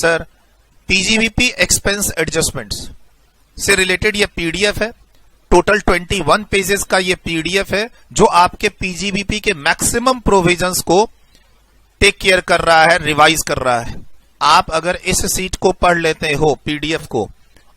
Sir PGBP expense adjustments से related ये PDF है। टोटल 21 पेजेस का ये पीडीएफ है जो आपके पीजीबीपी के मैक्सिमम प्रोविजंस को टेक केयर कर रहा है, रिवाइज कर रहा है। आप अगर इस सीट को पढ़ लेते हो पीडीएफ को,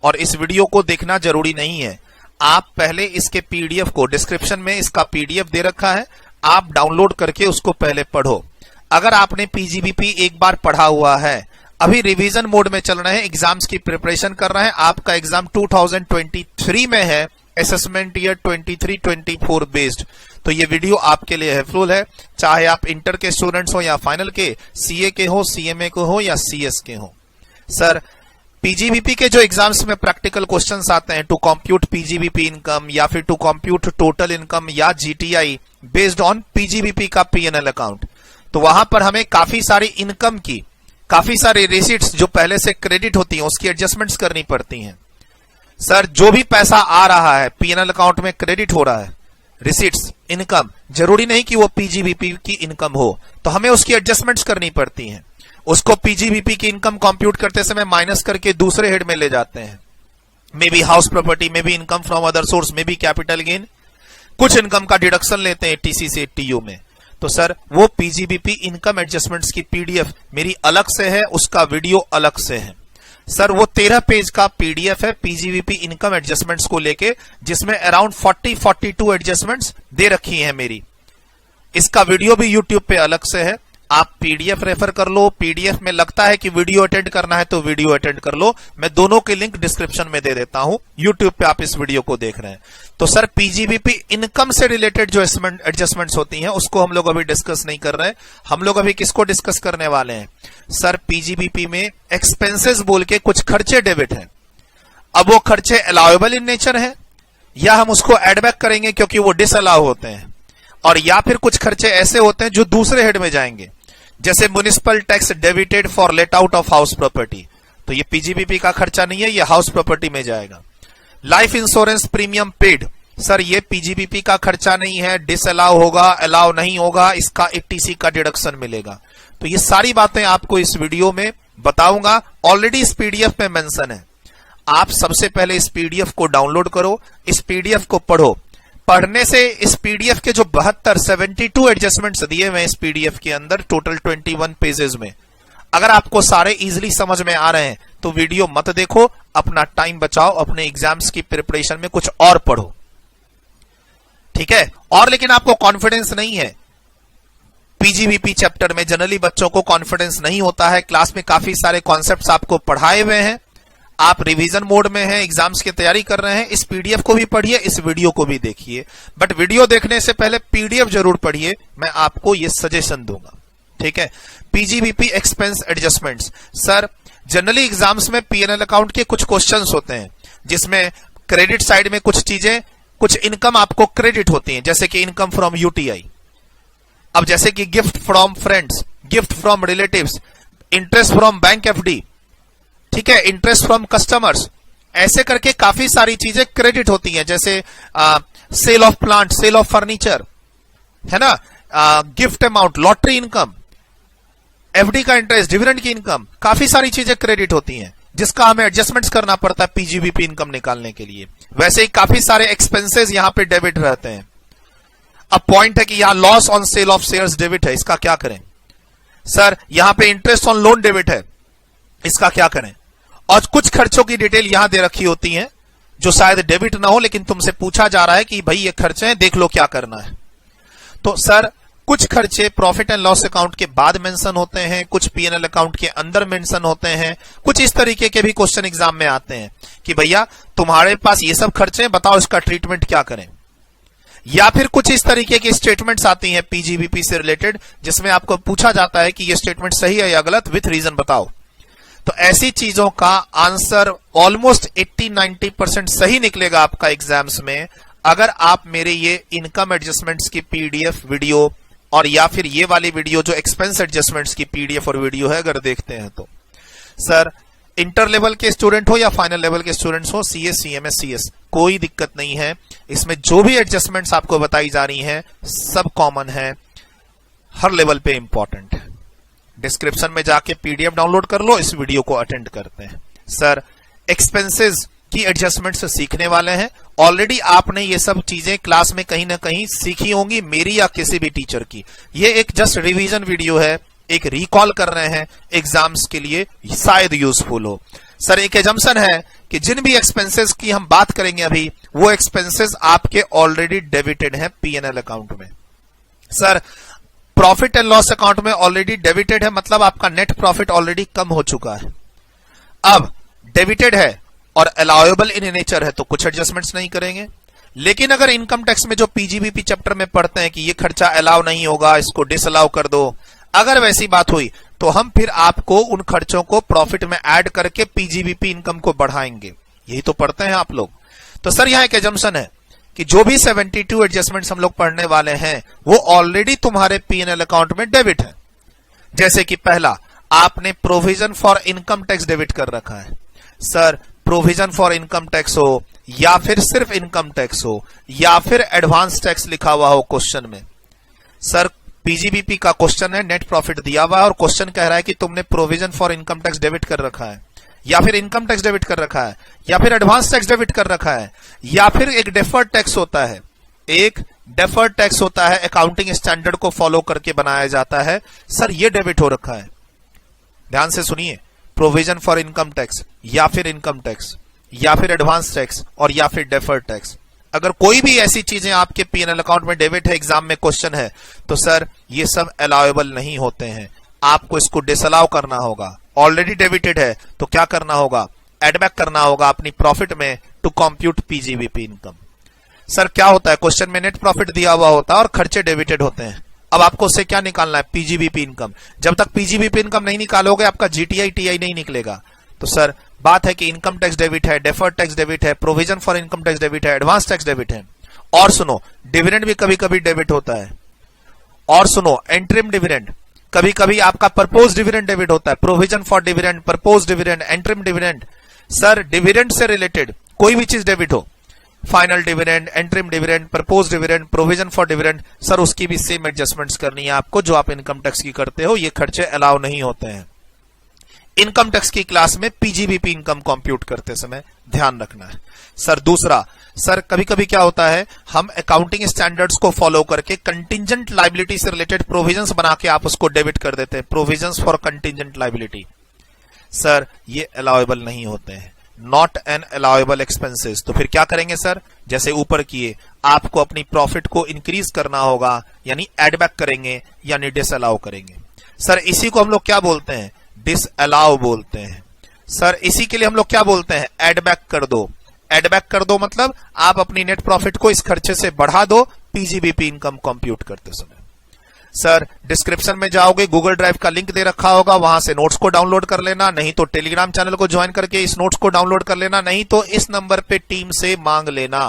और इस वीडियो को देखना जरूरी नहीं है, आप पहले इसके पीडीएफ को, डिस्क्रिप्शन में इसका पीडीएफ दे रखा है, आप डाउनलोड करके उसको पहले पढ़ो। अगर आपने पीजीबीपी एक बार पढ़ा हुआ है, अभी रिवीजन मोड में चल रहे हैं, एग्जाम्स की प्रिपरेशन कर रहे हैं, आपका एग्जाम 2023 में है, असेसमेंट ईयर 23-24 बेस्ड, तो ये वीडियो आपके लिए हेल्पफुल है। चाहे आप इंटर के स्टूडेंट्स हो या फाइनल के, सीए के हो, सीएमए के हो या सीएस के हो। सर पीजीबीपी के जो एग्जाम्स में प्रैक्टिकल क्वेश्चंस आते हैं, टू कंप्यूट पीजीबीपी इनकम या फिर टू कंप्यूट टोटल इनकम या जीटीआई बेस्ड ऑन पीजीबीपी का पीएनएल अकाउंट, तो वहां पर हमें काफी सारी इनकम की, काफी सारी रिसीट्स जो पहले से क्रेडिट होती हैं उसकी एडजस्टमेंट्स करनी पड़ती हैं। सर जो भी पैसा आ रहा है पीएनएल अकाउंट में क्रेडिट हो रहा है, रिसीट्स, इनकम, जरूरी नहीं कि वो पीजीबीपी की इनकम हो, तो हमें उसकी एडजस्टमेंट्स करनी पड़ती हैं। उसको पीजीबीपी की इनकम कंप्यूट करते समय माइनस करके दूसरे हेड में ले जाते हैं। May be house property, may be income from other source, may be capital gain, कुछ इनकम का डिडक्शन लेते हैं टीसी से टीयू में। तो सर वो पीजीबीपी इनकम एडजस्टमेंट्स की पीडीएफ मेरी अलग से है, उसका वीडियो अलग से है। सर वो 13 पेज का पीडीएफ है पीजीबीपी इनकम एडजस्टमेंट्स को लेके, जिसमें अराउंड 40-42 एडजस्टमेंट्स दे रखी हैं मेरी। इसका वीडियो भी यूट्यूब पे अलग से है, आप पीडीएफ रेफर कर लो। पीडीएफ में लगता है कि वीडियो अटेंड करना है तो वीडियो अटेंड कर लो, मैं दोनों के लिंक डिस्क्रिप्शन में दे देता हूं। यूट्यूब पे आप इस वीडियो को देख रहे हैं। तो सर पीजीबीपी इनकम से रिलेटेड जो एडजस्टमेंट्स होती हैं उसको हम लोग अभी डिस्कस नहीं कर रहे हैं। हम लोग अभी किसको डिस्कस करने वाले हैं? सर पीजीबीपी में एक्सपेंसेस बोल के कुछ खर्चे डेबिट हैं। अब वो खर्चे अलाउएबल इन नेचर है या हम उसको एडबैक करेंगे क्योंकि वो डिसअलाउ होते हैं, और या फिर कुछ खर्चे ऐसे होते हैं जो दूसरे हेड में जाएंगे, जैसे municipal tax debited for let out of house property, तो ये पीजीबीपी का खर्चा नहीं है, ये हाउस प्रॉपर्टी में जाएगा। Life insurance premium paid, sir ये पीजीबीपी का खर्चा नहीं है, डिसअलाउ होगा, अलाउ नहीं होगा, इसका ईटीसी का डिडक्शन मिलेगा। तो ये सारी बातें आपको इस वीडियो में बताऊंगा, ऑलरेडी इस पीडीएफ में मेंशन है। आप सबसे पहले इस पीडीएफ को डाउनलोड करो, इस पीडीएफ को पढ़ो। पढ़ने से इस पीडीएफ के जो 72 एडजस्टमेंट्स दिए हुए हैं इस पीडीएफ के अंदर, टोटल 21 पेजेस में, अगर आपको सारे इजीली समझ में आ रहे हैं तो वीडियो मत देखो, अपना टाइम बचाओ, अपने एग्जाम्स की प्रिपरेशन में कुछ और पढ़ो, ठीक है। और लेकिन आपको कॉन्फिडेंस नहीं है पीजीबीपी चैप्टर में, जनरली बच्चों को कॉन्फिडेंस नहीं होता है, क्लास में काफी सारे कॉन्सेप्ट्स आपको पढ़ाए हुए हैं, आप रिवीजन मोड में हैं, एग्जाम्स की तैयारी कर रहे हैं, इस पीडीएफ को भी पढ़िए, इस वीडियो को भी देखिए, बट वीडियो देखने से पहले पीडीएफ जरूर पढ़िए, मैं आपको ये सजेशन दूंगा, ठीक है। PGBP expense adjustments, sir generally exams में पीएनएल अकाउंट के कुछ क्वेश्चंस होते हैं जिसमें क्रेडिट साइड में कुछ चीजें, कुछ इनकम आपको क्रेडिट होती है, जैसे कि इनकम फ्रॉम यूटीआई, अब जैसे कि gift from friends, gift from relatives, interest from bank FD, ठीक है, इंटरेस्ट फ्रॉम कस्टमर्स, ऐसे करके काफी सारी चीजें क्रेडिट होती हैं, जैसे sale of plant, sale of furniture, है ना, gift amount, lottery income, FD का इंटरेस्ट, डिविडेंड की इनकम, काफी सारी चीजें क्रेडिट होती हैं जिसका हमें एडजस्टमेंट्स करना पड़ता है पीजीबीपी इनकम निकालने के लिए। वैसे ही काफी सारे एक्सपेंसेस यहां पे डेबिट रहते हैं। अब पॉइंट है कि यहां loss on sale of shares debit है, इसका क्या करें? सर यहां पे इंटरेस्ट ऑन लोन डेबिट है, इसका क्या करें? और कुछ खर्चों की डिटेल यहां दे रखी होती है जो शायद डेबिट ना हो, लेकिन तुमसे पूछा जा रहा है कि भाई ये खर्चे हैं, देख लो क्या करना है। तो सर कुछ खर्चे प्रॉफिट एंड लॉस अकाउंट के बाद मेंशन होते हैं, कुछ पीएनएल अकाउंट के अंदर मेंशन होते हैं, कुछ इस तरीके के भी क्वेश्चन एग्जाम में आते हैं कि भैया तुम्हारे पास ये सब खर्चे हैं, बताओ इसका ट्रीटमेंट क्या करें। या फिर कुछ इस तरीके की स्टेटमेंट्स आती हैं पीजीबीपी से रिलेटेड जिसमें आपको पूछा जाता है कि ये स्टेटमेंट सही है या गलत, विथ रीजन बताओ। तो ऐसी चीजों का आंसर ऑलमोस्ट 80-90% सही निकलेगा आपका एग्जाम्स में, अगर आप मेरे ये इनकम एडजस्टमेंट्स की पीडीएफ वीडियो और या फिर ये वाली वीडियो जो एक्सपेंस एडजस्टमेंट्स की पीडीएफ और वीडियो है अगर देखते हैं तो। सर इंटर लेवल के स्टूडेंट हो या फाइनल लेवल के स्टूडेंट्स हो, सीए, सीएमए, सीएस, कोई दिक्कत नहीं है, इसमें जो भी एडजस्टमेंट्स आपको बताई जा रही हैं सब कॉमन है, हर लेवल पे इंपॉर्टेंट है, डिस्क्रिप्शन में जाके पीडीएफ डाउनलोड कर लो, इस वीडियो को अटेंड करते हैं। सर एक्सपेंसेस की एडजस्टमेंट से सीखने वाले हैं। ऑलरेडी आपने ये सब चीजें क्लास में कहीं ना कहीं सीखी होंगी, मेरी या किसी भी टीचर की। ये एक जस्ट रिवीजन वीडियो है, एक रिकॉल कर रहे हैं एग्जाम्स के लिए, शायद यूजफुल हो। सर एक एजम्पशन है कि जिन भी एक्सपेंसेस की हम बात करेंगे अभी, वो एक्सपेंसेस आपके ऑलरेडी डेबिटेड हैं पीएनएल अकाउंट में। Sir profit and loss account में ऑलरेडी डेबिटेड है, मतलब आपका नेट प्रॉफिट ऑलरेडी कम हो चुका है। अब डेबिटेड है और अलाउएबल इन नेचर है तो कुछ एडजस्टमेंट्स नहीं करेंगे। लेकिन अगर इनकम टैक्स में जो पीजीबीपी चैप्टर में पढ़ते हैं कि ये खर्चा अलाउ नहीं होगा, इसको डिसअलाउ कर दो, अगर वैसी बात हुई तो हम फिर आपको उन खर्चों को प्रॉफिट में ऐड करके पीजीबीपी इनकम को बढ़ाएंगे। यही तो पढ़ते हैं आप लोग। तो सर यहां एक एजम्पशन है कि जो भी 72 एडजस्टमेंट्स हम लोग पढ़ने वाले हैं वो ऑलरेडी तुम्हारे पीएनएल अकाउंट में डेबिट है। जैसे कि पहला, आपने provision for income tax debit कर रखा है। Sir provision for income tax हो या फिर सिर्फ इनकम टैक्स हो या फिर एडवांस टैक्स लिखा हुआ हो क्वेश्चन में, सर पीजीबीपी का क्वेश्चन है, नेट प्रॉफिट दिया हुआ है और क्वेश्चन कह रहा है कि तुमने provision for income tax debit कर रखा है या फिर इनकम टैक्स डेबिट कर रखा है या फिर एडवांस टैक्स डेबिट कर रखा है या फिर एक डेफर्ड टैक्स होता है। एक डेफर्ड टैक्स होता है, अकाउंटिंग स्टैंडर्ड को फॉलो करके बनाया जाता है। सर ये डेबिट हो रखा है, ध्यान से सुनिए, प्रोविजन फॉर इनकम टैक्स या फिर इनकम टैक्स या फिर एडवांस टैक्स और या फिर डेफर्ड टैक्स, अगर कोई भी ऐसी चीजें आपके पीएनएल अकाउंट में डेबिट है, एग्जाम में क्वेश्चन है, तो सर ये सब अलाउएबल नहीं होते हैं, आपको इसको डिसअलाउ करना होगा। ऑलरेडी डेबिटेड है तो क्या करना होगा, एड बैक करना होगा अपनी प्रॉफिट में to compute PGBP income. Sir क्या होता है, क्वेश्चन में नेट प्रॉफिट दिया हुआ होता है और खर्चे डेबिटेड होते हैं। अब आपको उससे क्या निकालना है, पीजीबीपी इनकम। जब तक पीजीबीपी इनकम नहीं निकालोगे आपका जीटीआई टीआई नहीं निकलेगा। तो सर बात है कि इनकम टैक्स डेबिट है, डेफर्ड टैक्स डेबिट है, provision for income tax debit है, एडवांस टैक्स डेबिट है। और सुनो, डिविडेंड भी कभी कभी डेबिट होता है। और सुनो, एंट्रिम डिविडेंड, कभी कभी आपका प्रपोज डिविडेंड डेबिट होता है। Provision for dividend, propose dividend, interim dividend. Sir dividend से रिलेटेड कोई भी चीज डेबिट हो, final dividend, interim dividend, propose dividend, provision for dividend, sir उसकी भी सेम एडजस्टमेंट्स करनी है आपको जो आप इनकम टैक्स की करते हो। ये खर्चे अलाउ नहीं होते हैं। इनकम टैक्स की क्लास में पीजीबीपी इनकम कंप्यूट करते समय ध्यान रखना है। सर दूसरा, सर कभी कभी क्या होता है, हम अकाउंटिंग स्टैंडर्ड्स को फॉलो करके कंटिंजेंट लायबिलिटी से रिलेटेड प्रोविजंस बना के आप उसको डेबिट कर देते हैं, provisions for contingent liability. Sir ये अलाउएबल नहीं होते हैं, नॉट एन अलाउएबल एक्सपेंसेस। तो फिर क्या करेंगे सर, जैसे ऊपर किए, आपको अपनी प्रॉफिट को इंक्रीज करना होगा, यानी एड बैक करेंगे यानी डिसअलाउ करेंगे। सर इसी को हम लोग क्या बोलते हैं, डिसअलाउ बोलते हैं। सर इसी के लिए हम लोग क्या बोलते हैं, एड बैक कर दो। एड बैक कर दो मतलब आप अपनी नेट प्रॉफिट को इस खर्चे से बढ़ा दो पीजीबीपी इनकम कंप्यूट करते समय। सर डिस्क्रिप्शन में जाओगे, गूगल ड्राइव का लिंक दे रखा होगा, वहां से नोट्स को डाउनलोड कर लेना, नहीं तो टेलीग्राम चैनल को ज्वाइन करके इस नोट्स को डाउनलोड कर लेना, नहीं तो इस नंबर पे टीम से मांग लेना।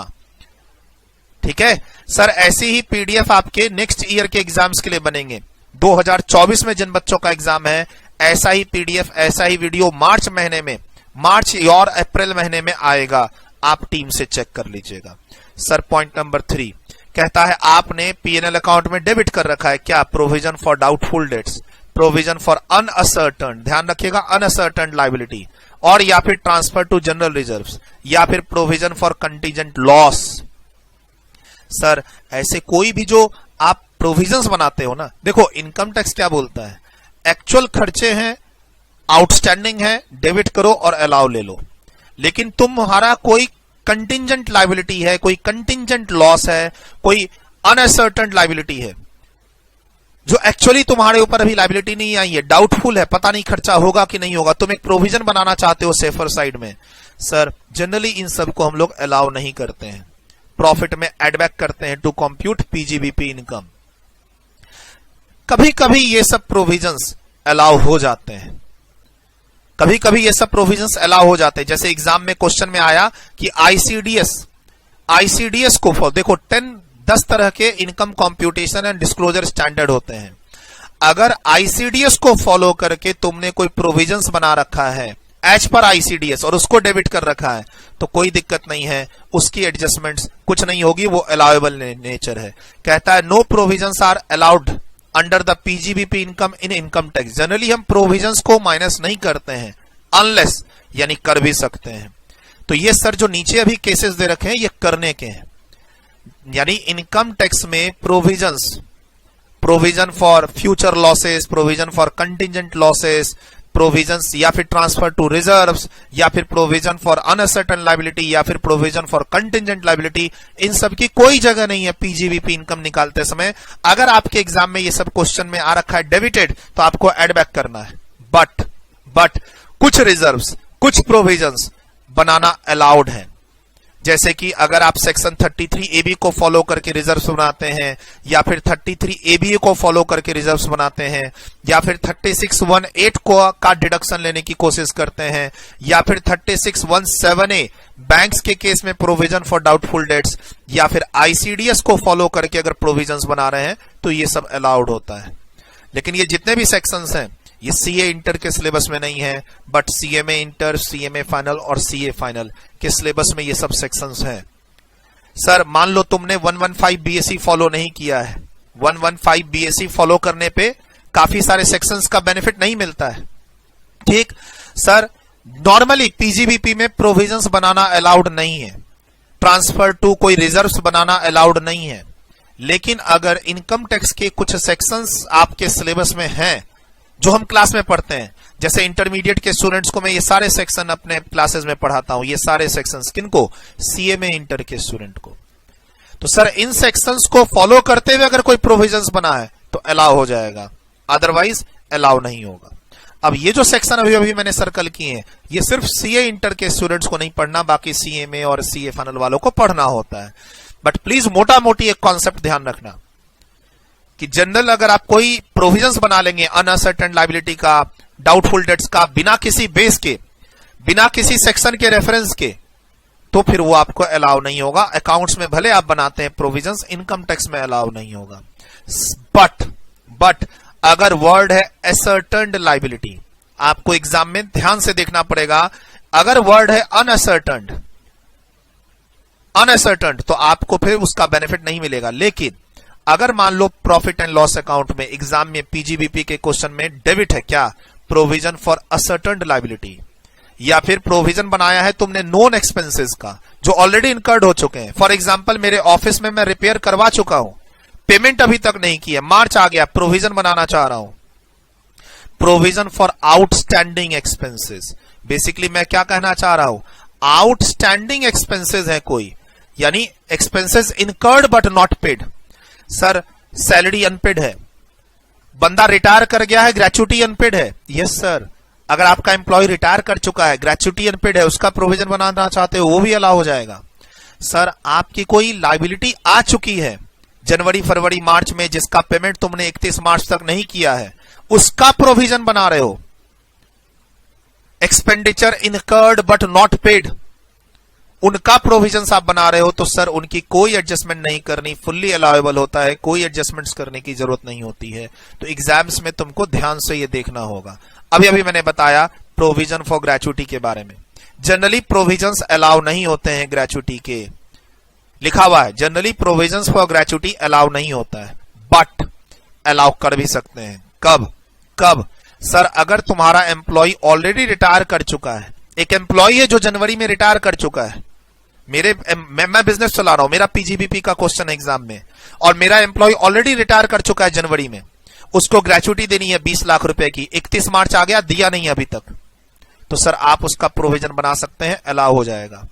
ठीक है सर, ऐसी ही पीडीएफ आपके नेक्स्ट ईयर के एग्जाम्स के लिए बनेंगे। 2024 में जिन बच्चों का एग्जाम है, ऐसा ही पीडीएफ, ऐसा ही वीडियो मार्च महीने में, मार्च और अप्रैल महीने में आएगा, आप टीम से चेक कर लीजिएगा। सर पॉइंट नंबर 3 कहता है आपने पीएनएल अकाउंट में डेबिट कर रखा है क्या, provision for doubtful debts, provision for uncertain, ध्यान रखिएगा अनअसर्टेन लायबिलिटी, और या फिर ट्रांसफर टू जनरल रिजर्व्स, या फिर provision for contingent loss. Sir ऐसे कोई भी जो आप प्रोविजंस बनाते हो ना, देखो इनकम टैक्स क्या बोलता है, एक्चुअल खर्चे हैं, आउटस्टैंडिंग है, डेबिट करो और अलाउ ले लो। लेकिन तुम्हारा कोई कंटिंजेंट लायबिलिटी है, कोई कंटिंजेंट लॉस है, कोई अनसर्टेन लायबिलिटी है जो एक्चुअली तुम्हारे ऊपर अभी लायबिलिटी नहीं आई है, डाउटफुल है, पता नहीं खर्चा होगा कि नहीं होगा, तुम एक प्रोविजन बनाना चाहते हो सेफर साइड में। सर जनरली इन सब को हम लोग अलाउ नहीं करते हैं, प्रॉफिट में एड बैक करते हैं टू कंप्यूट पीजीबीपी इनकम। कभी कभी ये सब प्रोविजंस अलाउ हो जाते हैं, कभी कभी ये सब प्रोविजंस अलाउ हो जाते हैं। जैसे एग्जाम में क्वेश्चन में आया कि आईसीडीएस को देखो 10 तरह के income computation and disclosure standard होते हैं। अगर आईसीडीएस को फॉलो करके तुमने कोई प्रोविजंस बना रखा है एज पर आईसीडीएस और उसको डेबिट कर रखा है तो कोई दिक्कत नहीं है, उसकी एडजस्टमेंट्स कुछ नहीं होगी, वो अलाउएबल नेचर है। कहता है no provisions are allowed under the PGBP income in income tax. Generally हम प्रोविजंस को माइनस नहीं करते हैं, अनलेस यानी कर भी सकते हैं। तो ये सर जो नीचे अभी केसेस दे रखे हैं ये करने के हैं, यानी इनकम टैक्स में provisions, provision for future losses, provision for contingent losses, provisions या फिर ट्रांसफर टू रिजर्व्स, या फिर प्रोविजन फॉर अनसर्टेन लायबिलिटी, या फिर प्रोविजन फॉर कंटिजेंट लायबिलिटी, इन सब की कोई जगह नहीं है पीजीबीपी इनकम निकालते समय। अगर आपके एग्जाम में ये सब क्वेश्चन में आ रखा है डेबिटेड, तो आपको एड बैक करना है। बट कुछ रिजर्व्स, कुछ प्रोविजंस बनाना अलाउड है, जैसे कि अगर आप सेक्शन 33AB को फॉलो करके रिजर्व्स बनाते हैं, या फिर 33ABA को फॉलो करके रिजर्व्स बनाते हैं, या फिर 3618 को का डिडक्शन लेने की कोशिश करते हैं, या फिर 3617A बैंक्स के केस में प्रोविजन फॉर डाउटफुल डेट्स, या फिर ICDS को फॉलो करके अगर प्रोविजंस बना रहे हैं, तो ये सब अलाउड होता है। लेकिन ये जितने भी सेक्शंस हैं ये CA इंटर के सिलेबस में नहीं है, but CMA inter, CMA final और CA फाइनल के सिलेबस में ये सब सेक्शंस हैं। सर मान लो तुमने 115 BSc फॉलो नहीं किया है, 115 BSc फॉलो करने पे काफी सारे सेक्शंस का बेनिफिट नहीं मिलता है। ठीक सर, नॉर्मली पीजीबीपी में प्रोविजंस बनाना अलाउड नहीं है, ट्रांसफर टू कोई रिजर्व्स बनाना अलाउड नहीं है। लेकिन अगर इनकम टैक्स के कुछ सेक्शंस आपके सिलेबस में हैं जो हम क्लास में पढ़ते हैं, जैसे इंटरमीडिएट के स्टूडेंट्स को मैं ये सारे सेक्शन अपने क्लासेस में पढ़ाता हूं, ये सारे सेक्शंस किनको, CMA इंटर के स्टूडेंट को। तो सर इन सेक्शंस को फॉलो करते हुए अगर कोई प्रोविजंस बना है तो अलाउ हो जाएगा, अदरवाइज अलाउ नहीं होगा। अब ये जो सेक्शन अभी अभी मैंने सर्कल किए हैं, ये सिर्फ CA इंटर के स्टूडेंट्स को नहीं पढ़ना, बाकी CMA और CA फाइनल वालों को पढ़ना होता है। बट प्लीज मोटा मोटी एक कॉन्सेप्ट ध्यान रखना कि जनरल अगर आप कोई प्रोविजंस बना लेंगे अनसर्टेन लायबिलिटी का, डाउटफुल डेट्स का, बिना किसी बेस के, बिना किसी सेक्शन के रेफरेंस के, तो फिर वो आपको अलाउ नहीं होगा। अकाउंट्स में भले आप बनाते हैं प्रोविजंस, इनकम टैक्स में अलाउ नहीं होगा। बट अगर वर्ड है असर्टेन्ड लायबिलिटी, आपको एग्जाम में ध्यान से देखना पड़ेगा। अगर वर्ड है अनअसर्टेन्ड तो आपको फिर उसका बेनिफिट नहीं मिलेगा। लेकिन अगर मान लो प्रॉफिट एंड लॉस अकाउंट में एग्जाम में पीजीबीपी के क्वेश्चन में डेबिट है क्या, प्रोविजन फॉर असर्टेन्ड लायबिलिटी, या फिर प्रोविजन बनाया है तुमने नॉन एक्सपेंसेस का जो ऑलरेडी इनकर्ड हो चुके हैं। फॉर एग्जांपल मेरे ऑफिस में मैं रिपेयर करवा चुका हूं, पेमेंट अभी तक नहीं की है, मार्च आ गया, प्रोविजन बनाना चाह रहा हूं, provision for outstanding expenses. Basically मैं क्या कहना चाह रहा हूं, आउटस्टैंडिंग एक्सपेंसेस है कोई, यानी expenses incurred but not paid. Sir salary unpaid है, बंदा रिटायर कर गया है, ग्रेच्युटी अनपेड है। यस सर, अगर आपका एम्प्लॉय रिटायर कर चुका है, ग्रेच्युटी अनपेड है, उसका प्रोविजन बनाना चाहते हो, वो भी अलाउ हो जाएगा। सर आपकी कोई लायबिलिटी आ चुकी है जनवरी फरवरी मार्च में, जिसका पेमेंट तुमने 31 मार्च तक नहीं किया है, उसका प्रोविजन बना रहे हो, expenditure incurred but not paid, उनका प्रोविजन आप बना रहे हो, तो सर उनकी कोई एडजस्टमेंट नहीं करनी, फुल्ली अलाउएबल होता है, कोई एडजस्टमेंट्स करने की जरूरत नहीं होती है। तो एग्जाम्स में तुमको ध्यान से ये देखना होगा। अभी मैंने बताया प्रोविजन फॉर ग्रेच्युटी के बारे में। जनरली प्रोविजंस अलाउ नहीं होते हैं ग्रेच्युटी के, लिखा हुआ है generally provisions for gratuity allow नहीं होता है, बट अलाउ कर भी सकते हैं। कब सर, अगर तुम्हारा एम्प्लॉय ऑलरेडी रिटायर कर चुका है, एक एम्प्लॉय है जो जनवरी में रिटायर कर चुका है, मैं बिजनेस चला रहा हूं, मेरा पीजीबीपी का क्वेश्चन एग्जाम में, और मेरा एम्प्लॉय ऑलरेडी रिटायर कर चुका है जनवरी में, उसको ग्रेच्युटी देनी है 20 लाख रुपए की, 31 मार्च आ गया, दिया नहीं अभी तक, तो सर आप उसका प्रोविजन बना सकते हैं, अलाउ हो जाएगा।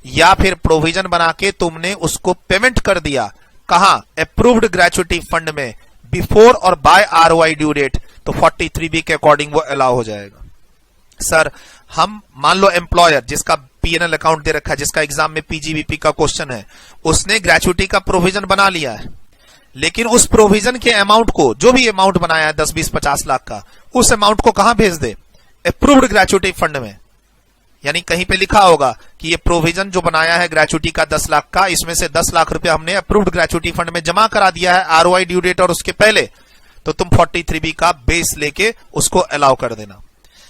या फिर प्रोविजन बना के तुमने उसको पेमेंट कर दिया, कहां, अप्रूव्ड ग्रेच्युटी फंड में, बिफोर और बाय आरओआई ड्यू डेट, तो 43B के अकॉर्डिंग वो अलाउ हो जाएगा। सर हम मान लो एम्प्लॉयर जिसका P&L अकाउंट दे रखा है, जिसका एग्जाम में पीजीबीपी का क्वेश्चन है, उसने ग्रेच्युटी का प्रोविजन बना लिया है, लेकिन उस प्रोविजन के अमाउंट को, जो भी अमाउंट बनाया है 10, 20, 50 लाख का, उस अमाउंट को कहां भेज दे, अप्रूव्ड ग्रेच्युटी फंड में। यानी कहीं पे लिखा होगा कि ये प्रोविजन जो बनाया है ग्रेच्युटी का 10 लाख का, इसमें से 10 लाख रुपया हमने अप्रूव्ड ग्रेच्युटी फंड में जमा करा दिया है आरओआई ड्यू डेट और उसके पहले, तो तुम 43B का बेस लेके उसको अलाउ कर देना।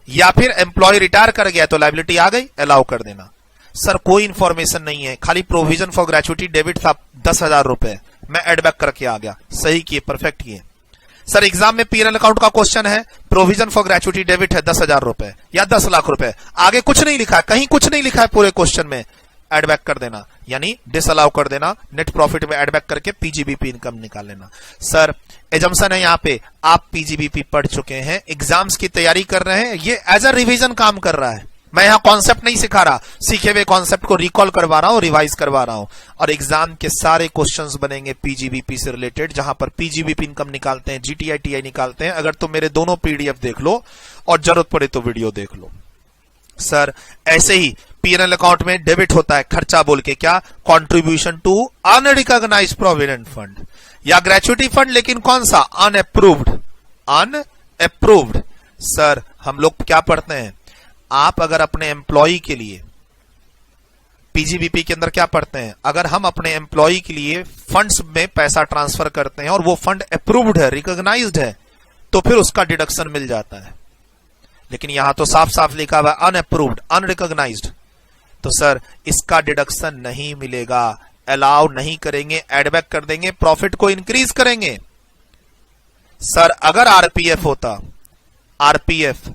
या फिर एम्प्लॉय रिटायर कर गया तो लायबिलिटी आ गई, अलाउ कर देना। सर कोई इंफॉर्मेशन नहीं है, खाली प्रोविजन फॉर ग्रेच्युटी डेबिट था 10,000 रुपए, मैं एड बैक करके आ गया। सही किए, परफेक्ट किए। सर एग्जाम में पीएनएल अकाउंट का क्वेश्चन है, प्रोविजन फॉर ग्रेचुइटी डेबिट है 10,000 रुपए या 10 लाख रुपए, आगे कुछ नहीं लिखा है, कहीं कुछ नहीं लिखा है पूरे क्वेश्चन में, एड बैक कर देना, यानी डिसअलाउ कर देना, नेट प्रॉफिट में एड बैक करके पीजीबीपी इनकम निकाल लेना। सर एजम्पशन है यहाँ पे आप पीजीबीपी पढ़ चुके हैं, एग्जाम्स की तैयारी कर रहे हैं, ये एज अ रिवीजन काम कर रहा है। मैं यहां कॉन्सेप्ट नहीं सिखा रहा, सीखे हुए कॉन्सेप्ट को रिकॉल करवा रहा हूं, रिवाइज करवा रहा हूं, और एग्जाम के सारे क्वेश्चंस बनेंगे पीजीबीपी से रिलेटेड, जहां पर पीजीबीपी इनकम निकालते हैं, जीटीआई टीआई निकालते हैं। अगर तुम मेरे दोनों पीडीएफ देख लो और जरूरत पड़े तो वीडियो देख लो। सर ऐसे ही पीएनएल अकाउंट में डेबिट होता है खर्चा बोल के, क्या, contribution to unrecognised provident fund या ग्रेचुइटी फंड, लेकिन कौन सा, अनअप्रूव्ड, अनअप्रूव्ड। सर हम लोग क्या पढ़ते हैं, आप अगर अपने एम्प्लॉय के लिए पीजीबीपी के अंदर क्या पढ़ते हैं, अगर हम अपने एम्प्लॉय के लिए फंड्स में पैसा ट्रांसफर करते हैं और वो फंड अप्रूव्ड है, रिकॉग्नाइज्ड है, तो फिर उसका डिडक्शन मिल जाता है। लेकिन यहां तो साफ साफ लिखा हुआ है अनअप्रूव्ड, अनरिकॉग्नाइज्ड, तो सर इसका डिडक्शन नहीं मिलेगा, अलाउ नहीं करेंगे, एडबैक कर देंगे, प्रॉफिट को इंक्रीज करेंगे। सर अगर आरपीएफ होता, आरपीएफ,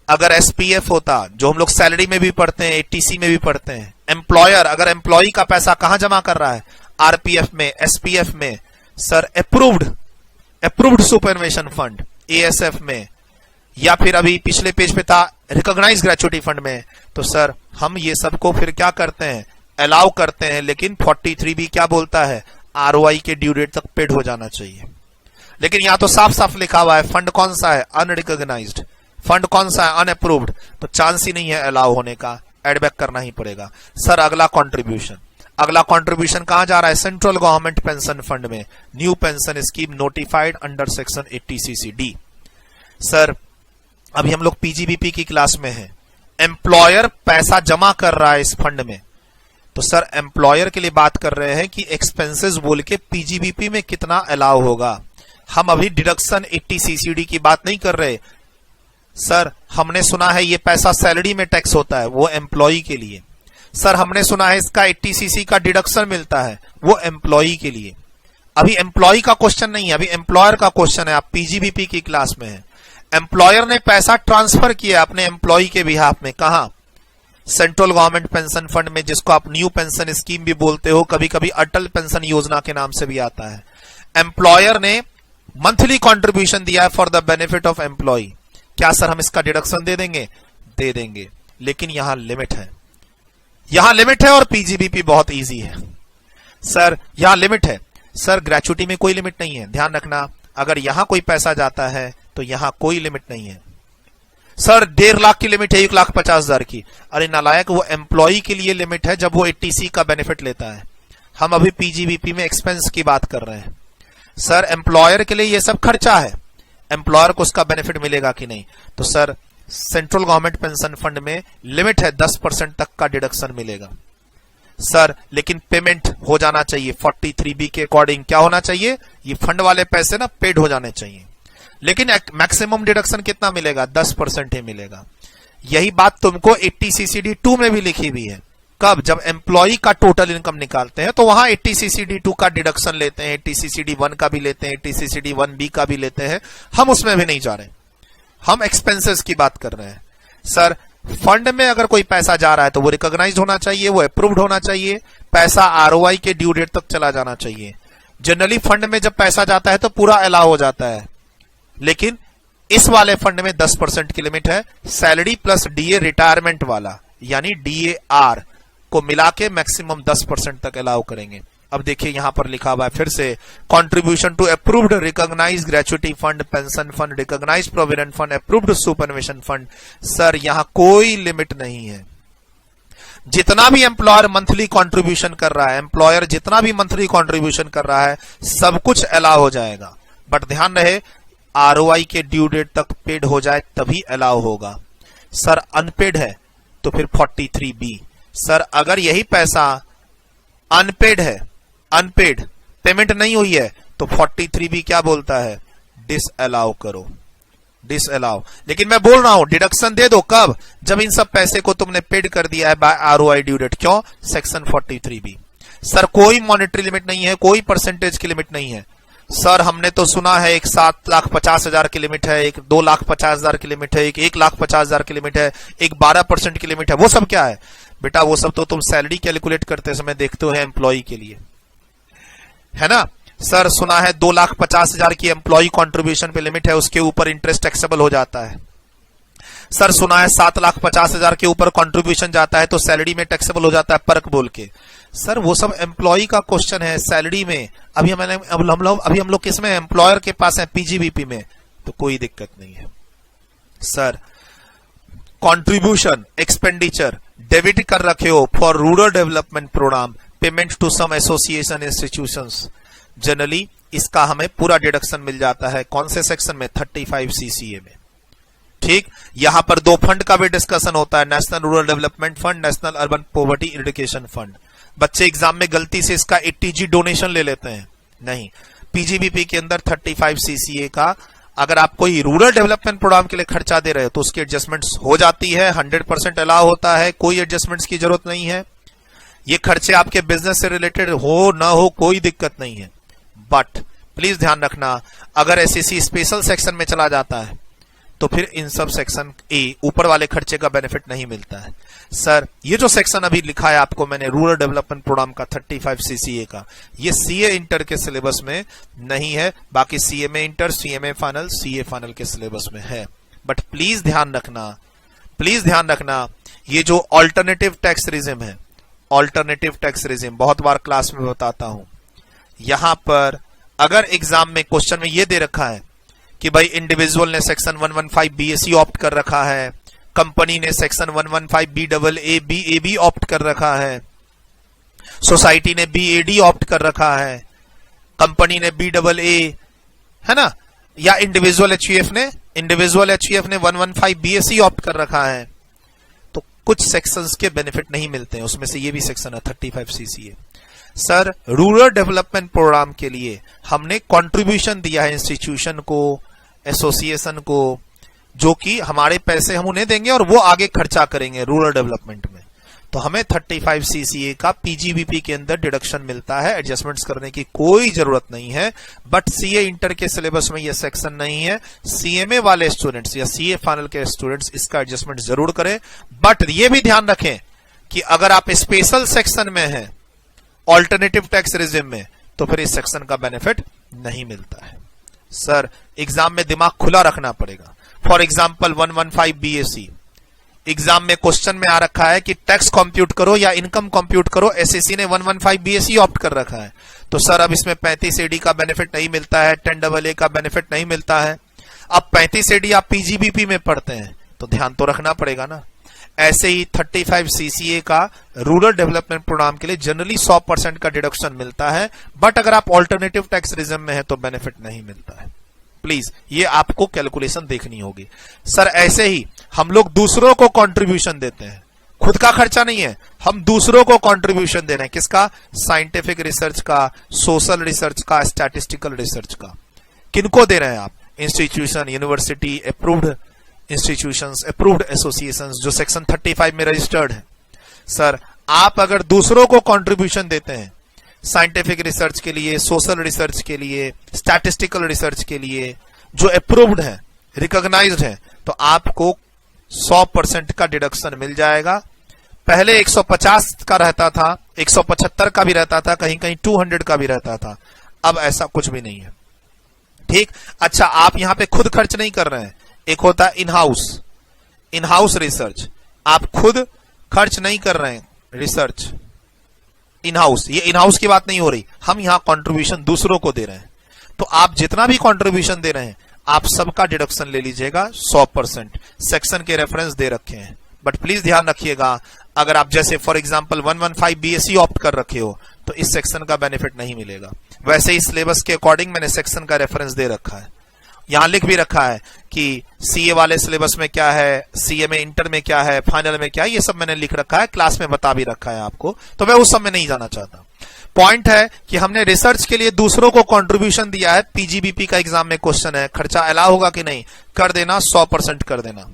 अगर एसपीएफ होता, जो हम लोग सैलरी में भी पढ़ते हैं, एटीसी में भी पढ़ते हैं, एम्प्लॉयर अगर एम्प्लॉय का पैसा कहां जमा कर रहा है, आरपीएफ में, एसपीएफ में, sir approved superannuation fund ASF में, या फिर अभी पिछले पेज पे था रिकॉग्नाइज्ड ग्रेचुइटी फंड में, तो सर हम ये सबको फिर क्या करते हैं, अलाउ करते हैं। लेकिन 43B क्या बोलता है, आरओआई के ड्यू डेट तक पेड हो जाना चाहिए। लेकिन यहां तो साफ साफ लिखा हुआ है फंड कौन सा है, अनरिकॉग्नाइज्ड, फंड कौन सा है, अनअप्रूव्ड, तो चांस ही नहीं है अलाउ होने का, एडबैक करना ही पड़ेगा। सर अगला कंट्रीब्यूशन, अगला कंट्रीब्यूशन कहां जा रहा है, सेंट्रल गवर्नमेंट पेंशन फंड में, new pension scheme notified under section 80CC(D). Sir अभी हम लोग पीजीबीपी की क्लास में हैं, एम्प्लॉयर पैसा जमा कर रहा है इस फंड में, तो सर एम्प्लॉयर के लिए बात कर रहे हैं कि एक्सपेंसेस बोल के पीजीबीपी में कितना अलाउ होगा। हम अभी डिडक्शन 80CC(D) की बात नहीं कर रहे। सर हमने सुना है ये पैसा सैलरी में टैक्स होता है, वो एम्प्लॉय के लिए। सर हमने सुना है इसका 80CC का डिडक्शन मिलता है, वो एम्प्लॉय के लिए। अभी एम्प्लॉय का क्वेश्चन नहीं है, अभी एम्प्लॉयर का क्वेश्चन है, आप पीजीबीपी की क्लास में है। एम्प्लॉयर ने पैसा ट्रांसफर किया अपने एम्प्लॉय के बिहाफ में, कहां, सेंट्रल गवर्नमेंट पेंशन फंड में, जिसको आप न्यू पेंशन स्कीम भी बोलते हो, कभी कभी अटल पेंशन योजना के नाम से भी आता है। एम्प्लॉयर ने मंथली कंट्रीब्यूशन दिया है for the benefit of employee, क्या सर हम इसका डिडक्शन दे देंगे, दे देंगे, लेकिन यहां लिमिट है, यहां लिमिट है, और पीजीबीपी बहुत इजी है। सर यहां लिमिट है, सर ग्रेचुइटी में कोई लिमिट नहीं है, ध्यान रखना, अगर यहां कोई पैसा जाता है तो यहां कोई लिमिट नहीं है। सर 1.5 लाख की लिमिट है, 1,50,000 की, अरे नालायक, वो एम्प्लॉय के लिए लिमिट है जब वो 80C का बेनिफिट लेता है। हम अभी पीजीबीपी में एक्सपेंस की बात कर रहे हैं। सर एम्प्लॉयर के लिए ये सब खर्चा है, एम्प्लॉयर को उसका बेनिफिट मिलेगा कि नहीं, तो sir central government pension fund में लिमिट है 10% तक का डिडक्शन मिलेगा। सर लेकिन पेमेंट हो जाना चाहिए 43B के अकॉर्डिंग, क्या होना चाहिए, ये फंड वाले पैसे ना पेड हो जाने चाहिए। लेकिन मैक्सिमम डिडक्शन कितना मिलेगा, 10% ही मिलेगा। यही बात तुमको 80CC(D)(2) में भी लिखी हुई है। कब, जब एम्प्लॉय का टोटल इनकम निकालते हैं तो वहां 80CC(D)(2) का डिडक्शन लेते हैं, 80CC(D)(1) का भी लेते हैं, 80CC(D)(1B) का भी लेते हैं। हम उसमें भी नहीं जा रहे, हम एक्सपेंसेस की बात कर रहे हैं। सर फंड में अगर कोई पैसा जा रहा है तो वो रिकॉग्नाइज्ड होना चाहिए, वो अप्रूव्ड होना चाहिए, पैसा आरओआई के ड्यू डेट तक चला जाना चाहिए। जनरली फंड में जब पैसा जाता है तो पूरा अलाउ हो जाता है, लेकिन इस वाले फंड में 10% की लिमिट है। सैलरी प्लस डीए रिटायरमेंट वाला, यानी DAR को मिला के मैक्सिमम 10% तक अलाउ करेंगे। अब देखिए यहां पर लिखा हुआ है फिर से, contribution to approved recognised gratuity fund, pension fund, recognised provident fund, approved superannuation fund. Sir यहां कोई लिमिट नहीं है, जितना भी एम्प्लॉयर मंथली कंट्रीब्यूशन कर रहा है, एम्प्लॉयर जितना भी मंथली कंट्रीब्यूशन कर रहा है, सब कुछ अलाउ हो जाएगा। बट ध्यान रहे आरओआई के ड्यू डेट तक पेड हो जाए तभी अलाउ होगा। सर अनपेड है तो फिर 43B। सर अगर यही पैसा अनपेड है, अनपेड पेमेंट नहीं हुई है, तो 43B क्या बोलता है, डिसअलाउ करो, डिसअलाउ। लेकिन मैं बोल रहा हूं डिडक्शन दे दो, कब, जब इन सब पैसे को तुमने पेड कर दिया है बाय आरओआई ड्यू डेट। क्यों, सेक्शन 43B। सर कोई मॉनेटरी लिमिट नहीं है, कोई परसेंटेज की लिमिट नहीं है। सर हमने तो सुना है एक 7,50,000 की लिमिट है, एक 2,50,000 की लिमिट है, एक 1,50,000 की लिमिट है, एक 12% की लिमिट है। वो सब क्या है बेटा? वो सब तो तुम सैलरी कैलकुलेट करते समय देखते हो एम्प्लॉय के लिए, है ना। सर सुना है 2,50,000 की एम्प्लॉय कंट्रीब्यूशन पे लिमिट है, उसके ऊपर इंटरेस्ट टैक्सेबल हो जाता है। सर सुना है 7,50,000 के ऊपर कंट्रीब्यूशन जाता है तो सैलरी में टैक्सेबल हो जाता है, पर्क बोल के। सर वो सब एम्प्लॉय का क्वेश्चन है, सैलरी में अभी हम लोग किसमें? एम्प्लॉयर के पास है, पीजीबीपी में, तो कोई दिक्कत नहीं है। सर कंट्रीब्यूशन एक्सपेंडिचर डेबिट कर रखे हो for rural development programme, payment to some association institutions, generally इसका हमें पूरा डिडक्शन मिल जाता है। कौन से सेक्शन में? 35 सीसीए में। ठीक, यहां पर दो फंड का भी डिस्कशन होता है, national rural development fund, national urban poverty eradication fund. बच्चे एग्जाम में गलती से इसका 80G डोनेशन ले लेते हैं, नहीं। पीजीबीपी के अंदर 35 सीसीए का अगर आप कोई रूरल डेवलपमेंट प्रोग्राम के लिए खर्चा दे रहे हो तो उसकी एडजस्टमेंट्स हो जाती है, 100% अलाउ होता है, कोई एडजस्टमेंट्स की जरूरत नहीं है। ये खर्चे आपके बिजनेस से रिलेटेड हो ना हो कोई दिक्कत नहीं है। बट प्लीज ध्यान रखना, अगर एसएससी स्पेशल सेक्शन में चला जाता है तो फिर इन सब सेक्शन ए ऊपर वाले खर्चे का बेनिफिट नहीं मिलता है। सर ये जो सेक्शन अभी लिखा है आपको मैंने रूरल डेवलपमेंट प्रोग्राम का 35 सीसीए का, ये सीए इंटर के सिलेबस में नहीं है, बाकी CMA inter, CMA final, CA final के सिलेबस में है। बट प्लीज ध्यान रखना ये जो ऑल्टरनेटिव टैक्स रिजिम है, ऑल्टरनेटिव टैक्स रिजिम बहुत बार क्लास में बताता हूं, यहां पर अगर एग्जाम में क्वेश्चन में ये दे रखा है कि भाई इंडिविजुअल ने सेक्शन 115 बीएससी ऑप्ट कर रखा है, कंपनी ने सेक्शन 115 BAA ऑप्ट कर रखा है, सोसाइटी ने BAD ऑप्ट कर रखा है, कंपनी ने BAA, है ना, या इंडिविजुअल एचयूएफ ने 115 BSc ऑप्ट कर रखा है, तो कुछ सेक्शंस के बेनिफिट नहीं मिलते हैं, उसमें से ये भी सेक्शन है 35 CCA. Sir rural development programme के लिए हमने कंट्रीब्यूशन दिया है इंस्टीट्यूशन को, एसोसिएशन को, जो कि हमारे पैसे हम उन्हें देंगे और वो आगे खर्चा करेंगे रूरल डेवलपमेंट में, तो हमें 35 सीसीए का पीजीबीपी के अंदर डिडक्शन मिलता है, एडजस्टमेंट्स करने की कोई जरूरत नहीं है। बट सीए इंटर के सिलेबस में ये सेक्शन नहीं है, सीएमए वाले स्टूडेंट्स या सीए फाइनल के स्टूडेंट्स इसका एडजस्टमेंट जरूर करें। बट ये भी ध्यान रखें कि अगर आप स्पेशल सेक्शन में हैं, ऑल्टरनेटिव टैक्स रिजिम में, तो फिर इस सेक्शन का बेनिफिट नहीं मिलता है। सर एग्जाम में दिमाग खुला रखना पड़ेगा। फॉर एग्जाम्पल 115 बीएससी एग्जाम में क्वेश्चन में आ रखा है कि टैक्स कंप्यूट करो या इनकम कंप्यूट करो, एसएससी ने 115 बीएससी ऑप्ट कर रखा है, तो सर अब इसमें 35 एडी का बेनिफिट नहीं मिलता है, 10AA का बेनिफिट नहीं मिलता है। अब 35 एडी आप पीजीबीपी में पढ़ते हैं तो ध्यान तो रखना पड़ेगा ना। ऐसे ही 35 सीसीए का रूरल डेवलपमेंट प्रोग्राम के लिए जनरली 100% का डिडक्शन मिलता है, बट अगर आप ऑल्टरनेटिव टैक्स रिजिम में है तो बेनिफिट नहीं मिलता है। प्लीज ये आपको कैलकुलेशन देखनी होगी। सर ऐसे ही हम लोग दूसरों को कंट्रीब्यूशन देते हैं, खुद का खर्चा नहीं है, हम दूसरों को कंट्रीब्यूशन दे रहे हैं। किसका? साइंटिफिक रिसर्च का, सोशल रिसर्च का, स्टैटिस्टिकल रिसर्च का। किनको दे रहे हैं आप? Institution, university, approved institutions, approved associations जो सेक्शन 35 में रजिस्टर्ड है। सर आप अगर दूसरों को कंट्रीब्यूशन देते हैं साइंटिफिक रिसर्च के लिए, सोशल रिसर्च के लिए, स्टैटिस्टिकल रिसर्च के लिए, जो अप्रूव्ड है, रिकॉग्नाइज्ड है, तो आपको 100% का डिडक्शन मिल जाएगा। पहले 150 का रहता था, 175 का भी रहता था, कहीं कहीं 200 का भी रहता था, अब ऐसा कुछ भी नहीं है। ठीक, अच्छा आप यहां पे खुद खर्च नहीं कर रहे हैं, एक होता है इनहाउस रिसर्च, आप खुद खर्च नहीं कर रहे हैं रिसर्च इनहाउस, ये इनहाउस की बात नहीं हो रही, हम यहां कंट्रीब्यूशन दूसरों को दे रहे हैं, तो आप जितना भी कंट्रीब्यूशन दे रहे हैं आप सबका डिडक्शन ले लीजिएगा 100%। सेक्शन के रेफरेंस दे रखे हैं, बट प्लीज ध्यान रखिएगा अगर आप जैसे फॉर एग्जांपल 115 बीएससी ऑप्ट कर रखे हो तो इस सेक्शन का बेनिफिट नहीं मिलेगा। वैसे ही सिलेबस के अकॉर्डिंग मैंने सेक्शन का रेफरेंस दे रखा है, यहां लिख भी रखा है कि सीए वाले सिलेबस में क्या है, सीएमए इंटर में क्या है, फाइनल में क्या है, ये सब मैंने लिख रखा है, क्लास में बता भी रखा है आपको, तो मैं उस सब में नहीं जाना चाहता। पॉइंट है कि हमने रिसर्च के लिए दूसरों को कंट्रीब्यूशन दिया है, पीजीबीपी का एग्जाम में क्वेश्चन है, खर्चा अलाउ होगा कि नहीं, कर देना, 100% कर देना।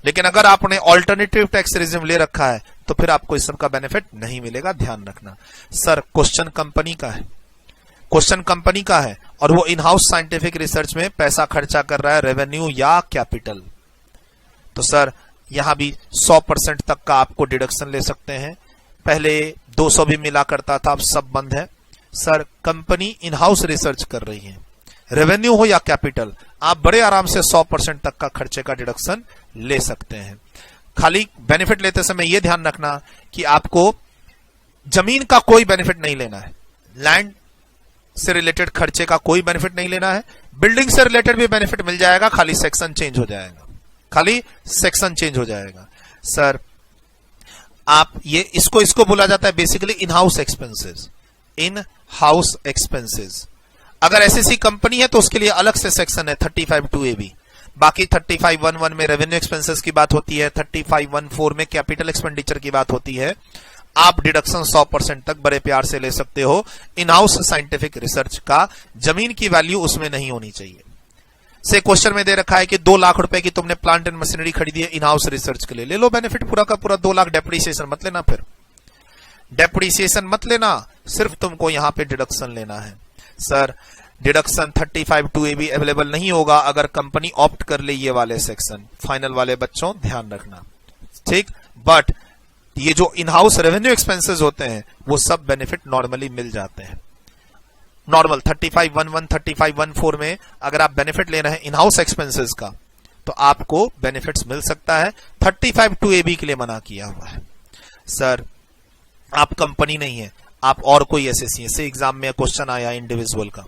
लेकिन अगर आपने ऑल्टरनेटिव टैक्स रेजिम ले रखा है तो फिर आपको इस सब का बेनिफिट नहीं मिलेगा, ध्यान रखना। सर क्वेश्चन कंपनी का है, क्वेश्चन कंपनी का है और वो इन हाउस साइंटिफिक रिसर्च में पैसा खर्चा कर रहा है, रेवेन्यू या कैपिटल, तो सर यहां भी 100% तक का आपको डिडक्शन ले सकते हैं। पहले 200 भी मिला करता था, अब सब बंद है। Sir company in house research कर रही है, रेवेन्यू हो या कैपिटल, आप बड़े आराम से 100% तक का खर्चे का डिडक्शन ले सकते हैं। खाली बेनिफिट लेते समय यह ध्यान रखना कि आपको जमीन का कोई बेनिफिट नहीं लेना है, लैंड से रिलेटेड खर्चे का कोई बेनिफिट नहीं लेना है, बिल्डिंग से रिलेटेड भी बेनिफिट मिल जाएगा, खाली सेक्शन चेंज हो जाएगा, खाली सेक्शन चेंज हो जाएगा। सर आप ये इसको बोला जाता है basically in house expenses, in house expenses. अगर ऐसी कंपनी है तो उसके लिए अलग से सेक्शन है 35(2)(ab), बाकी 35(1)(1) में रेवेन्यू एक्सपेंसेस की बात होती है, 35(1)(4) में कैपिटल एक्सपेंडिचर की बात होती है। आप डिडक्शन 100% तक बड़े प्यार से ले सकते हो। इन हाउस साइंटिफिक रिसर्च का जमीन की वैल्यू उसमें नहीं होनी चाहिए। से क्वेश्चन में दे रखा है कि 2 लाख रुपए की तुमने प्लांट एंड मशीनरी खरीदी है इन हाउस रिसर्च के लिए, ले लो बेनिफिट पूरा का पूरा 2 लाख, डेप्रीसिएशन मत लेना, फिर डेप्रीसिएशन मत लेना, सिर्फ तुमको यहां पे डिडक्शन लेना है। सर डिडक्शन 35(2)(ab) अवेलेबल नहीं होगा अगर कंपनी ऑप्ट कर ले ये वाले सेक्शन। फाइनल वाले बच्चों ध्यान रखना, ठीक। बट ये जो इन हाउस रेवेन्यू एक्सपेंसेस होते हैं वो सब बेनिफिट नॉर्मली मिल जाते हैं। नॉर्मल 35(1)(1), 35(1)(4) में अगर आप बेनिफिट ले रहे हैं इन हाउस एक्सपेंसेस का तो आपको बेनिफिट्स मिल सकता है। 35(2)(ab) के लिए मना किया हुआ है। सर आप कंपनी नहीं है, आप और कोई एसएससी है, से एग्जाम में क्वेश्चन आया इंडिविजुअल का,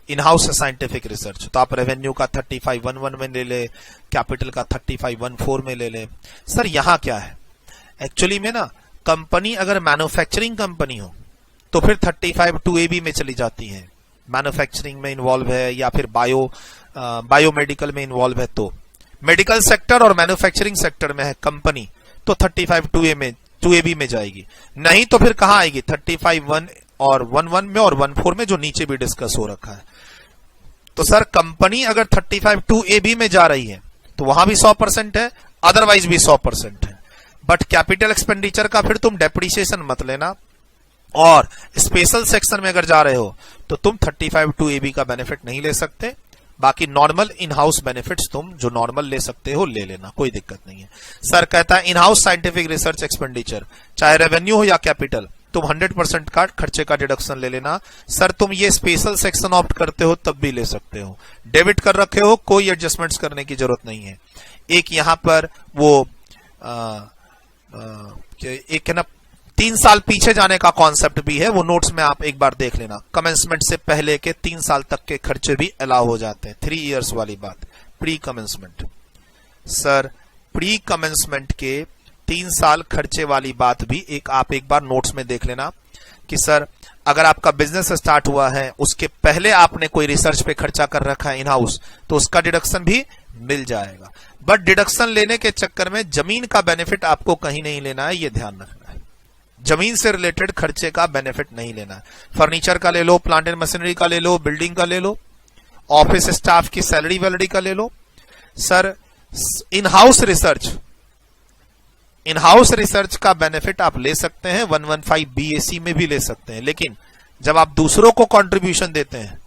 इन हाउस साइंटिफिक रिसर्च, तो आप रेवेन्यू का 35(1)(1) में ले ले, कैपिटल का 35(1)(4) में ले ले। सर यहां क्या है एक्चुअली में ना, कंपनी अगर मैन्युफैक्चरिंग कंपनी हो तो फिर 35(2)(ab) में चली जाती है, मैन्युफैक्चरिंग में इन्वॉल्व है या फिर बायोमेडिकल में इन्वॉल्व है, तो मेडिकल सेक्टर और मैन्युफैक्चरिंग सेक्टर में है कंपनी तो 35(2)(ab) में जाएगी। नहीं तो फिर कहां आएगी 35(1) और 1(1) में और 1(4) में, जो नीचे भी डिस्कस हो रखा है। तो सर कंपनी अगर 35(2)(ab) में जा रही है तो वहां भी 100% है, अदरवाइज भी 100% है। बट कैपिटल एक्सपेंडिचर का फिर तुम डेप्रीसिएशन मत लेना, और स्पेशल सेक्शन में अगर जा रहे हो तो तुम 35(2)(ab) का बेनिफिट नहीं ले सकते। बाकी नॉर्मल इन हाउस बेनिफिट्स तुम जो नॉर्मल ले सकते हो ले लेना, कोई दिक्कत नहीं है। सर कहता है in house scientific research expenditure चाहे रेवेन्यू हो या कैपिटल, तुम 100% का खर्चे का डिडक्शन ले लेना। सर तुम ये स्पेशल सेक्शन ऑप्ट करते हो तब भी ले सकते हो, डेबिट कर रखे हो, कोई एडजस्टमेंट्स करने की जरूरत नहीं है। एक यहां पर वो एक है ना 3 साल पीछे जाने का कॉन्सेप्ट भी है, वो नोट्स में आप एक बार देख लेना। कमेंसमेंट से पहले के 3 साल तक के खर्चे भी अलाउ हो जाते हैं, 3 इयर्स वाली बात, pre commencement. Sir pre commencement के 3 साल खर्चे वाली बात भी आप एक बार नोट्स में देख लेना कि सर अगर आपका बिजनेस स्टार्ट हुआ है उसके पहले आपने कोई रिसर्च पे खर्चा कर रखा है इन हाउस तो उसका डिडक्शन भी मिल जाएगा। बट डिडक्शन लेने के चक्कर में जमीन का बेनिफिट आपको कहीं नहीं लेना है, यह ध्यान रखना है। जमीन से रिलेटेड खर्चे का बेनिफिट नहीं लेना है। फर्नीचर का ले लो, प्लांट एंड मशीनरी का ले लो, बिल्डिंग का ले लो, ऑफिस स्टाफ की सैलरी वैलरी का ले लो। सर इन हाउस रिसर्च का बेनिफिट आप ले सकते हैं, 115 BAC में भी ले सकते हैं, लेकिन जब आप दूसरों को कंट्रीब्यूशन देते हैं,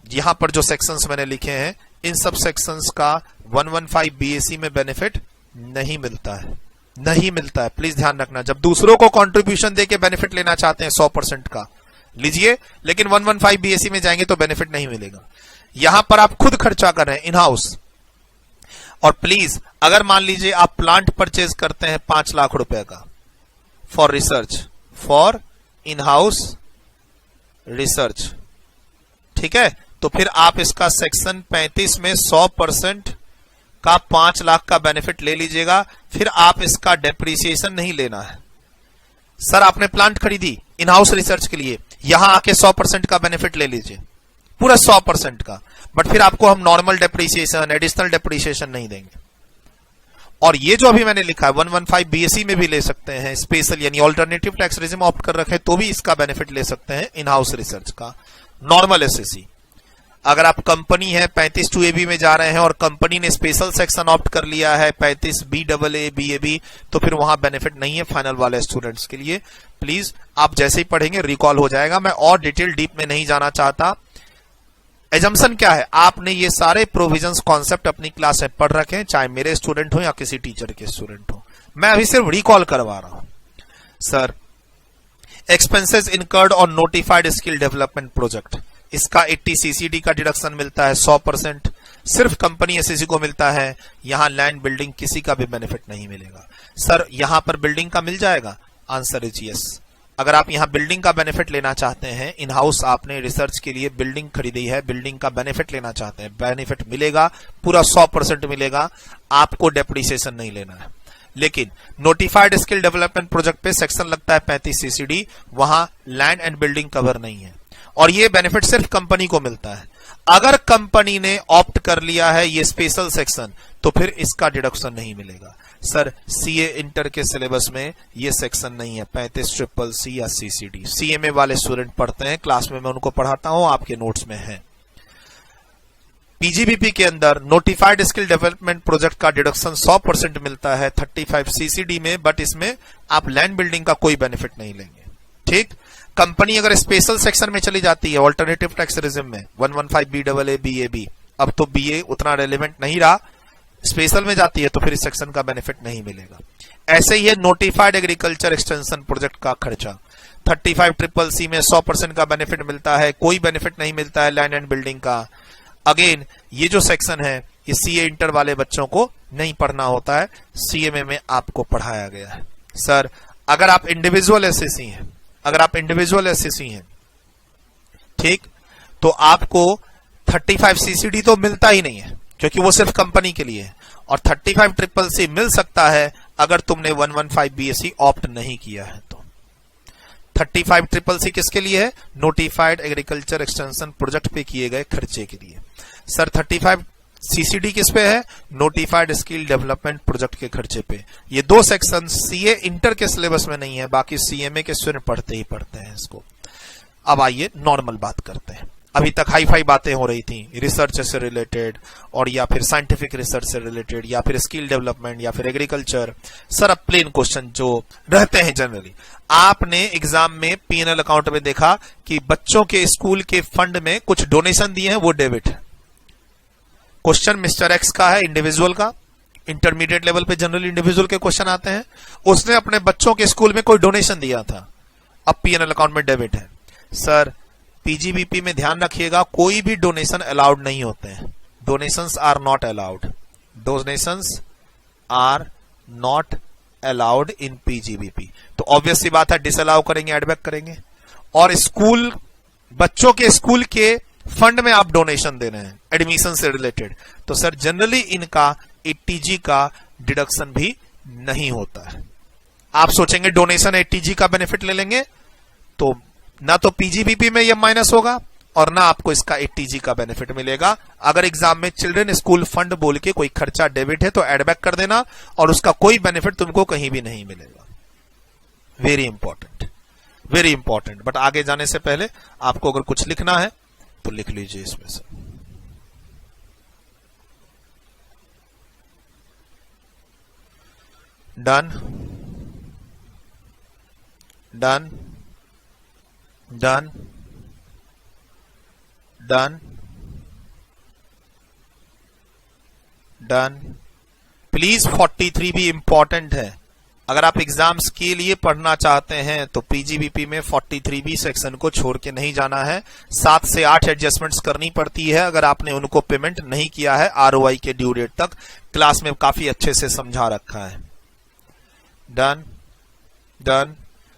यहां पर जो सेक्शंस मैंने लिखे हैं इन सब सेक्शंस का 115 BAC में बेनिफिट नहीं मिलता है, नहीं मिलता है। प्लीज ध्यान रखना, जब दूसरों को कंट्रीब्यूशन देके बेनिफिट लेना चाहते हैं 100% का लीजिए, लेकिन 115 BAC में जाएंगे तो बेनिफिट नहीं मिलेगा। यहां पर आप खुद खर्चा कर रहे हैं इन हाउस। और प्लीज अगर मान लीजिए आप प्लांट परचेज करते हैं 5 लाख रुपए का for research, for in house research, ठीक है, तो फिर आप इसका सेक्शन 35 में 100% का 5 लाख का बेनिफिट ले लीजिएगा, फिर आप इसका डेप्रीसिएशन नहीं लेना है। सर आपने प्लांट खरीदी इन हाउस रिसर्च के लिए, यहां आके 100% का बेनिफिट ले लीजिए, पूरा 100% का, बट फिर आपको हम नॉर्मल डेप्रीसिएशन, एडिशनल डेप्रीसिएशन नहीं देंगे। और ये जो अभी मैंने लिखा है 115 BAC में भी ले सकते हैं, स्पेशल यानी ऑल्टरनेटिव टैक्स रेजिम ऑप्ट कर रखे तो भी इसका बेनिफिट ले सकते हैं इन हाउस रिसर्च का, नॉर्मल एसएससी। अगर आप कंपनी है 35 टू AB में जा रहे हैं और कंपनी ने स्पेशल सेक्शन ऑप्ट कर लिया है 35 BAA BAB, तो फिर वहां बेनिफिट नहीं है फाइनल वाले स्टूडेंट्स के लिए। प्लीज आप जैसे ही पढ़ेंगे रिकॉल हो जाएगा, मैं और डिटेल डीप में नहीं जाना चाहता। एजम्पशन क्या है, आपने ये सारे प्रोविजंस कॉन्सेप्ट अपनी क्लास में पढ़ रखे हैं, चाहे मेरे स्टूडेंट हो या किसी टीचर के स्टूडेंट हो, मैं अभी सिर्फ रिकॉल करवा रहा हूं। Sir, expenses incurred on notified skill development project, इसका 80 CCD का डिडक्शन मिलता है 100%, सिर्फ कंपनी एसएससी को मिलता है। यहां लैंड बिल्डिंग किसी का भी बेनिफिट नहीं मिलेगा। सर, यहां पर बिल्डिंग का मिल जाएगा? Answer is yes. अगर आप यहां बिल्डिंग का बेनिफिट लेना चाहते हैं, इन हाउस आपने रिसर्च के लिए बिल्डिंग खरीदी है, बिल्डिंग का बेनिफिट लेना चाहते हैं, बेनिफिट मिलेगा, पूरा 100% मिलेगा, आपको डेप्रिसिएशन नहीं लेना है। लेकिन नोटिफाइड स्किल डेवलपमेंट प्रोजेक्ट पे सेक्शन लगता है 35 CCD, वहां लैंड एंड बिल्डिंग कवर नहीं है और ये बेनिफिट सिर्फ कंपनी को मिलता है। अगर कंपनी ने ऑप्ट कर लिया है ये स्पेशल सेक्शन, तो फिर इसका डिडक्शन नहीं मिलेगा। सर, CA इंटर के सिलेबस में ये सेक्शन नहीं है 35 CCC या CCD। CMA वाले स्टूडेंट पढ़ते हैं, क्लास में मैं उनको पढ़ाता हूं, आपके नोट्स में है। PGBP के अंदर नोटिफाइड स्किल डेवलपमेंट प्रोजेक्ट का डिडक्शन 100% मिलता है 35 CCD में, बट इसमें आप लैंड बिल्डिंग का कोई बेनिफिट नहीं लेंगे। ठीक, कंपनी अगर स्पेशल सेक्शन में चली जाती है ऑल्टरनेटिव टैक्स रिजिम में 115 BAA BAB, अब तो BA उतना रेलेवेंट नहीं रहा, स्पेशल में जाती है तो फिर इस सेक्शन का बेनिफिट नहीं मिलेगा। ऐसे ही है नोटिफाइड एग्रीकल्चर एक्सटेंशन प्रोजेक्ट का खर्चा 35 CCC में 100% का बेनिफिट मिलता है, कोई बेनिफिट नहीं मिलता है लैंड एंड बिल्डिंग का। अगेन ये जो सेक्शन है ये CA इंटर वाले बच्चों को नहीं पढ़ना होता है, CMA में आपको पढ़ाया गया है। सर, अगर आप इंडिविजुअल एसएससी हैं, अगर आप इंडिविजुअल एसएससी हैं, ठीक, तो आपको 35 CCD तो मिलता ही नहीं है क्योंकि वो सिर्फ कंपनी के लिए है, और 35 CCC मिल सकता है अगर तुमने 115 BSc ऑप्ट नहीं किया है तो। 35 CCC किसके लिए है? नोटिफाइड एग्रीकल्चर एक्सटेंशन प्रोजेक्ट पे किए गए खर्चे के लिए। सर, 35 CCD किस पे है? नोटिफाइड स्किल डेवलपमेंट प्रोजेक्ट के खर्चे पे। ये दो सेक्शन CA इंटर के सिलेबस में नहीं है, बाकी CMA के स्टूडेंट पढ़ते ही पढ़ते हैं इसको। अब आइए नॉर्मल बात करते हैं। अभी तक हाई फाई बातें हो रही थी रिसर्च से रिलेटेड, और या फिर साइंटिफिक रिसर्च से रिलेटेड, या फिर स्किल डेवलपमेंट, या फिर एग्रीकल्चर। सर, अब प्लेन क्वेश्चन जो रहते हैं जनरली, आपने एग्जाम में P&L अकाउंट में देखा कि बच्चों के स्कूल के फंड में कुछ डोनेशन दिए हैं, वो डेबिट है। क्वेश्चन मिस्टर एक्स का है, इंडिविजुअल का, इंटरमीडिएट लेवल पे जनरली इंडिविजुअल के क्वेश्चन आते हैं। उसने अपने बच्चों के स्कूल में कोई डोनेशन दिया था, अब P&L अकाउंट में डेबिट है। सर, PGBP में ध्यान रखिएगा, कोई भी डोनेशन अलाउड नहीं होते हैं। Donations are not allowed, donations are not allowed in PGBP। तो ऑब्वियस सी बात है, डिसअलाउ करेंगे, एडबैक करेंगे। और स्कूल, बच्चों के स्कूल के फंड में आप डोनेशन दे रहे हैं एडमिशन से रिलेटेड, तो सर जनरली इनका 80G का डिडक्शन भी नहीं होता है। आप सोचेंगे डोनेशन 80G का बेनिफिट ले लेंगे, तो ना तो PGBP में यह माइनस होगा और ना आपको इसका 80G का बेनिफिट मिलेगा। अगर एग्जाम में चिल्ड्रन स्कूल फंड बोल के कोई खर्चा डेबिट है तो एडबैक कर देना, और उसका कोई बेनिफिट तुमको कहीं भी नहीं मिलेगा। Very important, very important. But आगे जाने से पहले आपको अगर कुछ लिखना है तो लिख लीजिए इसमें से। Done, done, done, done, done. Please 43 भी इंपॉर्टेंट है। अगर आप एग्जाम्स के लिए पढ़ना चाहते हैं तो PGBP में 43B सेक्शन को छोड़ के नहीं जाना है। 7 से 8 एडजस्टमेंट्स करनी पड़ती है अगर आपने उनको पेमेंट नहीं किया है ROI के ड्यू डेट तक। क्लास में काफी अच्छे से समझा रखा है। Done, done.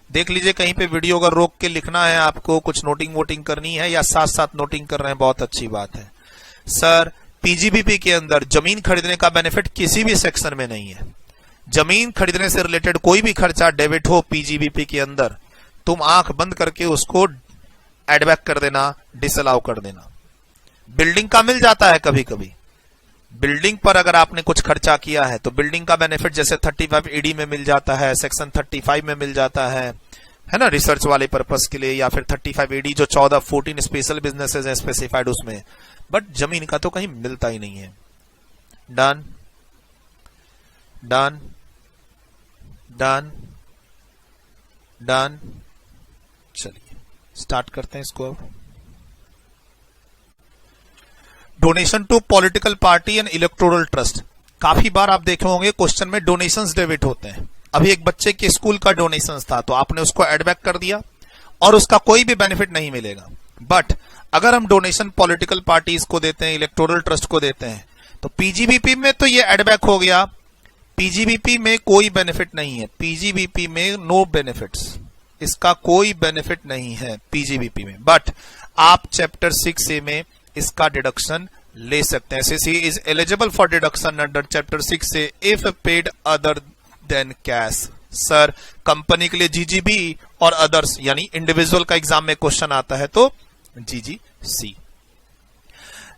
देख लीजिए कहीं पे वीडियो अगर रोक के लिखना है आपको, कुछ नोटिंग वोटिंग करनी है, या साथ साथ नोटिंग कर रहे हैं, बहुत अच्छी बात है। सर, PGBP के अंदर जमीन खरीदने का बेनिफिट किसी भी सेक्शन में नहीं है। जमीन खरीदने से रिलेटेड कोई भी खर्चा डेबिट हो PGBP के अंदर, तुम आंख बंद करके उसको एडबैक कर देना, डिसअलाउ कर देना। बिल्डिंग का मिल जाता है कभी कभी, बिल्डिंग पर अगर आपने कुछ खर्चा किया है तो बिल्डिंग का बेनिफिट जैसे 35 ED में मिल जाता है, सेक्शन 35 में मिल जाता है ना, रिसर्च वाले पर्पस के लिए, या फिर 35 ED जो 14 स्पेशल बिजनेसेस हैं स्पेसिफाइड, उसमें बट जमीन का तो कहीं मिलता ही नहीं है। Done done done done. चलिए स्टार्ट करते हैं इसको। अब donation to political party and electoral trust, काफी बार आप देखे होंगे क्वेश्चन में डोनेशंस डेबिट होते हैं। अभी एक बच्चे के स्कूल का डोनेशंस था तो आपने उसको एड बैक कर दिया और उसका कोई भी बेनिफिट नहीं मिलेगा। बट अगर हम डोनेशन पॉलिटिकल पार्टीज को देते हैं, इलेक्टोरल ट्रस्ट को देते हैं, तो पीजीबीपी में तो ये एड बैक हो गया। पीजीबीपी में कोई बेनिफिट नहीं है, पीजीबीपी में नो बेनिफिट्स, इसका कोई बेनिफिट नहीं है पीजीबीपी में। बट आप चैप्टर 6A में इसका डिडक्शन ले सकते हैं। SSC is eligible for deduction under chapter 6A if paid other than cash. Sir company के लिए जीजीबी और अदर्स यानी इंडिविजुअल का एग्जाम में क्वेश्चन आता है तो जीजीसी।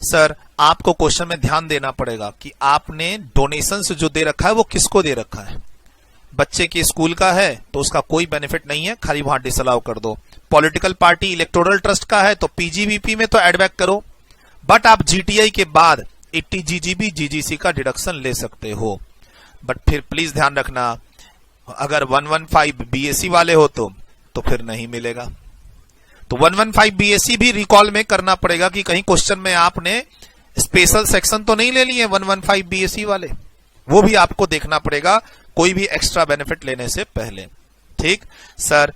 सर आपको क्वेश्चन में ध्यान देना पड़ेगा कि आपने डोनेशंस जो दे रखा है वो किसको दे रखा है। बच्चे के स्कूल का है तो उसका कोई बेनिफिट नहीं है, खाली वहां डिसअलाउ कर दो। पॉलिटिकल पार्टी इलेक्टोरल ट्रस्ट का है तो पीजीबीपी में तो एड बैक करो, बट आप जीटीआई के बाद 80 जीजीबी जीजीसी का डिडक्शन ले सकते हो। बट फिर प्लीज ध्यान रखना, अगर 115 बीएससी वाले हो तो फिर नहीं मिलेगा। तो 115 बीएससी भी रिकॉल में करना पड़ेगा कि कहीं क्वेश्चन में आपने स्पेशल सेक्शन तो नहीं ले लिए 115 बीएससी वाले, वो भी आपको देखना पड़ेगा कोई भी एक्स्ट्रा बेनिफिट लेने से पहले। ठीक सर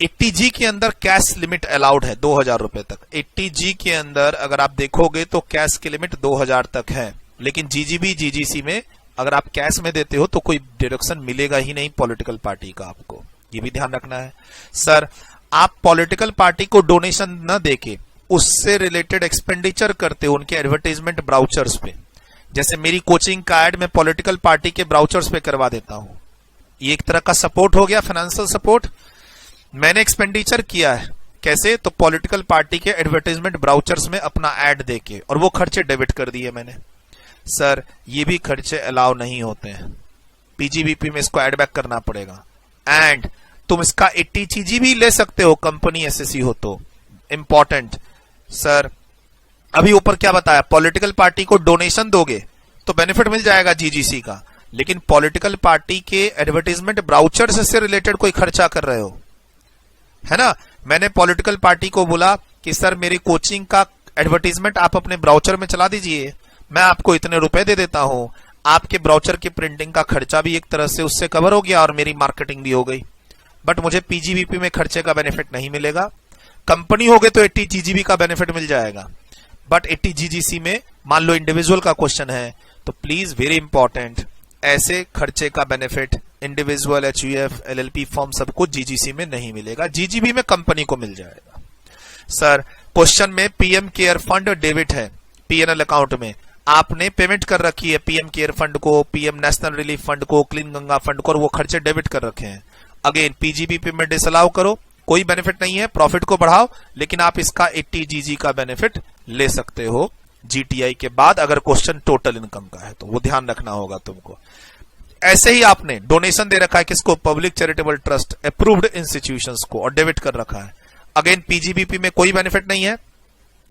80G के अंदर कैश लिमिट अलाउड है 2000 रुपए तक। 80G के अंदर अगर आप देखोगे तो कैश की लिमिट 2000 तक है, लेकिन जीजीबी जीजीसी में अगर आप कैश में देते हो तो कोई डिडक्शन मिलेगा ही नहीं पॉलिटिकल पार्टी का, आपको ये भी ध्यान रखना है। सर आप पॉलिटिकल पार्टी को डोनेशन न देके उससे रिलेटेड एक्सपेंडिचर करते हो उनके एडवर्टाइजमेंट ब्राउचर्स पे, जैसे मेरी कोचिंग का एड में पॉलिटिकल पार्टी के ब्राउचर्स पे करवा देता हूं, ये एक तरह का सपोर्ट हो गया, फाइनेंशियल सपोर्ट। मैंने एक्सपेंडिचर किया है कैसे, तो पॉलिटिकल पार्टी के एडवर्टाइजमेंट ब्राउचर्स में अपना एड देके, और वो खर्चे डेबिट कर दिए मैंने। सर ये भी खर्चे अलाउ नहीं होते हैं, पीजीबीपी में इसको एड बैक करना पड़ेगा। एंड तुम इसका 80G भी ले सकते हो कंपनी एसएससी हो तो, इंपॉर्टेंट। सर अभी ऊपर क्या बताया, पॉलिटिकल पार्टी को डोनेशन दोगे तो बेनिफिट मिल जाएगा जीजीसी का, लेकिन पॉलिटिकल पार्टी के एडवर्टाइजमेंट ब्राउचर्स से रिलेटेड कोई खर्चा कर रहे हो, है ना। मैंने पॉलिटिकल पार्टी को बोला कि सर मेरी कोचिंग का एडवर्टाइजमेंट आप अपने ब्राउचर में चला दीजिए, मैं आपको इतने रुपए दे देता हूं, आपके ब्राउचर की प्रिंटिंग का खर्चा भी एक तरह से उससे कवर हो गया और मेरी मार्केटिंग भी हो गई, बट मुझे पीजीबीपी में खर्चे का बेनिफिट नहीं मिलेगा। कंपनी हो गए तो 80GGB का बेनिफिट मिल जाएगा, बट 80GGC में मान लो इंडिविजुअल का क्वेश्चन है तो प्लीज वेरी इंपॉर्टेंट, ऐसे खर्चे का benefit individual HUF LLP form सबको जीजीसी में नहीं मिलेगा, जीजीबी में कंपनी को मिल जाएगा। सर क्वेश्चन में पीएम केयर फंड डेबिट है पीएनएल अकाउंट में, आपने पेमेंट कर रखी है पीएम केयर फंड को, पीएम नेशनल रिलीफ फंड को, क्लीन गंगा फंड को, और वो खर्चे डेबिट कर रखे हैं। अगेन पीजीबीपी में डिसअलाउ करो, कोई बेनिफिट नहीं है, प्रॉफिट को बढ़ाओ, लेकिन आप इसका 80GG का बेनिफिट ले सकते हो जीटीआई के बाद, अगर क्वेश्चन टोटल इनकम का है तो वो ध्यान रखना होगा तुमको। ऐसे ही आपने डोनेशन दे रखा है किसको, public charitable trust approved institutions को, और डेबिट कर रखा है। अगेन पीजीबीपी में कोई बेनिफिट नहीं है,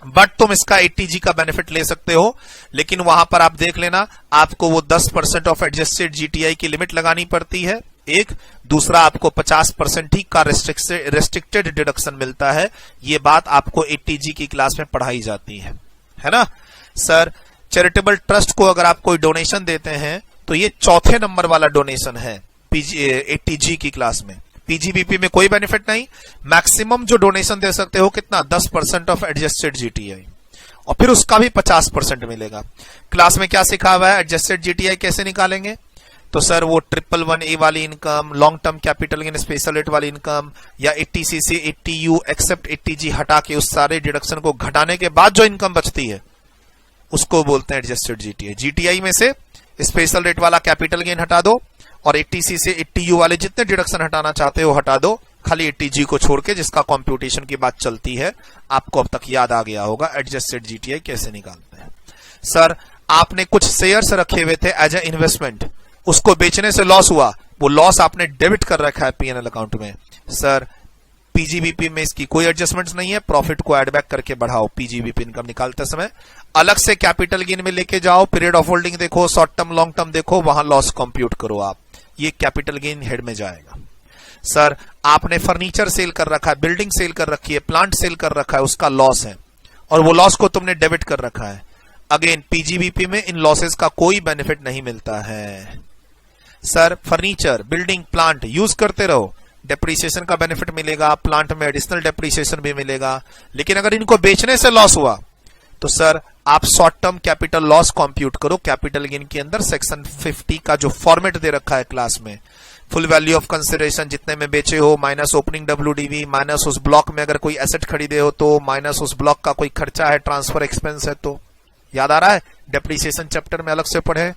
बट तुम इसका 80G का बेनिफिट ले सकते हो, लेकिन वहां पर आप देख लेना आपको वो 10% ऑफ एडजस्टेड जीटीआई की लिमिट लगानी पड़ती है, एक दूसरा आपको 50% ही का रेस्ट्रिक्टेड डिडक्शन मिलता है। ये बात आपको 80G की क्लास में पढ़ाई जाती है ना। सर चैरिटेबल ट्रस्ट को अगर आप कोई डोनेशन देते हैं तो ये चौथे नंबर वाला डोनेशन है 80G की क्लास में, पीजीबीपी में कोई बेनिफिट नहीं। मैक्सिमम जो डोनेशन दे सकते हो कितना, 10% ऑफ एडजस्टेड जीटीआई, और फिर उसका भी 50% मिलेगा। क्लास में क्या सिखा हुआ है, एडजस्टेड जीटीआई कैसे निकालेंगे, तो सर वो 111A वाली income, long term capital gain special rate वाली इनकम, या 80C से 80U एक्सेप्ट 80G हटा के उस सारे डिडक्शन को घटाने के बाद जो इनकम बचती है उसको बोलते हैं एडजस्टेड जीटीआई। जीटीआई में से स्पेशल रेट वाला कैपिटल गेन हटा दो, और 80C से 80U वाले जितने डिडक्शन हटाना चाहते हो हटा दो, खाली 80G को छोड़ के, जिसका कंप्यूटेशन की बात चलती है। आपको अब तक याद आ गया होगा एडजस्टेड जीटीआई कैसे निकालते हैं। सर आपने कुछ शेयर्स रखे हुए थे एज ए इन्वेस्टमेंट, उसको बेचने से लॉस हुआ, वो लॉस आपने डेबिट कर रखा है पीएनएल अकाउंट में। सर पीजीबीपी में इसकी कोई एडजस्टमेंट्स नहीं है, प्रॉफिट को एड बैक करके बढ़ाओ पीजीबीपी इनकम निकालते समय। अलग से कैपिटल गेन में लेके जाओ, पीरियड ऑफ होल्डिंग देखो, शॉर्ट टर्म लॉन्ग टर्म देखो, वहां लॉस कंप्यूट करो आप, ये कैपिटल गेन हेड में जाएगा। सर आपने फर्नीचर सेल कर रखा है, बिल्डिंग सेल कर रखी है, प्लांट सेल कर रखा है, उसका लॉस है और वो लॉस को तुमने डेबिट कर रखा है। अगेन पीजीबीपी में इन लॉसेस का कोई बेनिफिट नहीं मिलता है। Sir furniture, building, plant use करते रहो, डेप्रिसिएशन का बेनिफिट मिलेगा, प्लांट में एडिशनल डेप्रिसिएशन भी मिलेगा, लेकिन अगर इनको बेचने से लॉस हुआ तो सर आप short term capital loss compute करो। कैपिटल गेन के अंदर सेक्शन 50 का जो फॉर्मेट दे रखा है क्लास में, फुल वैल्यू ऑफ कंसिडरेशन जितने में बेचे हो माइनस ओपनिंग डब्ल्यूडीवी माइनस उस ब्लॉक में अगर कोई एसेट खरीदे हो तो माइनस उस ब्लॉक का कोई खर्चा है, ट्रांसफर एक्सपेंस है, तो याद आ रहा है डेप्रिसिएशन चैप्टर में अलग से पढ़े।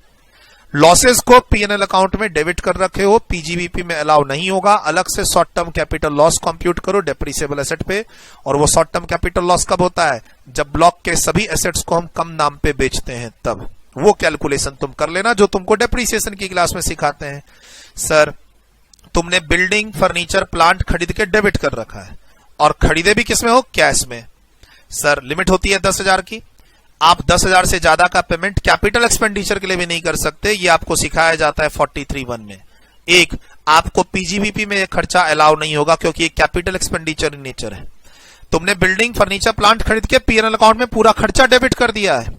लॉसेस को पीएनएल अकाउंट में डेबिट कर रखे हो, पीजीबीपी में अलाउ नहीं होगा, अलग से short term capital loss compute करो डेप्रिसिएबल एसेट पे। और वो शॉर्ट टर्म कैपिटल लॉस कब होता है? जब ब्लॉक के सभी एसेट्स को हम कम दाम पे बेचते हैं, तब वो कैलकुलेशन तुम कर लेना जो तुमको डेप्रिसिएशन की क्लास में सिखाते हैं। सर तुमने बिल्डिंग, फर्नीचर, प्लांट खरीद के डेबिट कर रखा है और खरीदे भी किसमें हो? कैश में। सर लिमिट होती है 10,000 की, आप 10,000 से ज्यादा का पेमेंट कैपिटल एक्सपेंडिचर के लिए भी नहीं कर सकते, ये आपको सिखाया जाता है 43(1) में। एक, आपको पीजीबीपी में खर्चा अलाउ नहीं होगा क्योंकि ये कैपिटल एक्सपेंडिचर इन नेचर है। तुमने बिल्डिंग, फर्नीचर, प्लांट खरीद के पीएनएल अकाउंट में पूरा खर्चा डेबिट कर दिया है,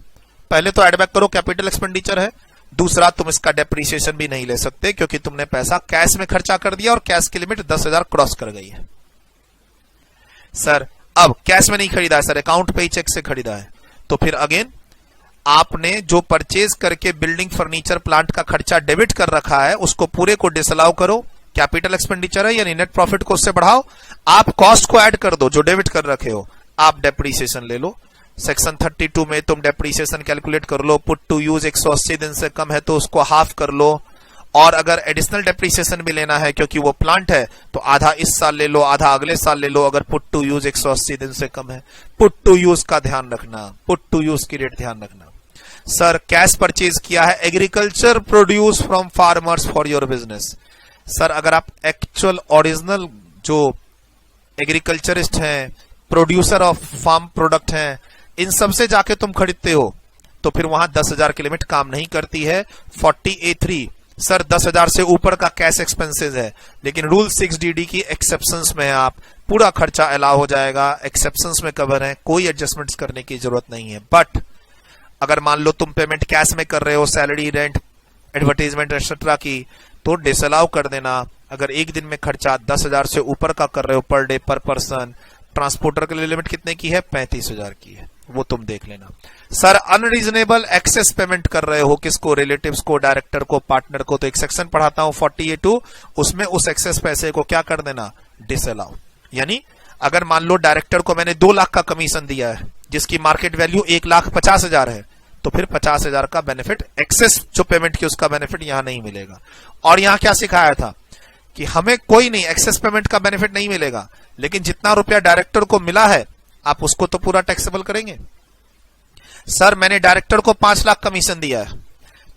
पहले तो एडबैक करो, कैपिटल एक्सपेंडिचर है। दूसरा, तुम इसका डेप्रिसिएशन भी नहीं ले सकते क्योंकि तुमने पैसा कैश में खर्चा कर दिया और कैश की लिमिट 10,000 क्रॉस कर गई है। सर अब कैश में नहीं खरीदा है, सर अकाउंट पे ही चेक से खरीदा है, तो फिर अगेन आपने जो परचेज करके बिल्डिंग, फर्नीचर, प्लांट का खर्चा डेबिट कर रखा है उसको पूरे को डिसअलाउ करो, कैपिटल एक्सपेंडिचर है यानी नेट प्रॉफिट को उससे बढ़ाओ, आप कॉस्ट को ऐड कर दो जो डेबिट कर रखे हो, आप डेप्रिसिएशन ले लो। सेक्शन 32 में तुम डेप्रिसिएशन कैलकुलेट कर लो, पुट टू यूज 180 दिन से कम है तो उसको हाफ कर लो, और अगर एडिशनल डेप्रिसिएशन भी लेना है क्योंकि वो प्लांट है तो आधा इस साल ले लो, आधा अगले साल ले लो, अगर पुट टू यूज 180 दिन से कम है। पुट टू यूज का ध्यान रखना, पुट टू यूज की रेट ध्यान रखना। सर कैश परचेज किया है, agriculture produce from farmers for your business. Sir अगर आप एक्चुअल ओरिजिनल जो एग्रीकल्चरिस्ट हैं, प्रोड्यूसर ऑफ फार्म प्रोडक्ट हैं, इन सब से जाके तुम खरीदते हो तो फिर वहां 10,000 की लिमिट काम नहीं करती है। 40A3 सर 10,000 से ऊपर का कैश एक्सपेंसेस है, लेकिन रूल 6DD की एक्सेप्शंस में है, आप पूरा खर्चा अलाउ हो जाएगा, एक्सेप्शंस में कवर है, कोई एडजस्टमेंट्स करने की जरूरत नहीं है। बट अगर मान लो तुम पेमेंट कैश में कर रहे हो, सैलरी, रेंट, एडवर्टाइजमेंट एक्सेट्रा की, तो डिसअलाउ कर देना। अगर एक दिन में खर्चा 10,000 से ऊपर का कर रहे हो पर डे पर पर्सन, ट्रांसपोर्टर के लिए लिमिट कितने की है? 35,000 की है, वो तुम देख लेना। सर अनरीजनेबल एक्सेस पेमेंट कर रहे हो, किसको? रिलेटिव्स को, डायरेक्टर को, पार्टनर को, तो एक सेक्शन पढ़ाता हूं 40A2, उसमें उस एक्सेस पैसे को क्या कर देना? डिसअलाउ। यानी अगर मान लो डायरेक्टर को मैंने 2 लाख का कमीशन दिया है जिसकी मार्केट वैल्यू 1,50,000 है, तो फिर 50,000 का बेनिफिट, एक्सेस जो पेमेंट की उसका बेनिफिट यहां नहीं मिलेगा। और यहां क्या सिखाया था कि हमें कोई नहीं, एक्सेस पेमेंट का बेनिफिट नहीं मिलेगा, लेकिन जितना रुपया डायरेक्टर को मिला है आप उसको तो पूरा टैक्सेबल करेंगे। सर मैंने डायरेक्टर को 5 लाख कमीशन दिया है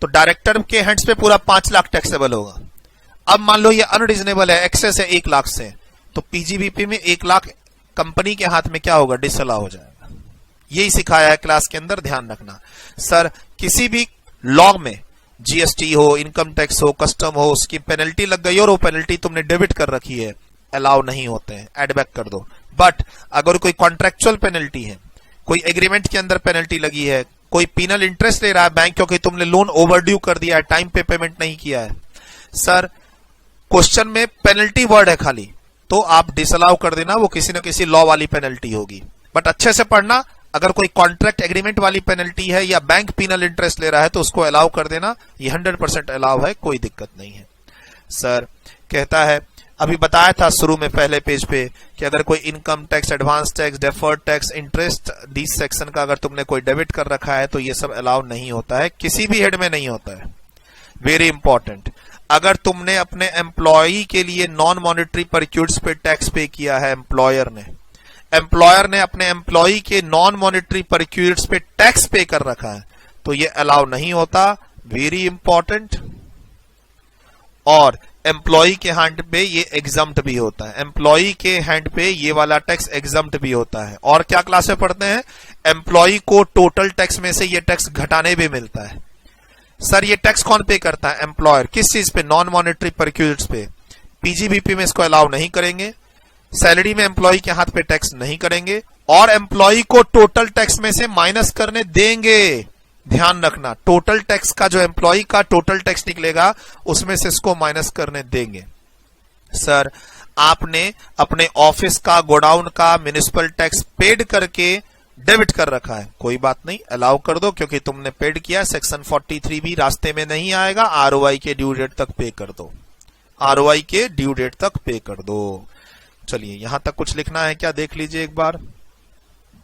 तो डायरेक्टर के हैंड्स पे पूरा 5 लाख टैक्सेबल होगा। अब मान लो ये अनरीजनेबल है, एक्सेस है 1 लाख से, तो पीजीबीपी में 1 लाख कंपनी के हाथ में क्या होगा? डिसअलाउ हो जाएगा। यही सिखाया है क्लास के अंदर, ध्यान रखना। सर किसी भी लॉ में जीएसटी हो, इनकम टैक्स हो, कस्टम हो, उसकी पेनल्टी लग गई और वो पेनल्टी तुमने डेबिट कर रखी है, अलाउ नहीं होते हैं, एडबैक कर दो। बट अगर कोई कॉन्ट्रेक्चुअल पेनल्टी है, कोई एग्रीमेंट के अंदर पेनल्टी लगी है, कोई पीनल इंटरेस्ट ले रहा है बैंक क्योंकि तुमने लोन ओवरड्यू कर दिया है, टाइम पे पेमेंट नहीं किया है, सर क्वेश्चन में पेनल्टी वर्ड है खाली, तो आप डिसअलाउ कर देना, वो किसी न किसी लॉ वाली पेनल्टी होगी। बट अच्छे से पढ़ना, अगर कोई कॉन्ट्रैक्ट एग्रीमेंट वाली पेनल्टी है या बैंक पीनल इंटरेस्ट ले रहा है तो उसको अलाउ कर देना, ये 100% अलाउ है, कोई दिक्कत नहीं है। सर कहता है, अभी बताया था शुरू में पहले पेज पे कि अगर कोई income tax, advance tax, deferred tax, interest, this section का अगर तुमने कोई डेबिट कर रखा है तो ये सब अलाउ नहीं होता है, किसी भी हेड में नहीं होता है। वेरी इंपॉर्टेंट, अगर तुमने अपने एम्प्लॉय के लिए नॉन मॉनिटरी परक्यूर्स पे टैक्स पे किया है, एम्प्लॉयर ने अपने एम्प्लॉय के नॉन मॉनिटरी परक्यूर्स पे टैक्स पे कर रखा है, तो ये अलाउ नहीं होता। Very important. और एम्प्लॉय के हैंड पे ये एग्जम्प्ट भी होता है, एम्प्लॉय के हैंड पे ये वाला टैक्स एग्जम्प्ट भी होता है। और क्या क्लास में पढ़ते हैं, एम्प्लॉय को टोटल टैक्स में से ये टैक्स घटाने भी मिलता है। सर ये टैक्स कौन पे करता है, एम्प्लॉयर। किस चीज पे, नॉन मॉनेटरी परक्यूजिट्स पे। पीजीबीपी में इसको अलाउ नहीं करेंगे, सैलरी में एम्प्लॉय के हाथ पे टैक्स नहीं करेंगे, और एम्प्लॉय को टोटल टैक्स में से माइनस करने देंगे। ध्यान रखना, टोटल टैक्स का जो एम्प्लॉय का टोटल टैक्स निकलेगा उसमें से इसको माइनस करने देंगे। सर आपने अपने ऑफिस का, गोडाउन का म्युनिसिपल टैक्स पेड करके डेबिट कर रखा है, कोई बात नहीं, अलाउ कर दो क्योंकि तुमने पेड किया। सेक्शन 43 भी रास्ते में नहीं आएगा, आरओआई के ड्यू डेट तक पे कर दो, आरओआई के ड्यू डेट तक पे कर दो। चलिए यहां तक कुछ लिखना है क्या, देख लीजिए एक बार,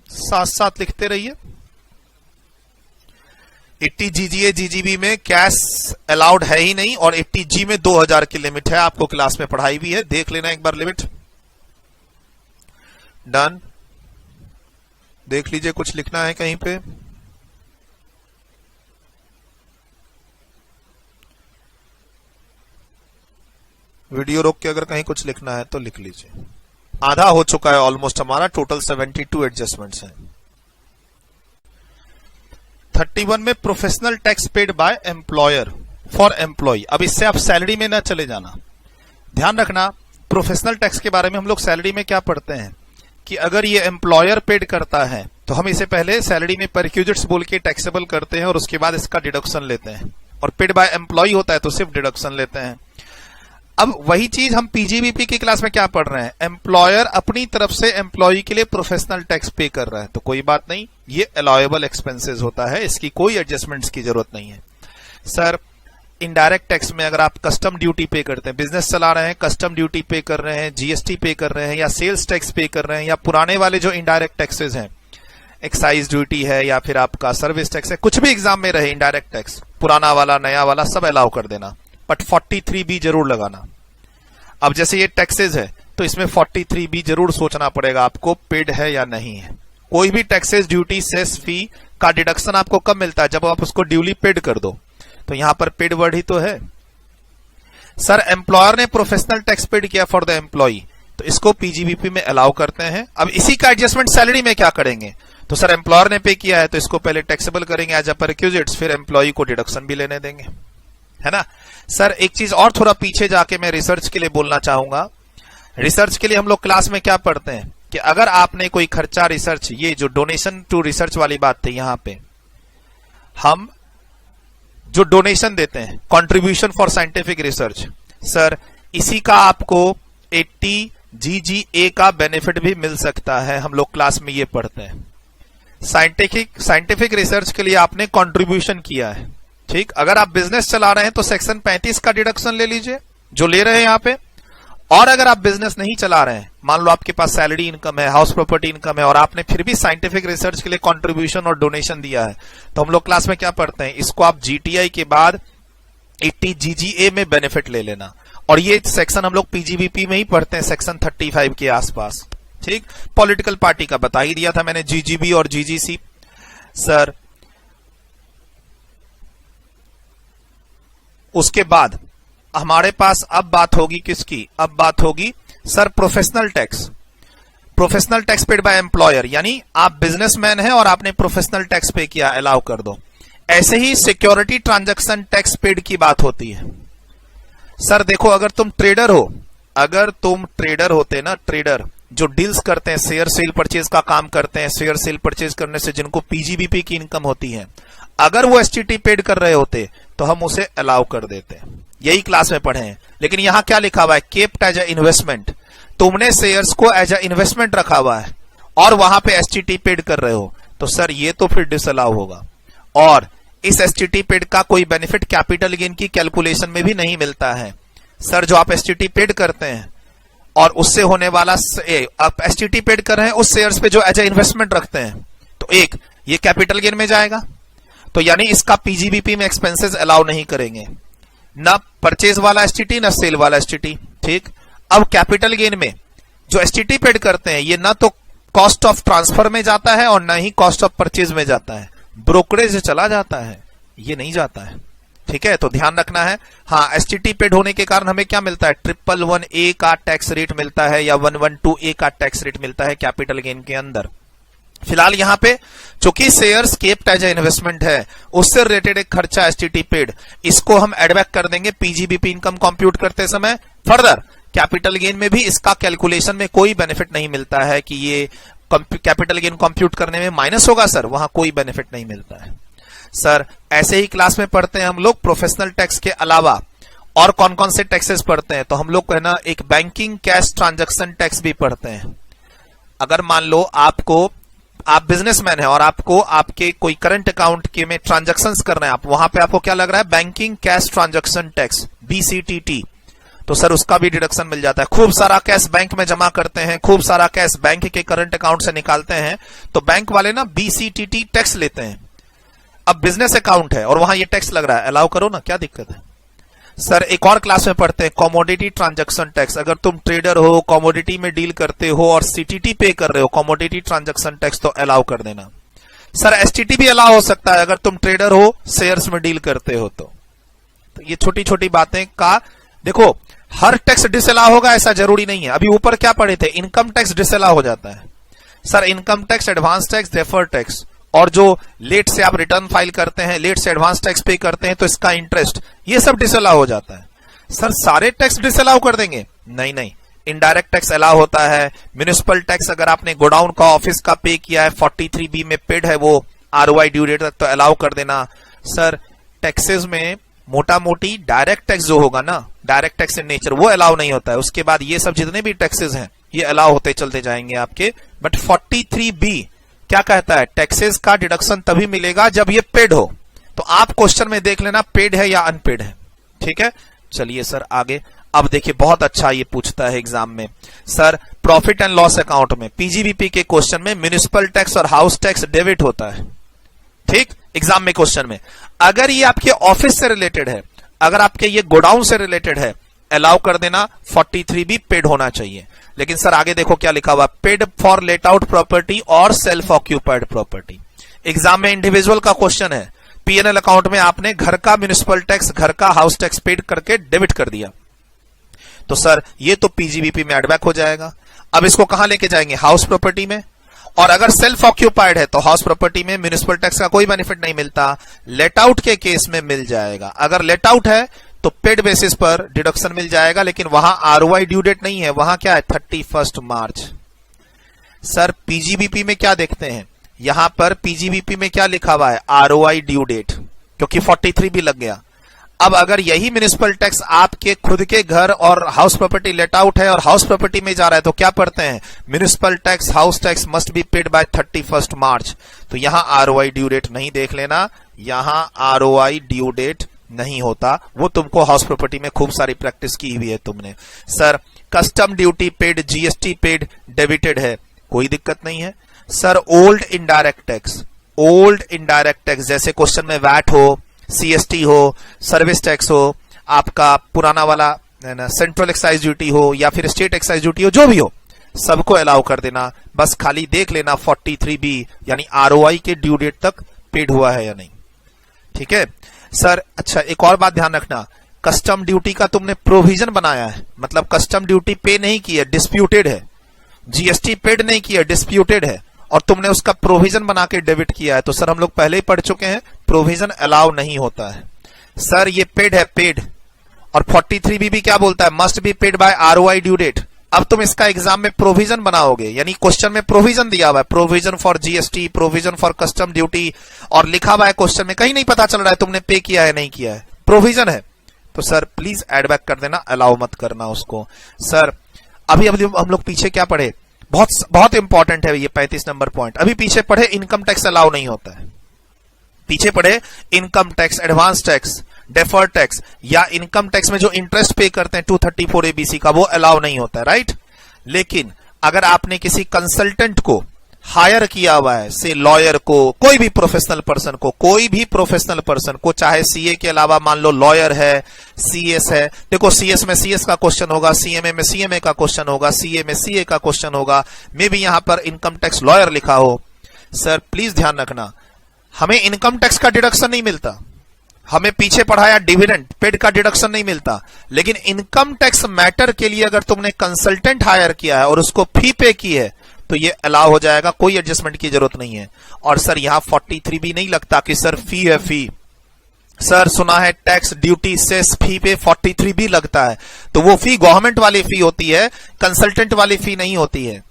साथ साथ लिखते रहिए। 80 जीजीए जीजीबी में कैश अलाउड है ही नहीं, और 80 जी में 2000 की लिमिट है, आपको क्लास में पढ़ाई भी है, देख लेना एक बार लिमिट। डन, देख लीजिए कुछ लिखना है कहीं पे। वीडियो रोक के अगर कहीं कुछ लिखना है तो लिख लीजिए। आधा हो चुका है ऑलमोस्ट हमारा, टोटल 72 एडजस्टमेंट्स हैं। 31 में professional tax paid by employer for employee. अब इससे आप सैलरी में ना चले जाना, ध्यान रखना। प्रोफेशनल टैक्स के बारे में हम लोग सैलरी में क्या पढ़ते हैं कि अगर ये एम्प्लॉयर पेड करता है तो हम इसे पहले सैलरी में परक्यूजिट्स बोल के टैक्सेबल करते हैं और उसके बाद इसका डिडक्शन लेते हैं, और पेड बाय एम्प्लॉय होता है तो सिर्फ डिडक्शन लेते हैं। अब वही चीज हम पीजीबीपी की क्लास में क्या पढ़ रहे हैं, एम्प्लॉयर अपनी तरफ से एम्प्लॉय के लिए प्रोफेशनल टैक्स पे कर रहा है तो कोई बात नहीं, ये अलाउएबल एक्सपेंसेस होता है, इसकी कोई एडजस्टमेंट्स की जरूरत नहीं है। सर इनडायरेक्ट टैक्स में अगर आप कस्टम ड्यूटी पे करते हैं, बिजनेस चला रहे हैं, कस्टम ड्यूटी पे कर रहे हैं, जीएसटी पे कर रहे हैं, या सेल्स टैक्स पे कर रहे हैं, या पुराने वाले जो इनडायरेक्ट टैक्सेस हैं, एक्साइज ड्यूटी है या फिर आपका सर्विस टैक्स है, कुछ भी एग्जाम में रहे इनडायरेक्ट टैक्स, पुराना वाला नया वाला सब अलाउ कर देना, बट 43B जरूर लगाना। अब जैसे ये टैक्सेस है तो इसमें 43B जरूर सोचना पड़ेगा आपको, पेड है या नहीं है। कोई भी टैक्सेस, ड्यूटी, सेस, फी का डिडक्शन आपको कब मिलता है, जब आप उसको ड्यूली पेड कर दो। तो यहां पर पेड वर्ड ही तो है। सर एम्प्लॉयर ने प्रोफेशनल टैक्स पेड किया फॉर द एम्प्लॉय, तो इसको पीजीबीपी में अलाउ करते हैं। अब इसी का एडजस्टमेंट सैलरी में क्या करेंगे, तो सर एम्प्लॉयर ने पे किया है तो इसको पहले टैक्सेबल करेंगे एज अ परक्यूजिट्स, फिर एम्प्लॉय को डिडक्शन भी लेने देंगे, है ना। सर एक चीज और थोड़ा पीछे जाके मैं रिसर्च के लिए बोलना चाहूंगा। रिसर्च के लिए हम लोग क्लास में क्या पढ़ते हैं कि अगर आपने कोई खर्चा रिसर्च, ये जो डोनेशन टू रिसर्च वाली बात थी, यहां पे हम जो डोनेशन देते हैं, contribution for scientific research, sir इसी का आपको 80 जीजीए का बेनिफिट भी मिल सकता है, हम लोग क्लास में ये पढ़ते हैं। साइंटिफिक रिसर्च के लिए आपने कंट्रीब्यूशन किया है, ठीक। अगर आप बिजनेस चला रहे हैं तो सेक्शन 35 का डिडक्शन ले लीजिए जो ले रहे हैं यहां पे, और अगर आप बिजनेस नहीं चला रहे हैं, मान लो आपके पास सैलरी इनकम है, हाउस प्रॉपर्टी इनकम है, और आपने फिर भी साइंटिफिक रिसर्च के लिए कंट्रीब्यूशन और डोनेशन दिया है, तो हम लोग क्लास में क्या पढ़ते हैं, इसको आप जीटीआई के बाद 80 जीजीए में बेनिफिट ले लेना। और ये सेक्शन हम लोग पीजीबीपी में ही पढ़ते हैं, सेक्शन 35 के आसपास, ठीक। पॉलिटिकल पार्टी का बता ही दिया था मैंने, जीजीबी और जीजीसी। सर उसके बाद हमारे पास अब बात होगी किसकी, अब बात होगी sir professional tax. Professional tax paid by employer, यानी आप बिजनेसमैन हैं और आपने प्रोफेशनल टैक्स पे किया, अलाउ कर दो। ऐसे ही सिक्योरिटी ट्रांजैक्शन टैक्स पेड की बात होती है। सर देखो अगर तुम ट्रेडर हो, अगर तुम ट्रेडर होते ना, ट्रेडर जो डील्स करते हैं, शेयर सेल परचेज का काम करते हैं, शेयर सेल परचेज करने से जिनको पीजीबीपी की इनकम होती है, अगर वो एसटीटी पेड कर रहे होते तो हम उसे अलाउ कर देते, यही क्लास में पढ़े हैं। लेकिन यहां क्या लिखा हुआ है, केप्ट एज अ इन्वेस्टमेंट, तुमने शेयर्स को एज अ इन्वेस्टमेंट रखा हुआ है और वहां पे एसटीटी पेड कर रहे हो, तो सर ये तो फिर डिसअलाउ होगा। और इस एसटीटी पेड का कोई बेनिफिट कैपिटल गेन की कैलकुलेशन में भी नहीं मिलता है। सर जो आप एसटीटी पेड करते हैं और उससे होने वाला, आप एसटीटी पेड कर रहे हैं उस शेयर्स पे जो एज अ इन्वेस्टमेंट रखते हैं, तो एक ये कैपिटल गेन में जाएगा, तो यानी इसका पीजीबीपी में एक्सपेंसेस अलाउ नहीं करेंगे, ना परचेज वाला एसटीटी ना सेल वाला एसटीटी, ठीक। अब कैपिटल गेन में जो एसटीटी पेड करते हैं, ये ना तो कॉस्ट ऑफ ट्रांसफर में जाता है और ना ही कॉस्ट ऑफ परचेज में जाता है, ब्रोकरेज चला जाता है, ये नहीं जाता है, ठीक है, तो ध्यान रखना है। हाँ, एसटीटी पेड होने के कारण हमें क्या मिलता है, 111A का टैक्स रेट मिलता है या 112A का टैक्स रेट मिलता है कैपिटल गेन के अंदर। फिलहाल यहां पे चूंकि शेयर्स केप्ट एज इन्वेस्टमेंट है, उससे रिलेटेड एक खर्चा एसटीटी पेड, इसको हम एड बैक कर देंगे पीजीबीपी इनकम कंप्यूट करते समय। फर्दर कैपिटल गेन में भी इसका कैलकुलेशन में कोई बेनिफिट नहीं मिलता है कि ये कैपिटल गेन कंप्यूट करने में माइनस होगा सर, वहां कोई बेनिफिट नहीं मिलता है सर। ऐसे ही क्लास में पढ़ते हैं हम लोग प्रोफेशनल टैक्स के अलावा और कौन कौन से टैक्सेस पढ़ते हैं, तो हम लोग है ना एक बैंकिंग कैश ट्रांजैक्शन टैक्स भी पढ़ते हैं। अगर मान लो आप बिजनेसमैन है और आपको आपके कोई करंट अकाउंट के में ट्रांजैक्शंस करना है, आप वहां पे आपको क्या लग रहा है, बैंकिंग कैश ट्रांजैक्शन टैक्स बीसीटीटी, तो सर उसका भी डिडक्शन मिल जाता है। खूब सारा कैश बैंक में जमा करते हैं, खूब सारा कैश बैंक के करंट अकाउंट से निकालते हैं, तो बैंक वाले ना बीसीटीटी टैक्स लेते हैं। अब बिजनेस अकाउंट है और वहां ये टैक्स लग रहा है, अलाउ करो ना, क्या दिक्कत है सर। एक और क्लास में पढ़ते हैं कमोडिटी ट्रांजैक्शन टैक्स। अगर तुम ट्रेडर हो, कमोडिटी में डील करते हो और सीटीटी पे कर रहे हो, कमोडिटी ट्रांजैक्शन टैक्स तो अलाउ कर देना सर। एसटीटी भी अलाउ हो सकता है अगर तुम ट्रेडर हो, शेयर्स में डील करते हो तो ये छोटी छोटी बातें का देखो, हर टैक्स डिसअलाउ होगा ऐसा जरूरी नहीं है। अभी ऊपर क्या पढ़े थे, इनकम टैक्स डिसअलाउ हो जाता है sir. Income tax, advance tax, deferred tax, और जो लेट से आप रिटर्न फाइल करते हैं, लेट से एडवांस टैक्स पे करते हैं तो इसका इंटरेस्ट, ये सब डिसअलाउ हो जाता है सर। सारे टैक्स डिसअलाउ कर देंगे? नहीं नहीं, इनडायरेक्ट टैक्स अलाउ होता है। म्युनिसिपल टैक्स अगर आपने गोडाउन का, ऑफिस का पे किया है, 43B में पेड है वो आरओआई ड्यू डेट तक, तो अलाउ कर देना सर। टैक्सेस में मोटा मोटी डायरेक्ट टैक्स जो होगा ना, डायरेक्ट टैक्स इन नेचर, वो अलाउ नहीं होता है। उसके बाद ये सब जितने भी टैक्सेस हैं ये अलाउ होते चलते जाएंगे आपके। बट 43B क्या कहता है, टैक्सेस का डिडक्शन तभी मिलेगा जब ये पेड हो। तो आप क्वेश्चन में देख लेना पेड है या अनपेड है, ठीक है। चलिए सर आगे। अब देखिए बहुत अच्छा ये पूछता है एग्जाम में sir, profit and loss account में पीजीबीपी के क्वेश्चन में म्युनिसिपल टैक्स और हाउस टैक्स डेबिट होता है, ठीक। एग्जाम में क्वेश्चन में अगर ये आपके ऑफिस से रिलेटेड है, अगर आपके ये गोडाउन से रिलेटेड है, अलाउ कर देना, 43B पेड होना चाहिए। लेकिन सर आगे देखो क्या लिखा हुआ, paid for let out property और सेल्फ ऑक्यूपाइड प्रॉपर्टी। एग्जाम में इंडिविजुअल का क्वेश्चन है, पीएनएल अकाउंट में आपने घर का म्युनिसिपल टैक्स, घर का हाउस टैक्स पेड करके डेबिट कर दिया, तो सर ये तो पीजीबीपी में एडबैक हो जाएगा। अब इसको कहां लेके जाएंगे, हाउस प्रॉपर्टी में। और अगर सेल्फ ऑक्यूपाइड है तो हाउस प्रॉपर्टी में म्युनिसिपल टैक्स का कोई बेनिफिट नहीं मिलता, लेट आउट के केस में मिल जाएगा। अगर लेट आउट है तो पेड बेसिस पर डिडक्शन मिल जाएगा, लेकिन वहां आरओआई ड्यू डेट नहीं है, वहां क्या है, 31 मार्च। सर पीजीबीपी में क्या देखते हैं, यहां पर पीजीबीपी में क्या लिखा हुआ है, आरओआई ड्यू डेट, क्योंकि 43B लग गया। अब अगर यही म्युनिसिपल टैक्स आपके खुद के घर और हाउस प्रॉपर्टी लेट आउट है और हाउस प्रॉपर्टी में जा रहा है, तो क्या पढ़ते हैं, municipal tax, house tax must be paid bye 31 मार्च। तो यहां आरओआई ड्यू डेट नहीं देख लेना, यहां आरओआई ड्यू डेट नहीं होता, वो तुमको हाउस प्रॉपर्टी में खूब सारी प्रैक्टिस की हुई है तुमने। Sir custom duty paid, GST paid, debited है, कोई दिक्कत नहीं है। Sir old indirect tax, old indirect tax जैसे क्वेश्चन में वैट हो, सीएसटी हो, सर्विस टैक्स हो, आपका पुराना वाला है ना सेंट्रल एक्साइज ड्यूटी हो या फिर स्टेट एक्साइज ड्यूटी हो, जो भी हो सबको अलाउ कर देना। बस खाली देख लेना 43B यानी आरओआई के ड्यू डेट तक पेड हुआ है या नहीं, ठीक है सर। अच्छा एक और बात ध्यान रखना, कस्टम ड्यूटी का तुमने प्रोविजन बनाया है, मतलब कस्टम ड्यूटी पे नहीं की है, डिस्प्यूटेड है। जीएसटी पेड नहीं किया, डिस्प्यूटेड है, और तुमने उसका प्रोविजन बना के डेबिट किया है, तो सर हम लोग पहले ही पढ़ चुके हैं प्रोविजन अलाउ नहीं होता है। सर ये पेड है, पेड, और 43B भी क्या बोलता है, must be paid by ROI due date. अब तुम इसका एग्जाम में प्रोविजन बनाओगे, यानी क्वेश्चन में प्रोविजन दिया हुआ है, provision for GST, provision for custom duty, और लिखा हुआ है क्वेश्चन में, कहीं नहीं पता चल रहा है तुमने पे किया है नहीं किया है, प्रोविजन है, तो सर प्लीज एड बैक कर देना, अलाउ मत करना उसको। सर अभी हम लोग पीछे क्या पढ़े, बहुत बहुत इंपॉर्टेंट है ये 35 नंबर पॉइंट। अभी पीछे पढ़े इनकम टैक्स अलाउ नहीं होता है, पीछे पढ़े income tax, advance tax, deferred tax, या इनकम टैक्स में जो इंटरेस्ट पे करते हैं 234ABC का, वो अलाउ नहीं होता है, राइट। लेकिन अगर आपने किसी कंसल्टेंट को हायर किया हुआ है, से लॉयर को, कोई भी प्रोफेशनल पर्सन को, कोई भी प्रोफेशनल पर्सन को, चाहे सीए के अलावा मान लो लॉयर है, सीएस है, देखो सीएस में सीएस का क्वेश्चन होगा, सीएमए में सीएमए का क्वेश्चन होगा, सीए में सीए का क्वेश्चन होगा, मे भी यहां पर इनकम टैक्स लॉयर लिखा हो। सर प्लीज ध्यान रखना, हमें इनकम टैक्स का डिडक्शन नहीं मिलता, हमें पीछे पढ़ाया डिविडेंड पेड का डिडक्शन नहीं मिलता, लेकिन इनकम टैक्स मैटर के लिए अगर तुमने कंसल्टेंट हायर किया है और उसको फी पे की है तो ये अलाउ हो जाएगा, कोई एडजस्टमेंट की जरूरत नहीं है। और सर यहां 43 भी नहीं लगता कि सर फी है फी, सर सुना है टैक्स ड्यूटी सेस फी पे 43 भी लगता है, तो वो फी गवर्नमेंट वाली फी होती है, कंसल्टेंट वाली फी नहीं होती है।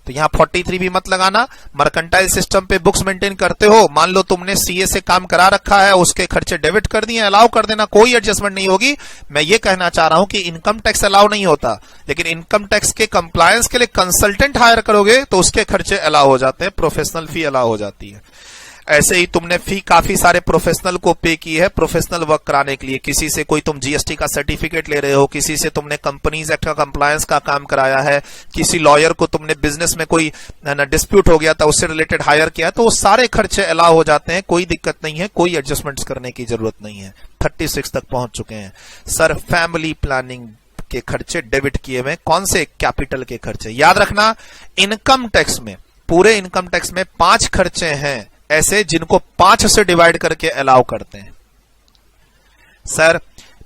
तो यहां 43 भी मत लगाना। मर्केंटाइल सिस्टम पे बुक्स मेंटेन करते हो, मान लो तुमने सीए से काम करा रखा है, उसके खर्चे डेबिट कर दिए, अलाउ कर देना, कोई एडजस्टमेंट नहीं होगी। मैं ये कहना चाह रहा हूं कि इनकम टैक्स अलाउ नहीं होता, लेकिन इनकम टैक्स के कंप्लायंस के लिए कंसल्टेंट हायर करोगे तो उसके खर्चे अलाउ हो जाते हैं, प्रोफेशनल फी अलाउ हो जाती है। ऐसे ही तुमने फी काफी सारे प्रोफेशनल को पे की है प्रोफेशनल वर्क कराने के लिए, किसी से कोई तुम जीएसटी का सर्टिफिकेट ले रहे हो, किसी से तुमने कंपनीज एक्ट का कंप्लायंस का काम कराया है, किसी लॉयर को तुमने बिजनेस में कोई डिस्प्यूट हो गया था उससे रिलेटेड हायर किया, तो वो सारे खर्चे अलाउ हो जाते हैं, कोई दिक्कत नहीं है, कोई एडजस्टमेंट्स करने की जरूरत नहीं है। 36 तक पहुंच चुके हैं। सर फैमिली प्लानिंग के खर्चे डेबिट किए हुए, कौन से? कैपिटल के खर्चे। याद रखना इनकम टैक्स में, पूरे इनकम टैक्स में 5 खर्चे हैं ऐसे जिनको 5 से डिवाइड करके अलाउ करते हैं। सर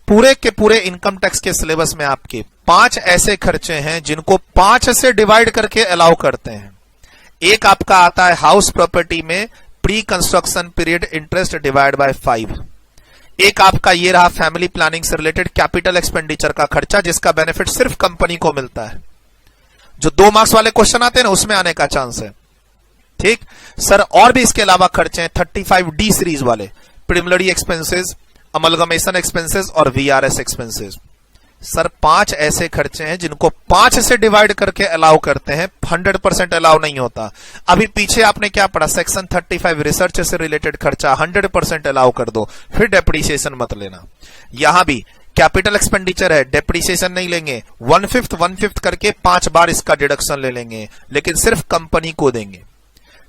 पूरे के पूरे इनकम टैक्स के सिलेबस में आपके 5 ऐसे खर्चे हैं जिनको 5 से डिवाइड करके अलाउ करते हैं। एक आपका आता है हाउस प्रॉपर्टी में pre construction period interest divide by 5। एक आपका ये रहा फैमिली प्लानिंग से रिलेटेड कैपिटल एक्सपेंडिचर का खर्चा, जिसका बेनिफिट सिर्फ कंपनी को मिलता है। जो 2 मार्क्स वाले क्वेश्चन आते हैं ना उसमें आने का चांस है। ठीक सर, और भी इसके अलावा खर्चे हैं 35D सीरीज वाले, प्रिलिमिनरी एक्सपेंसेस, अमलगमेशन एक्सपेंसेस और वीआरएस एक्सपेंसेस। सर 5 ऐसे खर्चे हैं जिनको 5 से डिवाइड करके अलाउ करते हैं, 100% अलाउ नहीं होता। अभी पीछे आपने क्या पढ़ा, सेक्शन 35 रिसर्च से रिलेटेड खर्चा 100% अलाउ कर दो, फिर डेप्रिसिएशन मत लेना। यहां भी कैपिटल एक्सपेंडिचर है, डेप्रिसिएशन नहीं लेंगे, 1/5 करके 5 बार इसका डिडक्शन ले लेंगे, लेकिन सिर्फ कंपनी को देंगे।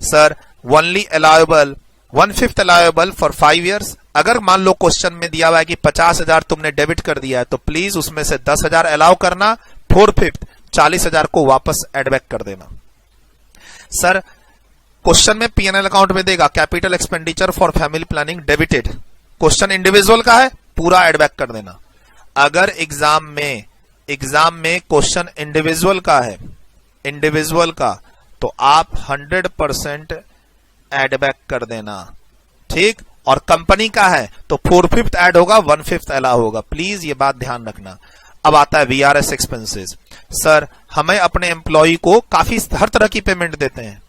Sir only allowable 1/5 allowable for 5 years. अगर मान लो क्वेश्चन में दिया हुआ है कि 50,000 तुमने डेबिट कर दिया है तो प्लीज उसमें से 10,000 अलाउ करना, 4/5 40,000 को वापस एडबैक कर देना। सर क्वेश्चन में पीएनएल अकाउंट में देगा capital expenditure for family planning debited, question individual का है, पूरा एडबैक कर देना। अगर एग्जाम में क्वेश्चन इंडिविजुअल का है, इंडिविजुअल का, तो आप 100% एडबैक कर देना। ठीक, और कंपनी का है तो 4/5 ऐड होगा, 1/5 अलाउ होगा। प्लीज ये बात ध्यान रखना। अब आता है वीआरएस एक्सपेंसेस। सर हमें अपने एम्प्लॉय को काफी हर तरह की पेमेंट देते हैं,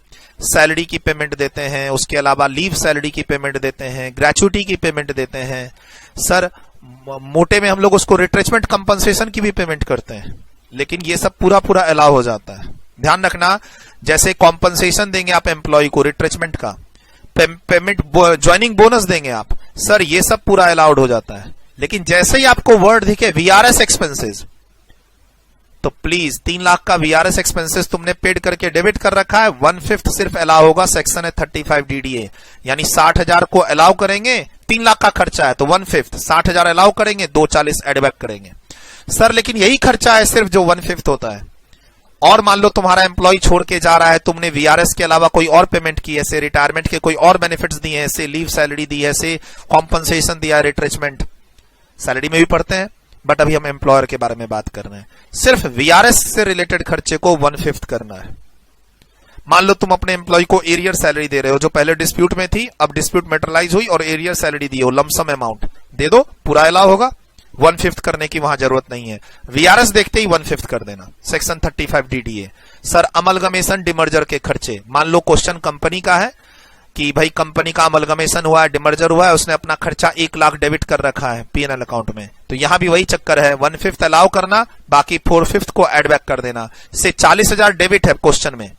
सैलरी की पेमेंट देते हैं, उसके अलावा लीव सैलरी की पेमेंट देते हैं, ग्रेचुइटी की पेमेंट देते हैं। सर मोटे में हम लोग उसको रिट्रेचमेंट कंपनसेशन की भी पेमेंट करते हैं, लेकिन ये सब पूरा अलाउ हो जाता है। ध्यान रखना, जैसे कॉम्पनसेशन देंगे आप एम्प्लॉय को रिट्रेचमेंट का, पेमेंट ज्वाइनिंग बोनस देंगे आप, सर ये सब पूरा अलाउड हो जाता है। लेकिन जैसे ही आपको वर्ड दिखे वीआरएस एक्सपेंसेस, तो प्लीज 3 लाख का वीआरएस एक्सपेंसेस तुमने पेड करके डेबिट कर रखा है, 1/5 सिर्फ अलाउ होगा। सेक्शन है 35 DDA, यानी 60,000 को अलाउ करेंगे, 3 लाख का खर्चा है तो 1/5 60,000 अलाउ करेंगे, 240 एडबैक करेंगे। सर लेकिन यही खर्चा है सिर्फ जो 1/5 होता है, और मान लो तुम्हारा एम्प्लॉय छोड़ के जा रहा है, तुमने वीआरएस के अलावा कोई और पेमेंट की है, से रिटायरमेंट के कोई और बेनिफिट्स दिए हैं, से लीव सैलरी दी है, से कॉम्पनसेशन दिया है, रिट्रेचमेंट सैलरी में भी पढ़ते हैं, बट अभी हम एम्प्लॉयर के बारे में बात कर रहे हैं। सिर्फ वीआरएस से रिलेटेड खर्चे को 1/5 करना है। मान लो तुम अपने एम्प्लॉय को एरियर सैलरी दे रहे हो, जो पहले डिस्प्यूट में थी, अब डिस्प्यूट मेटरलाइज हुई और एरियर सैलरी दी हो, लमसम अमाउंट दे दो, पूरा अलाउ होगा, 1/5 करने की वहां जरूरत नहीं है। वीआरएस देखते ही 1/5 कर देना, section 35 DDA। Sir amalgamation demerger के खर्चे, मान लो क्वेश्चन कंपनी का है कि भाई कंपनी का अमलगमेशन हुआ है, डिमर्जर हुआ है, उसने अपना खर्चा 1 लाख डेबिट कर रखा है पीएनएल अकाउंट में, तो यहां भी वही चक्कर है, 1/5 अलाउ करना, बाकी 4/5 को एडबैक कर देना। से 40,000 डेबिट है क्वेश्चन में,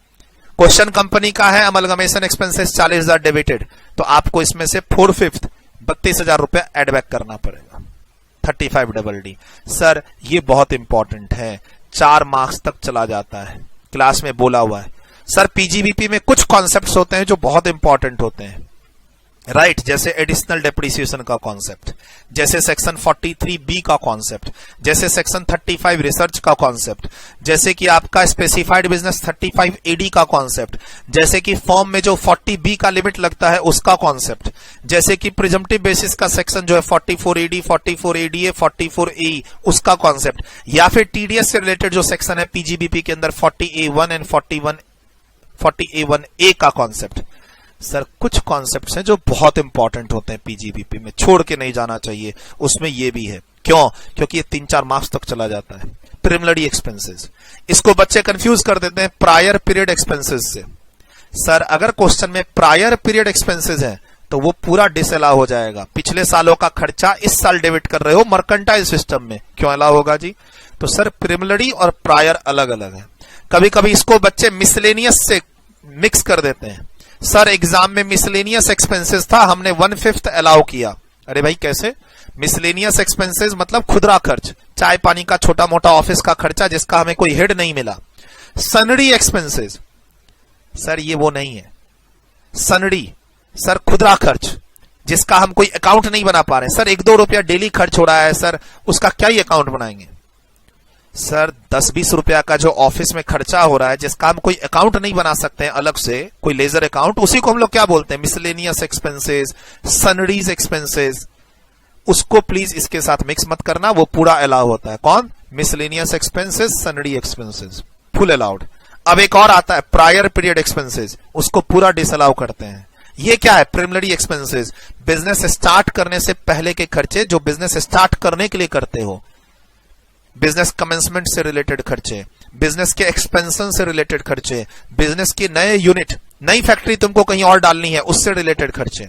क्वेश्चन कंपनी का है, अमलगमेशन एक्सपेंसेस 40,000 डेबिटेड, तो आपको इसमें से 4/5 32,000 रुपया एडबैक करना पड़ेगा, 35 DD। सर ये बहुत इंपॉर्टेंट है, 4 मार्क्स तक चला जाता है, क्लास में बोला हुआ है। सर पीजीबीपी में कुछ कॉन्सेप्ट्स होते हैं जो बहुत इंपॉर्टेंट होते हैं, राइट जैसे एडिशनल डेप्रिसिएशन का कॉन्सेप्ट, जैसे सेक्शन 43B का कॉन्सेप्ट, जैसे सेक्शन 35 रिसर्च का कॉन्सेप्ट, जैसे कि आपका स्पेसिफाइड बिजनेस 35AD का कॉन्सेप्ट, जैसे कि फॉर्म में जो 40B का लिमिट लगता है उसका कॉन्सेप्ट, जैसे कि प्रिजम्पटिव बेसिस का सेक्शन जो है 44AD, 44ADA, 44AE उसका कॉन्सेप्ट, या फिर टीडीएस से रिलेटेड जो सेक्शन है पीजीबीपी के अंदर 40A1 एंड 40A1A का कॉन्सेप्ट। सर कुछ कॉन्सेप्ट्स हैं जो बहुत इंपॉर्टेंट होते हैं पीजीबीपी में, छोड़ के नहीं जाना चाहिए, उसमें ये भी है। क्यों? क्योंकि ये 3-4 मार्क्स तक चला जाता है। प्रिलिमिनरी एक्सपेंसेस, इसको बच्चे कंफ्यूज कर देते हैं प्रायर पीरियड एक्सपेंसेस से। सर अगर क्वेश्चन में प्रायर पीरियड एक्सपेंसेस है तो वो पूरा डिसअलाउ हो जाएगा। पिछले सालों का खर्चा इस साल डेबिट कर रहे हो मर्केंटाइल सिस्टम में, क्यों अलाउ होगा जी? तो सर प्रिलिमिनरी और प्रायर अलग अलग है। कभी कभी इसको बच्चे मिसलेनियस से मिक्स कर देते हैं। सर एग्जाम में मिसलेनियस एक्सपेंसेस था, हमने 1/5 अलाउ किया। अरे भाई कैसे? मिसलेनियस एक्सपेंसेस मतलब खुदरा खर्च, चाय पानी का छोटा मोटा ऑफिस का खर्चा जिसका हमें कोई हेड नहीं मिला। सनडी एक्सपेंसेस, सर ये वो नहीं है। सनडी सर खुदरा खर्च जिसका हम कोई अकाउंट नहीं बना पा रहे हैं। सर 1-2 रुपया डेली खर्च हो रहा है, सर उसका क्या ही अकाउंट बनाएंगे? सर 10-20 रुपया का जो ऑफिस में खर्चा हो रहा है जिसका हम कोई अकाउंट नहीं बना सकते हैं अलग से, कोई लेजर अकाउंट, उसी को हम लोग क्या बोलते हैं? Miscellaneous expenses, sundries expenses. उसको प्लीज इसके साथ मिक्स मत करना, वो पूरा अलाउ होता है। कौन? Miscellaneous expenses, sundry expenses, full allowed. अब एक और आता है प्रायर पीरियड एक्सपेंसेस, उसको पूरा डिसअलाउ करते हैं। ये क्या है? प्रिलिमिनरी एक्सपेंसेस, बिजनेस स्टार्ट करने से पहले के खर्चे जो बिजनेस स्टार्ट करने के लिए करते हो, बिजनेस कमेंसमेंट से रिलेटेड खर्चे, बिजनेस के एक्सपेंशन से रिलेटेड खर्चे, बिजनेस की नए यूनिट, नई फैक्ट्री तुमको कहीं और डालनी है उससे रिलेटेड खर्चे।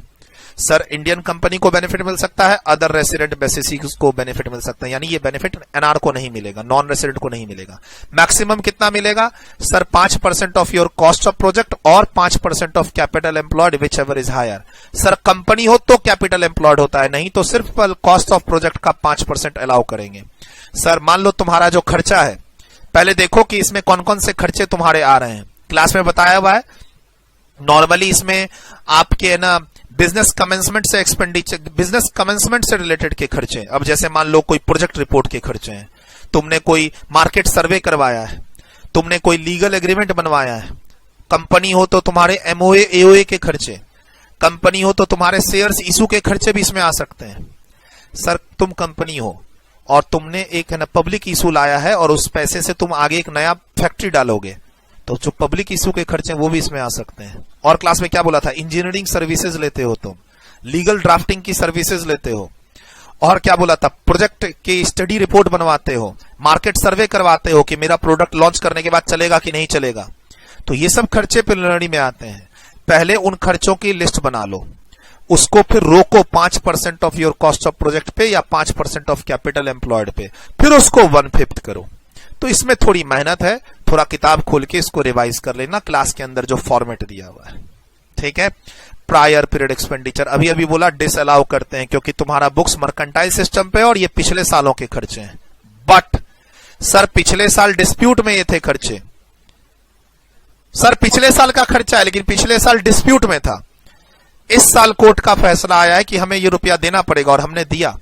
सर इंडियन कंपनी को बेनिफिट मिल सकता है, अदर रेसिडेंट बेसिस को बेनिफिट मिल सकता है, यानी ये बेनिफिट एनआर को नहीं मिलेगा, नॉन रेसिडेंट को नहीं मिलेगा। मैक्सिमम कितना मिलेगा? Sir 5% of your cost of project और 5% of capital employed whichever is higher. Sir company हो तो कैपिटल एम्प्लॉयड होता है, नहीं तो सिर्फ कॉस्ट ऑफ प्रोजेक्ट का 5% अलाउ करेंगे। सर मान लो तुम्हारा जो खर्चा है, पहले देखो कि इसमें कौन कौन से खर्चे तुम्हारे आ रहे हैं, क्लास में बताया हुआ है। नॉर्मली इसमें आपके ना बिजनेस कमेंसमेंट से एक्सपेंडिचर, बिजनेस कमेंसमेंट से रिलेटेड के खर्चे। अब जैसे मान लो कोई प्रोजेक्ट रिपोर्ट के खर्चे हैं, तुमने कोई मार्केट सर्वे करवाया है, तुमने कोई लीगल एग्रीमेंट बनवाया है, कंपनी हो तो तुम्हारे एमओए एओए के खर्चे, कंपनी हो तो तुम्हारे शेयर्स इशू के खर्चे भी इसमें आ सकते हैं। सर तुम कंपनी हो और तुमने एक है ना पब्लिक इशू लाया है और उस पैसे से तुम आगे एक नया फैक्ट्री डालोगे, तो जो पब्लिक इशू के खर्चे वो भी इसमें आ सकते हैं। और क्लास में क्या बोला था? इंजीनियरिंग सर्विसेज लेते हो तुम, लीगल ड्राफ्टिंग की सर्विसेज लेते हो, और क्या बोला था? प्रोजेक्ट की स्टडी रिपोर्ट बनवाते हो, मार्केट सर्वे करवाते हो कि मेरा प्रोडक्ट लॉन्च करने के बाद चलेगा कि नहीं चलेगा। तो ये सब खर्चे प्रिलिमिनरी में आते हैं। पहले उन खर्चों की लिस्ट बना लो, उसको फिर रोको 5% of your cost of project पे या 5% ऑफ कैपिटल एम्प्लॉयड पे, फिर उसको 1/5 करो। तो इसमें थोड़ी मेहनत है, थोड़ा किताब खोल के इसको रिवाइज कर लेना क्लास के अंदर जो फॉर्मेट दिया हुआ है, ठीक है। प्रायर पीरियड एक्सपेंडिचर अभी अभी बोला डिसअलाउ करते हैं क्योंकि तुम्हारा बुक्स मर्केंटाइल सिस्टम पे और ये पिछले सालों के खर्चे हैं। बट सर पिछले साल डिस्प्यूट में ये थे खर्चे, सर पिछले साल का खर्चा है लेकिन पिछले साल डिस्प्यूट में था। इस साल कोर्ट का फैसला आया है कि हमें ये रुपया देना पड़ेगा और हमने दिया,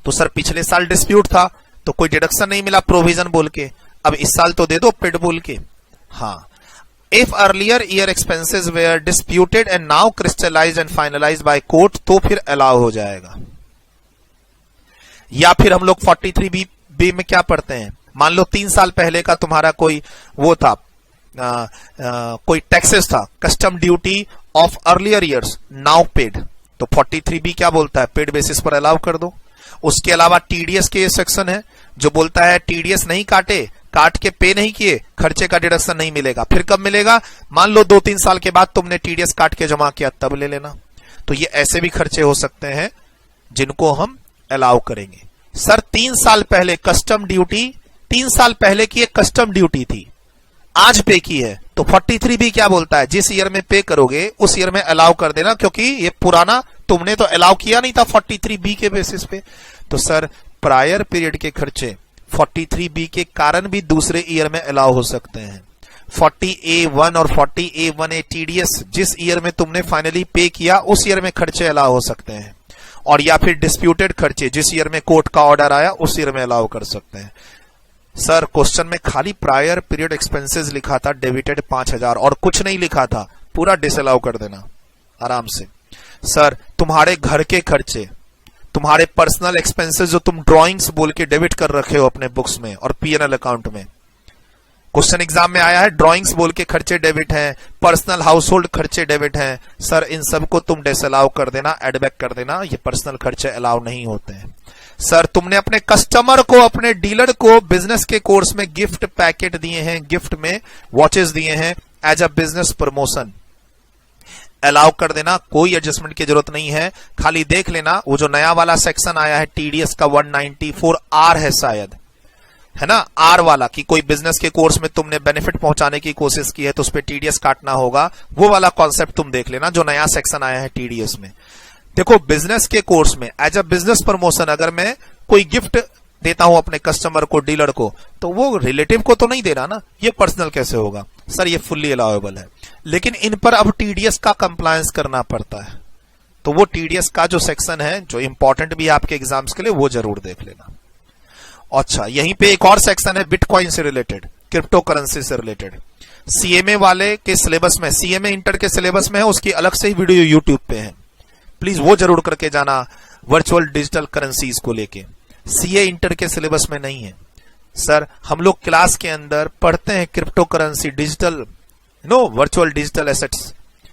तो सर पिछले साल डिस्प्यूट था तो कोई डिडक्शन नहीं मिला प्रोविजन बोल के, अब इस साल तो दे दो पेड बोल के। हाँ, if earlier year expenses were disputed and now crystallised and finalised by court तो फिर अलाउ हो जाएगा। या फिर हम लोग 43B में क्या पढ़ते हैं, मान लो 3 साल पहले का तुम्हारा कोई वो था, कोई टैक्सेस था, custom duty of earlier years now paid, तो 43B क्या बोलता है? पेड बेसिस पर अलाउ कर दो। उसके अलावा टीडीएस के सेक्शन है जो बोलता है टीडीएस नहीं काट के पे नहीं किए, खर्चे का डिडक्शन नहीं मिलेगा। फिर कब मिलेगा? मान लो 2-3 साल के बाद तुमने टीडीएस काट के जमा किया तब ले लेना। तो ये ऐसे भी खर्चे हो सकते हैं जिनको हम अलाउ करेंगे। सर 3 साल पहले कस्टम ड्यूटी, 3 साल पहले की एक कस्टम ड्यूटी थी, आज पे की है, तो 43B क्या बोलता है? जिस ईयर में पे करोगे उस ईयर में अलाउ कर देना, क्योंकि ये पुराना तुमने तो अलाउ किया नहीं था 43B के बेसिस पे। तो सर प्रायर पीरियड के खर्चे 43B के कारण भी दूसरे ईयर में अलाउ हो सकते हैं। 40A1 और 40A1A टीडीएस जिस ईयर में तुमने फाइनली पे किया उस ईयर में खर्चे अलाउ हो सकते हैं, और या फिर डिस्प्यूटेड खर्चे जिस ईयर में कोर्ट का ऑर्डर आया उस ईयर में अलाउ कर सकते हैं। सर क्वेश्चन में खाली प्रायर पीरियड एक्सपेंसेस लिखा था, डेबिटेड 5000 और कुछ नहीं लिखा था, पूरा डिसअलाउ कर देना आराम से। सर तुम्हारे घर के खर्चे, तुम्हारे पर्सनल एक्सपेंसेस जो तुम ड्राइंग्स बोल के डेबिट कर रखे हो अपने बुक्स में और पीएनएल अकाउंट में, क्वेश्चन एग्जाम में आया है, ड्राइंग्स बोल के खर्चे डेबिट हैं, पर्सनल हाउस होल्ड खर्चे डेबिट हैं। सर इन सबको तुम डिसअलाउ कर देना, एडबैक कर देना, ये पर्सनल खर्चे अलाउ नहीं होते हैं। सर तुमने अपने कस्टमर को, अपने डीलर को बिजनेस के कोर्स में गिफ्ट पैकेट दिए हैं, गिफ्ट में वॉचेस दिए हैं as a business promotion, allow कर देना, कोई एडजस्टमेंट की जरूरत नहीं है। खाली देख लेना वो जो नया वाला सेक्शन आया है टीडीएस का 194R है शायद, है ना, आर वाला, कि कोई बिजनेस के कोर्स में तुमने बेनिफिट पहुंचाने की कोशिश की है तो उस पर टीडीएस काटना होगा, वो वाला कॉन्सेप्ट तुम देख लेना जो नया सेक्शन आया है टीडीएस में। देखो बिजनेस के कोर्स में एज अ बिजनेस प्रमोशन अगर मैं कोई गिफ्ट देता हूं अपने कस्टमर को, डीलर को, तो वो रिलेटिव को तो नहीं दे रहा ना, ये पर्सनल कैसे होगा? सर ये फुल्ली अलाउएबल है, लेकिन इन पर अब टीडीएस का कंप्लायंस करना पड़ता है, तो वो टीडीएस का जो सेक्शन है जो इंपॉर्टेंट भी है आपके एग्जाम्स के लिए, वो जरूर देख लेना। अच्छा यहीं पे एक और सेक्शन है बिटकॉइन से रिलेटेड, क्रिप्टो करेंसी से रिलेटेड, सीएमए वाले के सिलेबस में, सीएमए इंटर के सिलेबस में है, उसकी अलग से ही वीडियो यूट्यूब पे है, प्लीज वो जरूर करके जाना, वर्चुअल डिजिटल करेंसीज को लेके। सीए इंटर के सिलेबस में नहीं है। सर हम लोग क्लास के अंदर पढ़ते हैं crypto currency, digital virtual digital assets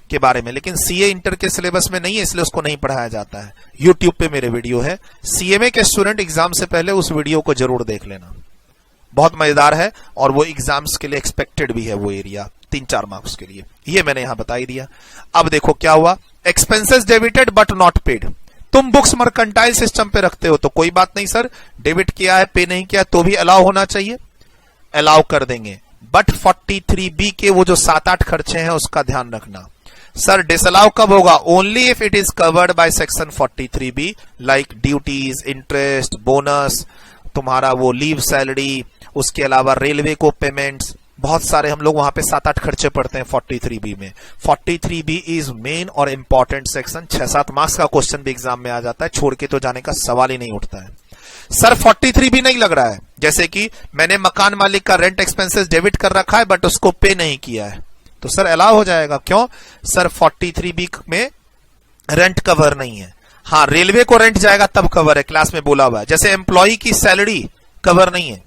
के बारे में, लेकिन सीए इंटर के सिलेबस में नहीं है, इसलिए उसको नहीं पढ़ाया जाता है। यूट्यूब पे मेरे वीडियो है, सीएमए के स्टूडेंट एग्जाम से पहले उस वीडियो को जरूर देख लेना, बहुत मजेदार है और वो एग्जाम्स के लिए एक्सपेक्टेड भी है, वो एरिया 3-4 मार्क्स के लिए, ये मैंने यहां बता ही दिया। अब देखो क्या हुआ, expenses debited but not paid. तुम बुक्स मर्केंटाइल सिस्टम पे रखते हो तो कोई बात नहीं सर, डेबिट किया है, पे नहीं किया तो भी अलाउ होना चाहिए, अलाउ कर देंगे, बट 43B के वो जो 7-8 खर्चे हैं उसका ध्यान रखना। सर डिसअलाउ कब होगा? Only if it is covered by section 43B, like duties, interest, bonus, तुम्हारा वो लीव सैलरी, उसके अलावा रेलवे को पेमेंट्स, बहुत सारे हम लोग वहां पे 7-8 खर्चे पढ़ते हैं 43B में। 43B इज मेन और इंपॉर्टेंट सेक्शन, 6-7 मार्क्स का क्वेश्चन भी एग्जाम में आ जाता है, छोड़ के तो जाने का सवाल ही नहीं उठता है। सर 43B नहीं लग रहा है, जैसे कि मैंने मकान मालिक का रेंट एक्सपेंसेस डेबिट कर रखा है बट उसको पे नहीं किया है, तो सर अलाउ हो जाएगा। क्यों? सर 43B में रेंट कवर नहीं है। हाँ रेलवे को रेंट जाएगा तब कवर है, क्लास में बोला हुआ है। जैसे एम्प्लॉय की सैलरी कवर नहीं है,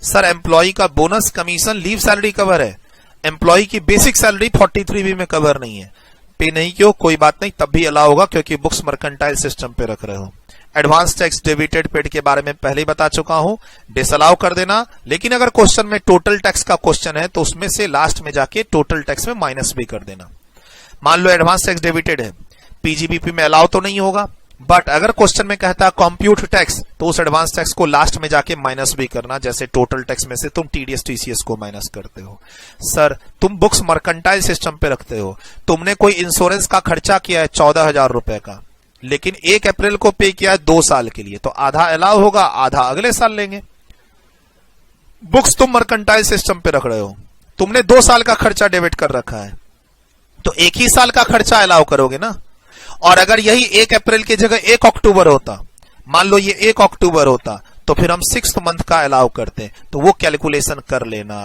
सर एम्प्लॉय का bonus, commission, leave salary cover है, एम्प्लॉय की बेसिक सैलरी 43B में कवर नहीं है। पे नहीं क्यों, कोई बात नहीं, तब भी अलाउ होगा क्योंकि बुक्स मर्केंटाइल सिस्टम पे रख रहे हो। एडवांस टैक्स डेबिटेड पेड के बारे में पहले ही बता चुका हूं, डिसअलाउ कर देना। लेकिन अगर क्वेश्चन में टोटल टैक्स का क्वेश्चन है तो उसमें से लास्ट में जाके टोटल टैक्स में माइनस भी कर देना। मान लो एडवांस टैक्स डेबिटेड है, पीजीबीपी में अलाउ तो नहीं होगा, बट अगर क्वेश्चन में कहता है कंप्यूट टैक्स तो उस एडवांस टैक्स को लास्ट में जाके माइनस भी करना, जैसे टोटल टैक्स में से तुम टीडीएस टीसीएस को माइनस करते हो। सर तुम बुक्स मर्केंटाइल सिस्टम पे रखते हो, तुमने कोई इंश्योरेंस का खर्चा किया है 14,000 रुपए का, लेकिन 1 अप्रैल को पे किया है 2 साल के लिए, तो आधा अलाउ होगा, आधा अगले साल लेंगे। बुक्स तुम मर्केंटाइल सिस्टम पे रख रहे हो, तुमने 2 साल का खर्चा डेबिट कर रखा है, तो 1 ही साल का खर्चा अलाउ करोगे ना। और अगर यही 1 अप्रैल की जगह 1 अक्टूबर होता, मान लो ये 1 अक्टूबर होता, तो फिर हम 6th मंथ का अलाउ करते, तो वो कैलकुलेशन कर लेना।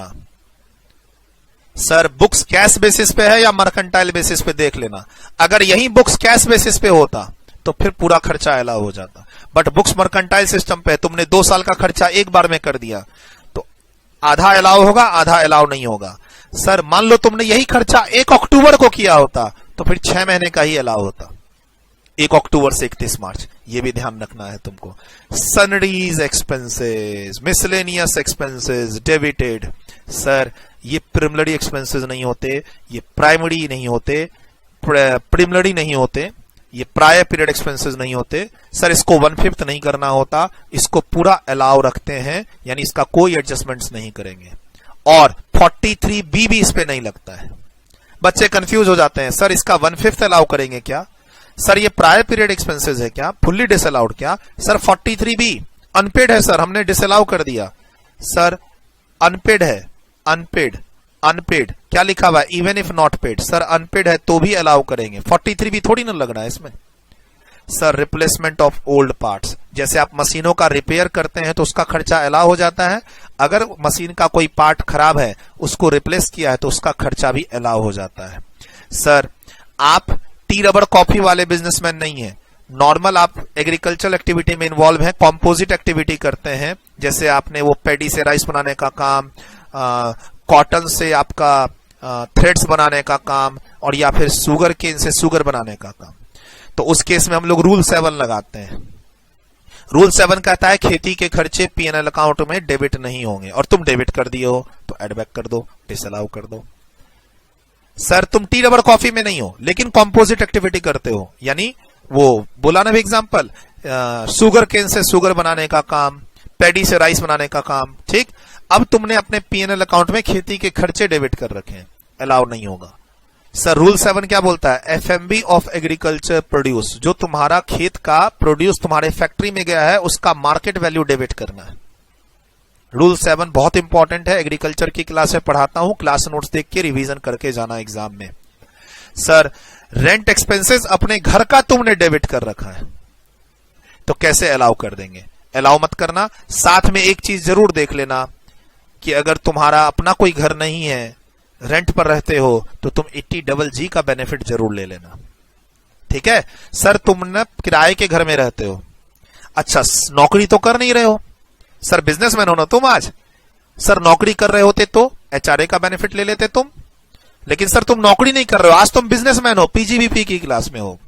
सर बुक्स कैश बेसिस पे है या मर्केंटाइल बेसिस पे देख लेना। अगर यही बुक्स कैश बेसिस पे होता तो फिर पूरा खर्चा अलाउ हो जाता, बट बुक्स मर्केंटाइल सिस्टम पे तुमने 2 साल का खर्चा एक बार में कर दिया, तो आधा अलाउ होगा, आधा अलाउ नहीं होगा। सर मान लो तुमने यही खर्चा 1 अक्टूबर को किया होता, तो फिर 6 महीने का ही अलाउ होता, 1 अक्टूबर से 31 मार्च, ये भी ध्यान रखना है तुमको। Sundries expenses, miscellaneous expenses debited, sir ये प्रिमिलरी एक्सपेंसेस नहीं होते, ये प्राइमरी नहीं होते, प्रिमिलरी नहीं होते, ये प्रायर पीरियड एक्सपेंसेस नहीं होते। सर इसको 1/5 नहीं करना होता, इसको पूरा अलाउ रखते हैं, यानी इसका कोई एडजस्टमेंट्स नहीं करेंगे। और 43B भी इस पे नहीं लगता है। बच्चे कंफ्यूज हो जाते हैं, सर इसका 1/5 अलाउ करेंगे क्या? सर ये प्रायर पीरियड एक्सपेंसेस है क्या? फुल्ली डिसअलाउड क्या? सर 43B अनपेड है सर, हमने डिसअलाउ कर दिया। सर अनपेड है, अनपेड अनपेड क्या लिखा हुआ है, even if not paid. Sir unpaid है तो भी अलाउ करेंगे, 43 भी थोड़ी ना लग रहा है इसमें। Sir replacement of old parts, जैसे आप मशीनों का रिपेयर करते हैं तो उसका खर्चा अलाउ हो जाता है, अगर मशीन का कोई पार्ट खराब है उसको रिप्लेस किया है तो उसका खर्चा भी अलाउ हो जाता है। सर आप टी रबड़ कॉफी वाले बिजनेसमैन नहीं है, नॉर्मल आप एग्रीकल्चरल एक्टिविटी में इन्वॉल्व है, कॉम्पोजिट एक्टिविटी करते हैं, जैसे आपने वो पैडी से राइस बनाने का काम, कॉटन से आपका थ्रेड्स बनाने का काम, और या फिर शुगर केन से शुगर बनाने का काम, तो उस केस में हम लोग रूल 7 लगाते हैं। रूल 7 कहता है खेती के खर्चे पीएनएल अकाउंट में डेबिट नहीं होंगे, और तुम डेबिट कर दिए हो तो एड बैक कर दो, डिसअलाउ कर दो। सर तुम टी रबड़ कॉफी में नहीं हो लेकिन कॉम्पोजिट एक्टिविटी करते हो, यानी वो बोला ना भी एग्जाम्पल, शुगर केन से शुगर बनाने का काम, पैडी से राइस बनाने का काम, ठीक। अब तुमने अपने पीएनएल अकाउंट में खेती के खर्चे डेबिट कर रखे हैं, अलाउ नहीं होगा। सर रूल 7 क्या बोलता है, एफएमबी ऑफ एग्रीकल्चर प्रोड्यूस, जो तुम्हारा खेत का प्रोड्यूस तुम्हारे फैक्ट्री में गया है उसका मार्केट वैल्यू डेबिट करना है। रूल 7 बहुत इंपॉर्टेंट है, एग्रीकल्चर की क्लास में पढ़ाता हूं, क्लास नोट्स देख के रिवीजन करके जाना एग्जाम में। सर रेंट एक्सपेंसेस अपने घर का तुमने डेबिट कर रखा है तो कैसे अलाउ कर देंगे, अलाउ मत करना। साथ में एक चीज जरूर देख लेना कि अगर तुम्हारा अपना कोई घर नहीं है, रेंट पर रहते हो, तो तुम 80GG का बेनिफिट जरूर ले लेना, ठीक है। सर तुमने किराए के घर में रहते हो, अच्छा नौकरी तो कर नहीं रहे हो, सर बिजनेसमैन हो ना तुम आज, सर नौकरी कर रहे होते तो एचआरए का बेनिफिट ले लेते तुम, लेकिन सर तुम नौकरी नहीं कर रहे हो, आज तुम बिजनेसमैन हो, पीजीबीपी की क्लास में हो,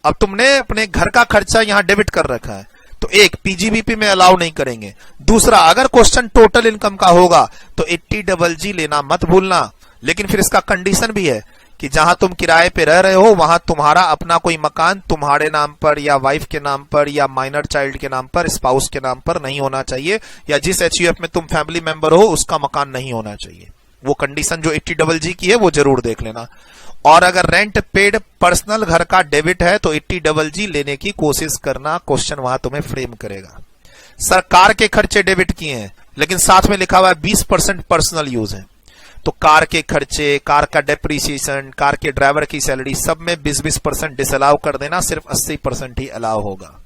अब तुमने अपने घर का खर्चा यहां डेबिट कर रखा है, तो एक पीजीबीपी में अलाउ नहीं करेंगे। दूसरा, अगर क्वेश्चन टोटल इनकम का होगा तो 80GG लेना मत भूलना, लेकिन फिर इसका कंडीशन भी है कि जहां तुम किराए पे रह रहे हो वहां तुम्हारा अपना कोई मकान तुम्हारे नाम पर या वाइफ के नाम पर या माइनर चाइल्ड के नाम पर, स्पाउस के नाम पर नहीं होना चाहिए, या जिस एचयूएफ में तुम फैमिली मेंबर हो उसका मकान नहीं होना चाहिए। वो कंडीशन जो 80GG की है वो जरूर देख लेना। और अगर रेंट पेड पर्सनल घर का डेबिट है तो 80GG लेने की कोशिश करना, क्वेश्चन वहां तुम्हें फ्रेम करेगा। सरकार के खर्चे डेबिट किए हैं लेकिन साथ में लिखा हुआ है 20% पर्सनल यूज है, तो कार के खर्चे, कार का डेप्रीसिएशन, कार के ड्राइवर की सैलरी, सब में 20% डिसअलाउ कर देना, सिर्फ 80% ही अलाउ होगा।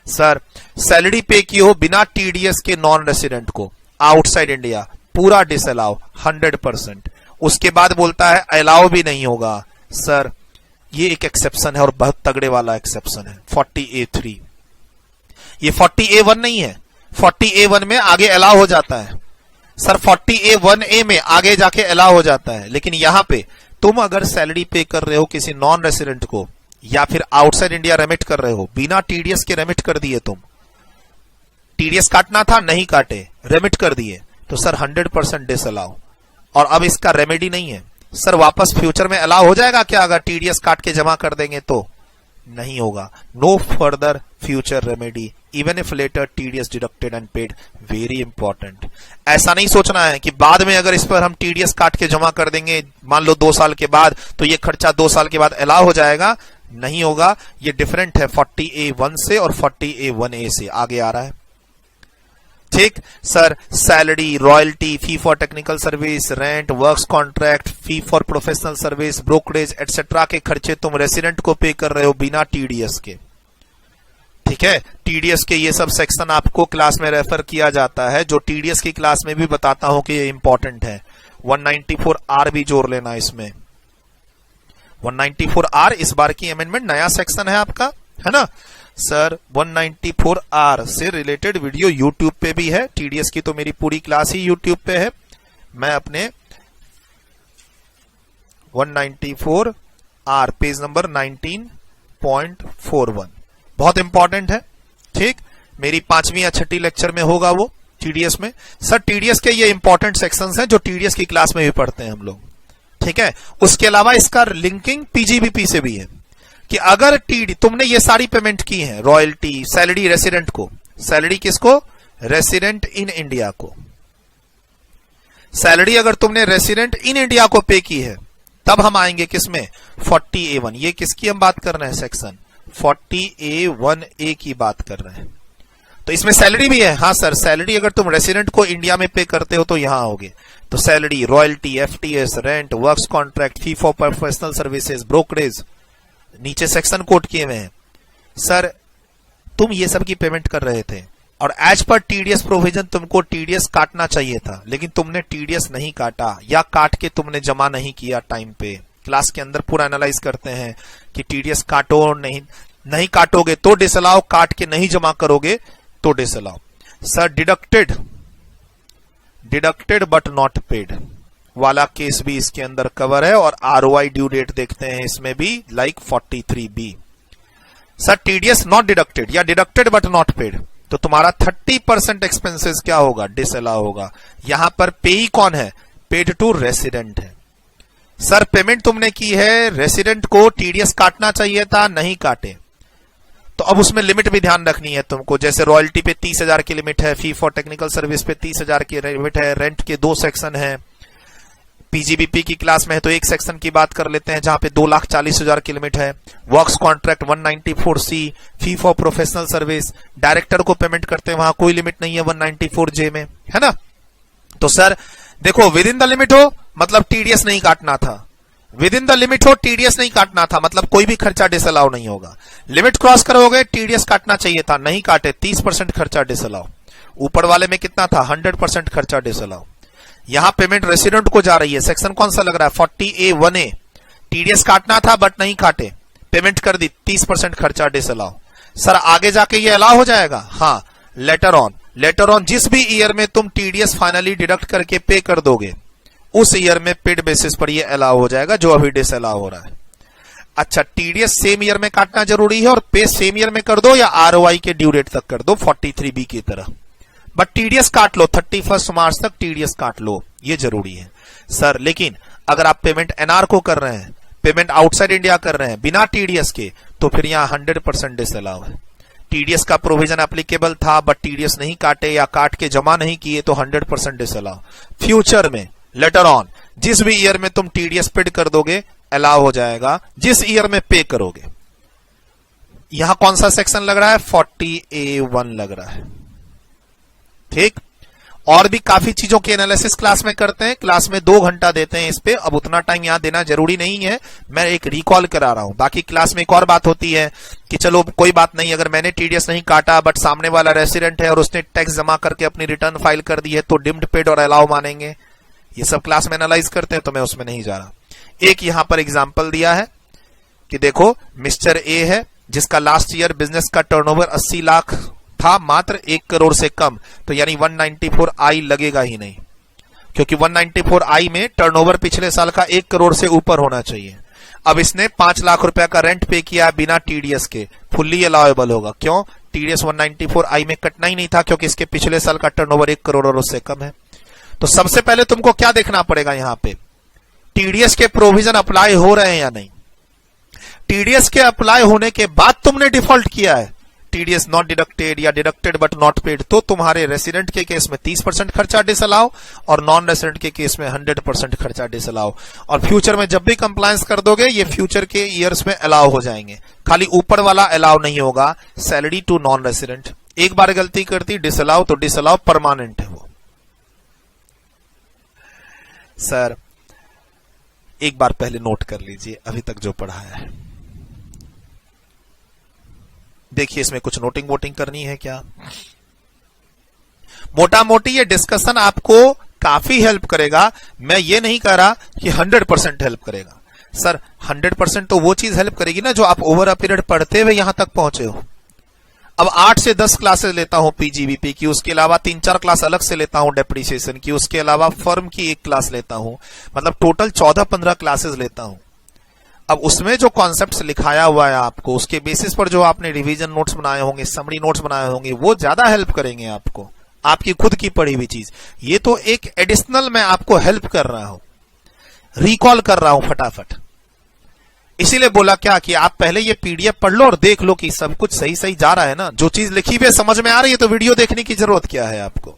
सर सैलरी पे की हो बिना टीडीएस के नॉन रेसिडेंट को आउटसाइड इंडिया, पूरा डिसअलाउ 100%। उसके बाद बोलता है अलाउ भी नहीं होगा। सर ये एक एक्सेप्शन है और बहुत तगड़े वाला एक्सेप्शन है, 40A3। ये 40A1 नहीं है, 40A1 में आगे अलाउ हो जाता है। सर 40A1A में आगे जाके अलाउ हो जाता है, लेकिन यहां पे तुम अगर सैलरी पे कर रहे हो किसी नॉन रेसिडेंट को या फिर आउटसाइड इंडिया रेमिट कर रहे हो, बिना टीडीएस के रेमिट कर दिए, तुम टीडीएस काटना था नहीं काटे, रेमिट कर दिए, तो सर 100% डिसअलाउ। और अब इसका रेमेडी नहीं है। सर वापस फ्यूचर में अलाउ हो जाएगा क्या अगर टीडीएस काट के जमा कर देंगे तो? नहीं होगा। No further future remedy even if later TDS deducted and paid. Very important. ऐसा नहीं सोचना है कि बाद में अगर इस पर हम टीडीएस काट के जमा कर देंगे मान लो 2 साल के बाद तो ये खर्चा 2 साल के बाद अलाउ हो जाएगा, नहीं होगा। ये डिफरेंट है 40A1 से और 40A1A से, आगे आ रहा है। ठीक sir, salary, royalty, fee for technical service, rent, works contract, fee for professional service, brokerage etcetera के खर्चे तुम रेसिडेंट को पे कर रहे हो बिना टीडीएस के। ठीक है, टीडीएस के ये सब सेक्शन आपको क्लास में रेफर किया जाता है, जो टीडीएस की क्लास में भी बताता हूं कि ये इंपॉर्टेंट है। 194R भी जोड़ लेना इसमें। 194R इस बार की अमेंडमेंट, नया सेक्शन है आपका, है ना सर। 194R से रिलेटेड वीडियो यूट्यूब पे भी है। टीडीएस की तो मेरी पूरी क्लास ही यूट्यूब पे है। मैं अपने 194R पेज नंबर 19.41 बहुत इंपॉर्टेंट है। ठीक, मेरी 5वीं या 6ठी लेक्चर में होगा वो टीडीएस में। सर टीडीएस के ये इंपॉर्टेंट सेक्शंस हैं जो टीडीएस की क्लास में भी पढ़ते हैं हम लोग। ठीक है, उसके अलावा इसका लिंकिंग पीजीबीपी से भी है कि अगर टीडी तुमने ये सारी पेमेंट की है, रॉयल्टी, सैलरी रेसिडेंट को, सैलरी किसको? रेसिडेंट इन इंडिया को। सैलरी अगर तुमने रेसिडेंट इन इंडिया को पे की है तब हम आएंगे किसमें? 40A1। ये किसकी हम बात कर रहे हैं? सेक्शन 40A1A की बात कर रहे हैं। तो इसमें सैलरी भी है। हाँ सर, सैलरी अगर तुम रेसिडेंट को इंडिया में पे करते हो तो यहां आओगे। तो salary, royalty, FTS, rent, works contract, fee for professional services, brokerage, नीचे सेक्शन कोड किए हुए हैं। सर तुम ये सब की पेमेंट कर रहे थे और एज पर टीडीएस प्रोविजन तुमको टीडीएस काटना चाहिए था, लेकिन तुमने टीडीएस नहीं काटा या काट के तुमने जमा नहीं किया टाइम पे। क्लास के अंदर पूरा एनालाइज करते हैं कि टीडीएस काटो, नहीं काटोगे तो डिसअलाउ, काट के नहीं जमा करोगे तो disallow. Sir deducted but not paid वाला केस भी इसके अंदर कवर है और आरओआई ड्यू डेट देखते हैं इसमें भी, like 43B। Sir TDS not deducted या डिडक्टेड बट नॉट पेड, तो तुम्हारा 30% एक्सपेंसेस क्या होगा, डिसअलाउ होगा। यहां पर पेई कौन है, पेड टू रेसिडेंट है। सर पेमेंट तुमने की है, रेसिडेंट को टीडीएस काटना चाहिए था, नहीं काटे, तो अब उसमें लिमिट भी ध्यान रखनी है तुमको। जैसे रॉयल्टी पे 30,000 की लिमिट है, फी फॉर टेक्निकल सर्विस पे 30,000 की लिमिट है, रेंट के 2 सेक्शन है। पीजीबीपी की क्लास में है तो एक सेक्शन की बात कर लेते हैं जहां पे 2,40,000 की लिमिट है। Works contract 194C, fee for professional service, director को पेमेंट करते हैं वहां कोई लिमिट नहीं है 194J में, है ना। तो सर देखो, विद इन द लिमिट हो मतलब टीडीएस नहीं काटना था, विद इन द लिमिट हो टीडीएस नहीं काटना था, मतलब कोई भी खर्चा डिसअलाउ नहीं होगा। लिमिट क्रॉस करोगे टीडीएस काटना चाहिए था, नहीं काटे, 30% खर्चा डिसअलाउ। ऊपर वाले में कितना था, 100% खर्चा डिसअलाउ। यहां पेमेंट रेसिडेंट को जा रही है, सेक्शन कौन सा लग रहा है, 40A1A। टीडीएस काटना था बट नहीं काटे, पेमेंट कर दी, 30% खर्चा डिसअलाउ। सर आगे जाके ये अलाउ हो जाएगा, हाँ लेटर ऑन जिस भी ईयर में तुम टीडीएस फाइनली डिडक्ट करके पे कर दोगे उस ईयर में पेड बेसिस पर ये अलाउ हो जाएगा, जो अभी डिसअलाउ हो रहा है। अच्छा, टीडीएस सेम ईयर में काटना जरूरी है और पे सेम ईयर में कर दो या आरओआई के ड्यू डेट तक कर दो 43B की तरह, बट टीडीएस काट लो, 31 मार्च तक टीडीएस काट लो, ये जरूरी है। सर लेकिन अगर आप पेमेंट एनआर को कर रहे हैं, पेमेंट आउटसाइड इंडिया कर रहे हैं बिना टीडीएस के, तो फिर यहां 100% डिसअलाउ है। टीडीएस का प्रोविजन एप्लीकेबल था बट टीडीएस नहीं काटे या काट के जमा नहीं किए तो 100% डिसअलाउ। फ्यूचर में लेटर ऑन जिस भी ईयर में तुम टीडीएस पेड कर दोगे अलाउ हो जाएगा, जिस ईयर में पे करोगे। यहां कौन सा सेक्शन लग रहा है, 40A1 लग रहा है, ठीक। और भी काफी चीजों की एनालिसिस क्लास में करते हैं, क्लास में 2 घंटा देते हैं इस पे, अब उतना टाइम यहां देना जरूरी नहीं है, मैं एक रिकॉल करा रहा हूं। बाकी क्लास में एक और बात होती है कि चलो कोई बात नहीं, अगर मैंने टीडीएस नहीं काटा बट सामने वाला रेसिडेंट है और उसने टैक्स जमा करके अपनी रिटर्न फाइल कर दी है तो डिम्ड पेड और अलाउ मानेंगे, ये सब क्लास में एनालाइज करते हैं, तो मैं उसमें नहीं जा रहा। एक यहां पर एग्जाम्पल दिया है कि देखो मिस्टर ए है जिसका लास्ट ईयर बिजनेस का टर्नओवर 80 लाख था, मात्र 1 करोड़ से कम, तो यानी 194I लगेगा ही नहीं, क्योंकि 194I में टर्नओवर पिछले साल का 1 करोड़ से ऊपर होना चाहिए। अब इसने 5 लाख रुपए का रेंट पे किया बिना टीडीएस के, फुल्ली अलाउएबल होगा। क्यों, टीडीएस 194I में कटना ही नहीं था क्योंकि इसके पिछले साल का टर्नओवर 1 करोड़ और उससे कम है। तो सबसे पहले तुमको क्या देखना पड़ेगा, यहां पे टीडीएस के प्रोविजन अप्लाई हो रहे हैं या नहीं। टीडीएस के अप्लाई होने के बाद तुमने डिफॉल्ट किया है टीडीएस नॉट डिडक्टेड या डिडक्टेड बट नॉट पेड, तो तुम्हारे रेसिडेंट के केस में 30% खर्चा डिसअलाउ और नॉन रेसिडेंट के केस में 100% खर्चा डिसअलाउ। और फ्यूचर में जब भी कंप्लायंस कर दोगे ये फ्यूचर के ईयर्स में अलाउ हो जाएंगे, खाली ऊपर वाला अलाउ नहीं होगा, सैलरी टू नॉन रेसिडेंट। एक बार गलती करती डिसअलाउ तो डिसअलाउ परमानेंट है वो। सर एक बार पहले नोट कर लीजिए अभी तक जो पढ़ाया है, देखिए इसमें कुछ नोटिंग वोटिंग करनी है क्या। मोटा मोटी ये डिस्कशन आपको काफी हेल्प करेगा, मैं ये नहीं कह रहा कि 100% हेल्प करेगा। सर 100% तो वो चीज हेल्प करेगी ना जो आप ओवर अ पीरियड पढ़ते हुए यहां तक पहुंचे हो। अब 8 से 10 क्लासेस लेता हूं पीजीबीपी की, उसके अलावा 3-4 क्लास अलग से लेता हूं डेप्रिसिएशन की, उसके अलावा फर्म की 1 क्लास लेता हूं, मतलब टोटल 14-15 क्लासेस लेता हूं। अब उसमें जो कॉन्सेप्ट्स लिखाया हुआ है आपको, उसके बेसिस पर जो आपने रिवीजन नोट्स बनाए होंगे, समरी नोट्स बनाए होंगे, वो ज्यादा हेल्प करेंगे आपको, आपकी खुद की पढ़ी हुई चीज। ये तो एक एडिशनल मैं आपको हेल्प कर रहा हूं, रिकॉल कर रहा हूं फटाफट। इसीलिए बोला क्या कि आप पहले ये पीडीएफ पढ़ लो और देख लो कि सब कुछ सही सही जा रहा है ना, जो चीज लिखी हुई समझ में आ रही है तो वीडियो देखने की जरूरत क्या है आपको।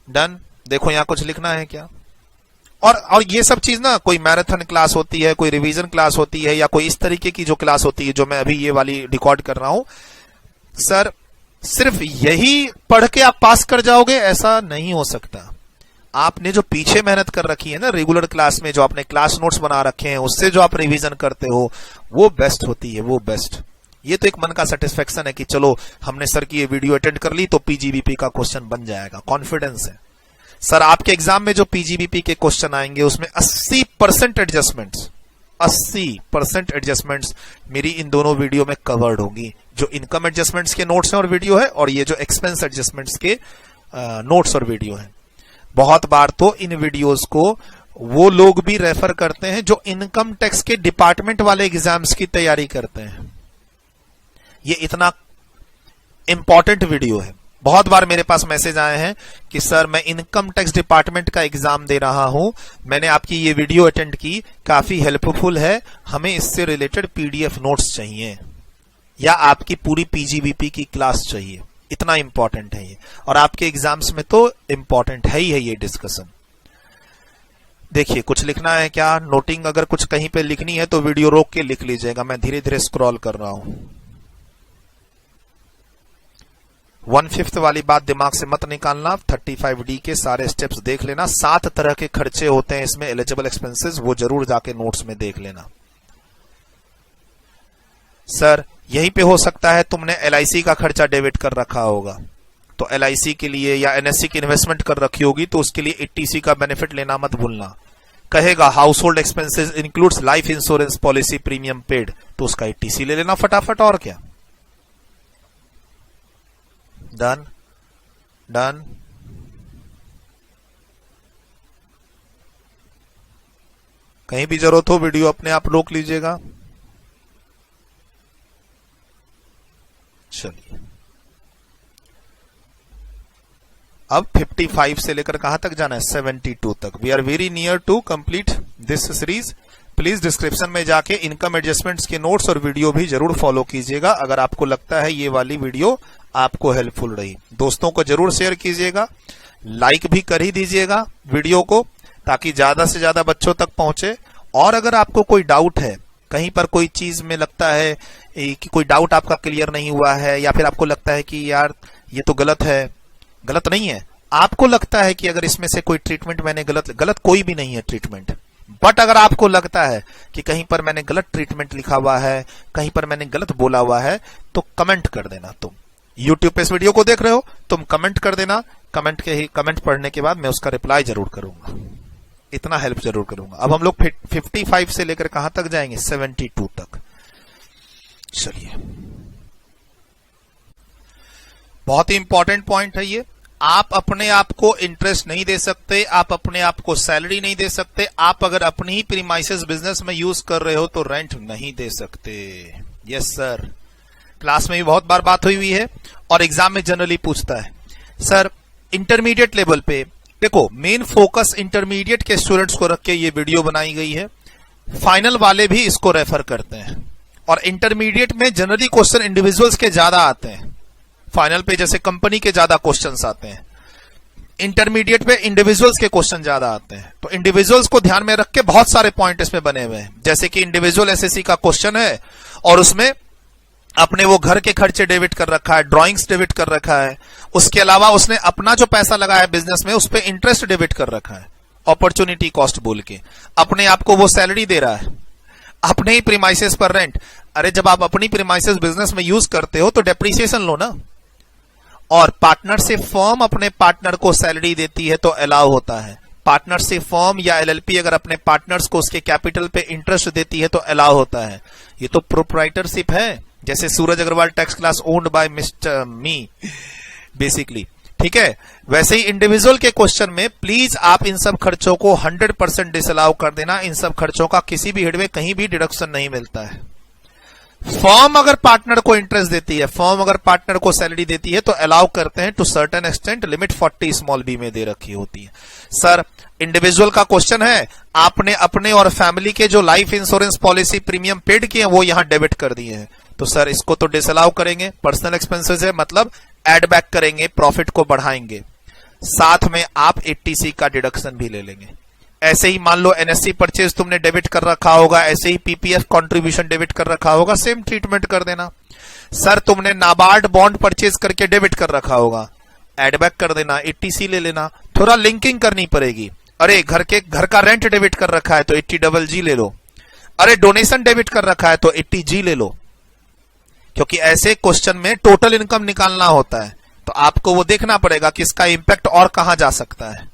डन, देखो यहां कुछ लिखना है क्या। और ये सब चीज ना, कोई मैराथन क्लास होती है, कोई रिवीजन क्लास होती है, या कोई इस तरीके की जो क्लास होती है जो मैं अभी ये वाली रिकॉर्ड कर रहा हूं, सर सिर्फ यही पढ़ के आप पास कर जाओगे ऐसा नहीं हो सकता। आपने जो पीछे मेहनत कर रखी है ना रेगुलर क्लास में, जो आपने क्लास नोट्स बना रखे हैं, उससे जो आप रिवीजन करते हो वो बेस्ट होती है, वो बेस्ट। ये तो एक मन का सेटिस्फेक्शन है कि चलो हमने सर की ये वीडियो अटेंड कर ली तो पीजीबीपी का क्वेश्चन बन जाएगा, कॉन्फिडेंस है। सर आपके एग्जाम में जो पीजीबीपी के क्वेश्चन आएंगे उसमें 80% एडजस्टमेंट्स, 80% एडजस्टमेंट्स मेरी इन दोनों वीडियो में कवर्ड होंगी। जो इनकम एडजस्टमेंट्स के नोट्स हैं और वीडियो है, और ये जो एक्सपेंस एडजस्टमेंट्स के नोट्स और वीडियो है। बहुत बार तो इन वीडियोस को वो लोग भी रेफर करते हैं जो इनकम टैक्स के डिपार्टमेंट वाले एग्जाम्स की तैयारी करते हैं। ये इतना इंपॉर्टेंट वीडियो है। बहुत बार मेरे पास मैसेज आए हैं कि सर मैं इनकम टैक्स डिपार्टमेंट का एग्जाम दे रहा हूं, मैंने आपकी ये वीडियो अटेंड की, काफी हेल्पफुल है, हमें इससे रिलेटेड पीडीएफ नोट्स चाहिए या आपकी पूरी पीजीबीपी की क्लास चाहिए। इतना इंपॉर्टेंट है ये, और आपके एग्जाम्स में तो इंपॉर्टेंट है ही है ये डिस्कशन। देखिए कुछ लिखना है क्या, नोटिंग अगर कुछ कहीं पे लिखनी है तो वीडियो रोक के लिख लीजिएगा, मैं धीरे धीरे स्क्रॉल कर रहा हूं। 1/5 वाली बात दिमाग से मत निकालना, 35D के सारे स्टेप्स देख लेना। 7 तरह के खर्चे होते हैं इसमें, एलिजिबल एक्सपेंसेस, वो जरूर जाके नोट्स में देख लेना। सर यहीं पे हो सकता है तुमने LIC का खर्चा डेबिट कर रखा होगा, तो LIC के लिए या NSC की इन्वेस्टमेंट कर रखी होगी तो उसके लिए 80C का बेनिफिट लेना मत भूलना। कहेगा house hold expenses includes life insurance policy premium paid, तो उसका 80C ले लेना फटाफट, और क्या। Done done. कहीं भी जरूरत हो वीडियो अपने आप रोक लीजिएगा। चलिए अब 55 से लेकर कहां तक जाना है, 72 तक। We are very near to complete this series. Please description में जाके इनकम एडजस्टमेंट्स के नोट्स और वीडियो भी जरूर फॉलो कीजिएगा अगर आपको लगता है ये वाली वीडियो आपको हेल्पफुल रही। दोस्तों को जरूर शेयर कीजिएगा, लाइक भी कर ही दीजिएगा वीडियो को, ताकि ज्यादा से ज्यादा बच्चों तक पहुंचे। और अगर आपको कोई डाउट है, कहीं पर कोई चीज में लगता है कि कोई डाउट आपका क्लियर नहीं हुआ है, या फिर आपको लगता है कि यार ये तो गलत है, गलत नहीं है, आपको लगता है कि अगर इसमें से कोई ट्रीटमेंट मैंने गलत कोई भी नहीं है ट्रीटमेंट, बट अगर आपको लगता है कि कहीं पर मैंने गलत ट्रीटमेंट लिखा हुआ है, कहीं पर मैंने गलत बोला हुआ है, तो कमेंट कर देना। तुम YouTube पे इस वीडियो को देख रहे हो, तुम कमेंट कर देना। कमेंट पढ़ने के बाद मैं उसका रिप्लाई जरूर करूंगा, इतना हेल्प जरूर करूंगा। अब हम लोग 55 से लेकर कहां तक जाएंगे, 72 तक। चलिए बहुत ही इंपॉर्टेंट पॉइंट है ये। आप अपने आप को इंटरेस्ट नहीं दे सकते, आप अपने आप को सैलरी नहीं दे सकते। आप अगर अपनी ही प्रीमाइसेस बिजनेस में यूज कर रहे हो तो रेंट नहीं दे सकते। यस सर, क्लास में भी बहुत बार बात हुई है और एग्जाम में जनरली पूछता है। सर इंटरमीडिएट लेवल पे देखो, मेन फोकस इंटरमीडिएट के स्टूडेंट्स को रख के ये वीडियो बनाई गई है। फाइनल वाले भी इसको रेफर करते हैं, और इंटरमीडिएट में जनरली क्वेश्चन इंडिविजुअल्स के ज्यादा आते हैं। फाइनल पे जैसे कंपनी के ज्यादा क्वेश्चंस आते हैं, इंटरमीडिएट पे इंडिविजुअल्स के क्वेश्चन ज्यादा आते हैं। तो इंडिविजुअल्स को ध्यान में रख के बहुत सारे पॉइंट इसमें बने हुए हैं, जैसे कि इंडिविजुअल एसएससी का क्वेश्चन है और उसमें अपने वो घर के खर्चे डेबिट कर रखा है, ड्राइंग्स डेबिट कर रखा है, उसके अलावा उसने अपना जो पैसा लगाया है बिजनेस में उस पर इंटरेस्ट डेबिट कर रखा है, अपॉर्चुनिटी कॉस्ट बोल के। अपने आप को वो सैलरी दे रहा है, अपने ही प्रीमाइसेस पर रेंट। अरे जब आप अपनी प्रीमाइसेस बिजनेस में यूज करते हो तो डेप्रिसिएशन लो ना। और पार्टनरशिप फर्म अपने पार्टनर को सैलरी देती है तो अलाउ होता है। पार्टनरशिप फर्म या एलएलपी अगर अपने पार्टनर्स को उसके कैपिटल पे इंटरेस्ट देती है तो अलाउ होता है। ये तो प्रोप्राइटरशिप है, जैसे Suraj Agarwal tax class owned by mister me basically, ठीक है। वैसे ही इंडिविजुअल के क्वेश्चन में प्लीज आप इन सब खर्चों को 100% डिसअलाउ कर देना। इन सब खर्चों का किसी भी हेड में कहीं भी डिडक्शन नहीं मिलता है। फर्म अगर पार्टनर को इंटरेस्ट देती है, फर्म अगर पार्टनर को सैलरी देती है तो अलाउ करते हैं to certain extent, limit 40 small B में दे रखी होती है। सर इंडिविजुअल का क्वेश्चन है, आपने अपने और फैमिली के जो life insurance policy premium paid किए हैं वो यहां डेबिट कर दिए हैं, तो सर इसको तो डिसअलाउ करेंगे। पर्सनल एक्सपेंसेस है, मतलब एड बैक करेंगे, प्रॉफिट को बढ़ाएंगे, साथ में आप 80C का डिडक्शन भी ले लेंगे। ऐसे ही मान लो एनएससी परचेज तुमने डेबिट कर रखा होगा, ऐसे ही पीपीएफ कंट्रीब्यूशन डेबिट कर रखा होगा, सेम ट्रीटमेंट कर देना। सर तुमने नाबार्ड बॉन्ड परचेज करके डेबिट कर रखा होगा, एड बैक कर देना, 80C ले लेना। थोड़ा लिंकिंग करनी पड़ेगी। अरे घर का रेंट डेबिट कर रखा है तो 80GG ले लो, अरे डोनेशन डेबिट कर रखा है तो 80G ले लो, क्योंकि ऐसे क्वेश्चन में टोटल इनकम निकालना होता है, तो आपको वो देखना पड़ेगा कि इसका इंपैक्ट और कहां जा सकता है।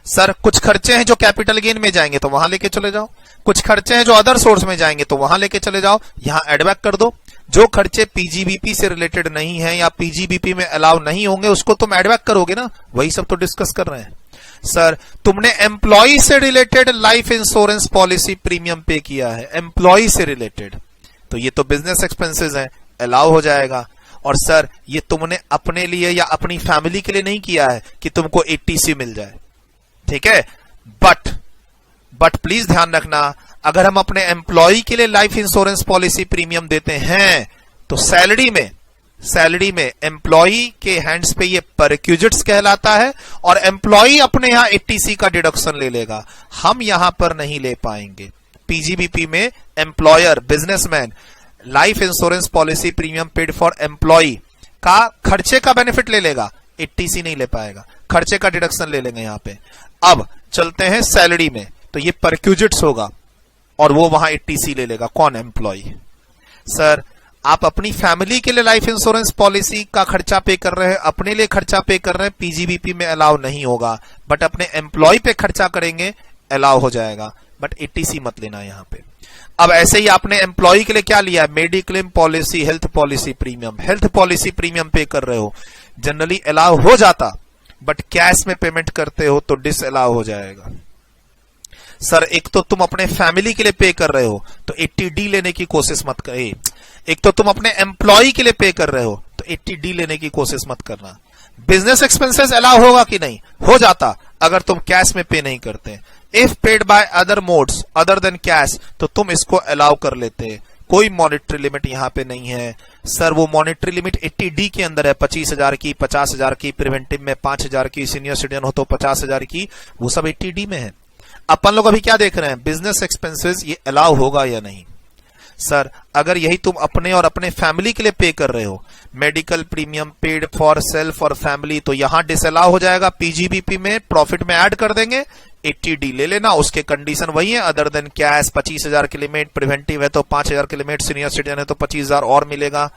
सर कुछ खर्चे हैं जो कैपिटल गेन में जाएंगे तो वहां लेके चले जाओ, कुछ खर्चे हैं जो अदर सोर्स में जाएंगे तो वहां लेके चले जाओ, यहां एडबैक कर दो। जो खर्चे पीजीबीपी से रिलेटेड नहीं है या पीजीबीपी में अलाउ नहीं होंगे उसको तुम एडबैक करोगे ना, वही सब तो डिस्कस कर रहे हैं। सर तुमने एम्प्लॉय से related life insurance policy premium पे किया है, एम्प्लॉय से रिलेटेड, तो ये तो बिजनेस एक्सपेंसेस है, अलाउ हो जाएगा। और सर ये तुमने अपने लिए या अपनी फैमिली के लिए नहीं किया है कि तुमको 80C मिल जाए, ठीक है। बट प्लीज ध्यान रखना, अगर हम अपने एम्प्लॉय के लिए लाइफ इंश्योरेंस पॉलिसी प्रीमियम देते हैं तो सैलरी में एम्प्लॉय के हैंड्स पे ये परक्यूजिट्स कहलाता है और एम्प्लॉय अपने यहां 80C का डिडक्शन ले लेगा, हम यहां पर नहीं ले पाएंगे। पीजीबीपी में employer businessman life insurance policy premium paid for employee का खर्चे का बेनिफिट ले लेगा, 80C नहीं ले पाएगा, खर्चे का डिडक्शन ले लेंगे यहां पे। अब चलते हैं सैलरी में, तो ये परक्यूजिट्स होगा और वो वहां 80C ले लेगा, कौन? एम्प्लॉय। सर आप अपनी फैमिली के लिए लाइफ इंश्योरेंस पॉलिसी का खर्चा पे कर रहे हैं, अपने लिए खर्चा पे कर रहे हैं, पीजीबीपी में अलाउ नहीं होगा, बट अपने एम्प्लॉय पे खर्चा करेंगे अलाउ हो जाएगा, बट 80C मत लेना यहां पे। अब ऐसे ही आपने एम्प्लॉय के लिए क्या लिया है? Mediclaim policy, health policy premium, health policy premium पे कर रहे हो, जनरली अलाउ हो जाता, बट कैश में पेमेंट करते हो तो डिस अलाउ हो जाएगा। सर एक तो तुम अपने फैमिली के लिए पे कर रहे हो तो 80D लेने की कोशिश मत करिए, एक तो तुम अपने एम्प्लॉय के लिए पे कर रहे हो तो 80D लेने की कोशिश मत करना। बिजनेस एक्सपेंसेस अलाउ होगा कि नहीं? हो जाता अगर तुम कैश में पे नहीं करते। If paid by other modes other than cash तो तुम इसको अलाउ कर लेते, कोई मॉनिटरी लिमिट यहां पे नहीं है। सर वो मॉनिटरी लिमिट 80D के अंदर है, 25,000 की, 50,000 की, प्रिवेंटिव में 5,000 की, सीनियर सिटीजन हो तो 50,000 की, वो सब 80D में है। अपन लोग अभी क्या देख रहे हैं? बिजनेस एक्सपेंसेस ये अलाउ होगा या नहीं। सर अगर यही तुम अपने और अपने फैमिली के लिए पे कर रहे हो, medical premium paid for self और फैमिली, तो यहां डिसअलाउ हो जाएगा, पीजीबीपी में प्रॉफिट में ऐड कर देंगे, 80D ले लेना, उसके कंडीशन वही है, अदर देन कैश 25,000 की लिमिट, प्रिवेंटिव है तो 5,000 की लिमिट, सीनियर सिटीजन है तो 25,000 और मिलेगा।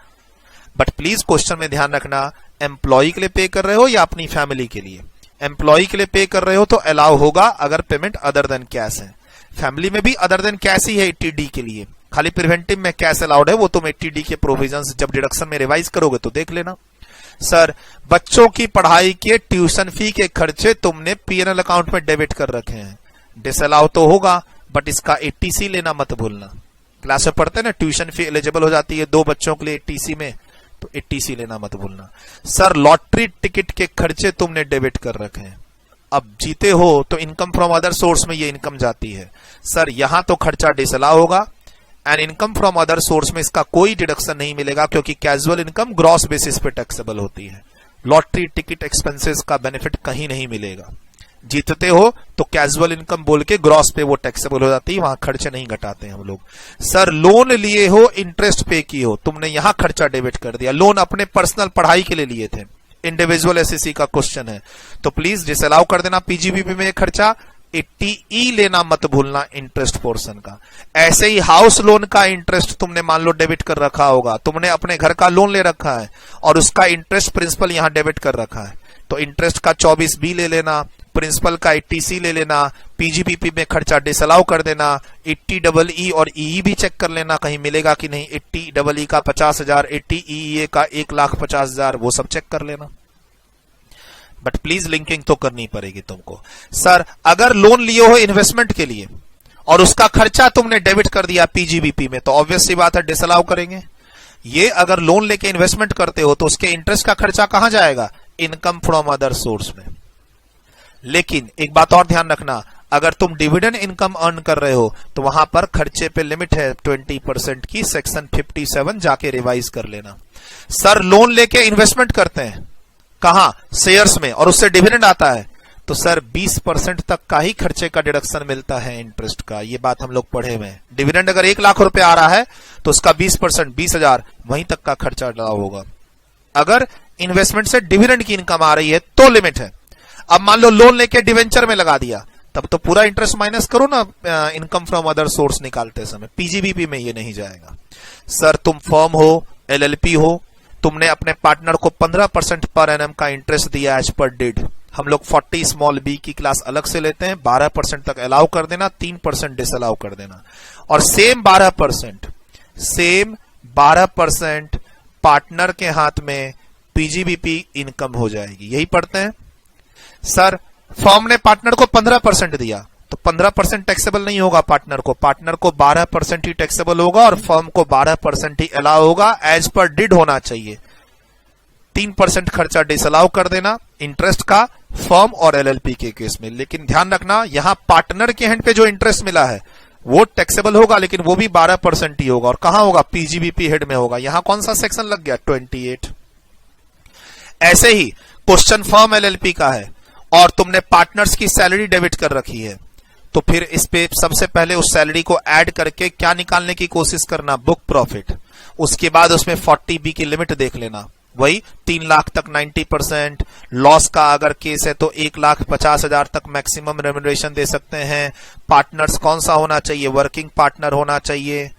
बट प्लीज क्वेश्चन में ध्यान रखना, एम्प्लॉय के लिए पे कर रहे हो या अपनी फैमिली के लिए? एम्प्लॉय के लिए पे कर रहे हो तो अलाउ होगा अगर पेमेंट अदर देन कैश है, फैमिली में भी अदर देन कैश ही है 80D के लिए, खाली प्रिवेंटिव में कैश अलाउड है, वो तुम 80D के प्रोविजंस जब डिडक्शन में रिवाइज करोगे तो देख लेना। सर बच्चों की पढ़ाई के ट्यूशन फी के खर्चे तुमने पीएनएल अकाउंट में डेबिट कर रखे हैं, डिसअलाउ तो होगा बट इसका 80C लेना मत भूलना। क्लास में पढ़ते हैं ना, ट्यूशन फी एलिजिबल हो जाती है 2 बच्चों के लिए 80C में, तो 80C लेना मत भूलना। सर लॉटरी टिकट के खर्चे तुमने डेबिट कर रखे हैं, अब जीते हो तो इनकम फ्रॉम अदर सोर्स में ये इनकम जाती है, सर यहां तो खर्चा डिसअलाउ होगा, and income from other source में इसका कोई डिडक्शन नहीं मिलेगा क्योंकि कैजुअल इनकम ग्रॉस बेसिस पे टैक्सेबल होती है। लॉटरी टिकट एक्सपेंसेस का बेनिफिट कहीं नहीं मिलेगा, जीतते हो तो कैजुअल इनकम बोल के ग्रॉस पे वो टैक्सेबल हो जाती है, वहां खर्चे नहीं घटाते हैं हम लोग। सर लोन लिए हो, इंटरेस्ट पे की हो, तुमने यहां खर्चा डेबिट कर दिया, लोन अपने पर्सनल पढ़ाई के लिए लिए थे, इंडिविजुअल एसएससी का क्वेश्चन है, तो प्लीज डिसअलाउ कर देना पीजीबीपी में खर्चा, 80E लेना मत भूलना इंटरेस्ट पोर्शन का। ऐसे ही हाउस लोन का इंटरेस्ट तुमने मान लो डेबिट कर रखा होगा, तुमने अपने घर का लोन ले रखा है और उसका इंटरेस्ट प्रिंसिपल यहां डेबिट कर रखा है, तो इंटरेस्ट का 24B ले लेना, प्रिंसिपल का 80C ले लेना, पीजीबीपी में खर्चा डिसअलाउ कर देना, 80EE और EE भी चेक कर लेना कहीं मिलेगा कि नहीं, 80EE का 50,000, 80EE का 1,50,000, वो सब चेक कर लेना। बट प्लीज लिंकिंग तो करनी पड़ेगी तुमको। सर अगर लोन लिए हो इन्वेस्टमेंट के लिए और उसका खर्चा तुमने डेबिट कर दिया पीजीबीपी में, तो ऑब्वियस सी बात है डिसअलाउ करेंगे। ये अगर लोन लेके इन्वेस्टमेंट करते हो तो उसके इंटरेस्ट का खर्चा कहां जाएगा? इनकम फ्रॉम अदर सोर्स में। लेकिन एक बात और ध्यान रखना, अगर तुम डिविडेंड इनकम अर्न कर रहे हो तो वहां पर खर्चे पे लिमिट है 20% की, सेक्शन 57 जाके रिवाइज कर लेना। सर लोन लेके इन्वेस्टमेंट करते हैं कहां? शेयर्स में, और उससे डिविडेंड आता है, तो सर 20% तक का ही खर्चे का डिडक्शन मिलता है इंटरेस्ट का, ये बात हम लोग पढ़े हुए हैं। डिविडेंड अगर 1 लाख रुपए आ रहा है तो उसका 20% 20,000 वहीं तक का खर्चा डाला होगा। अगर इन्वेस्टमेंट से डिविडेंड की इनकम आ रही है तो लिमिट है। अब मान लो लोन लेके डिवेंचर में लगा दिया, तब तो पूरा इंटरेस्ट माइनस करो ना इनकम फ्रॉम अदर सोर्स निकालते समय, पीजीबीपी में ये नहीं जाएगा। सर तुम फर्म हो, एलएलपी हो, तुमने अपने पार्टनर को 15% पर एनम का इंटरेस्ट दिया एज पर डिड। हम लोग 40 स्मॉल बी की क्लास अलग से लेते हैं, 12% तक अलाउ कर देना, 3% डिसअलाउ कर देना, और सेम 12% पार्टनर के हाथ में पीजीबीपी इनकम हो जाएगी। यही पढ़ते हैं। सर फर्म ने पार्टनर को 15% दिया, तो 15% टैक्सेबल नहीं होगा पार्टनर को 12% ही टैक्सेबल होगा और फर्म को 12% ही अलाउ होगा, एज पर डिड होना चाहिए। 3% खर्चा डिसअलाउ कर देना इंटरेस्ट का फर्म और एलएलपी के केस में। लेकिन ध्यान रखना, यहां पार्टनर के हैंड पे जो इंटरेस्ट मिला है वो टैक्सेबल होगा, लेकिन वो भी 12% ही होगा। और कहां होगा? पीजीबीपी हेड में होगा। यहां कौन सा सेक्शन लग गया? 28। ऐसे ही क्वेश्चन फर्म एलएलपी का है और तुमने पार्टनर्स की सैलरी डेबिट कर रखी है, तो फिर इस पे सबसे पहले उस सैलरी को ऐड करके क्या निकालने की कोशिश करना? Book profit. उसके बाद उसमें 40B की लिमिट देख लेना, वही 3 लाख तक 90%। लॉस का अगर केस है तो 1,50,000 तक मैक्सिमम रेम्यूनरेशन दे सकते हैं। पार्टनर्स कौन सा होना चाहिए? वर्किंग पार्टनर होना चाहिए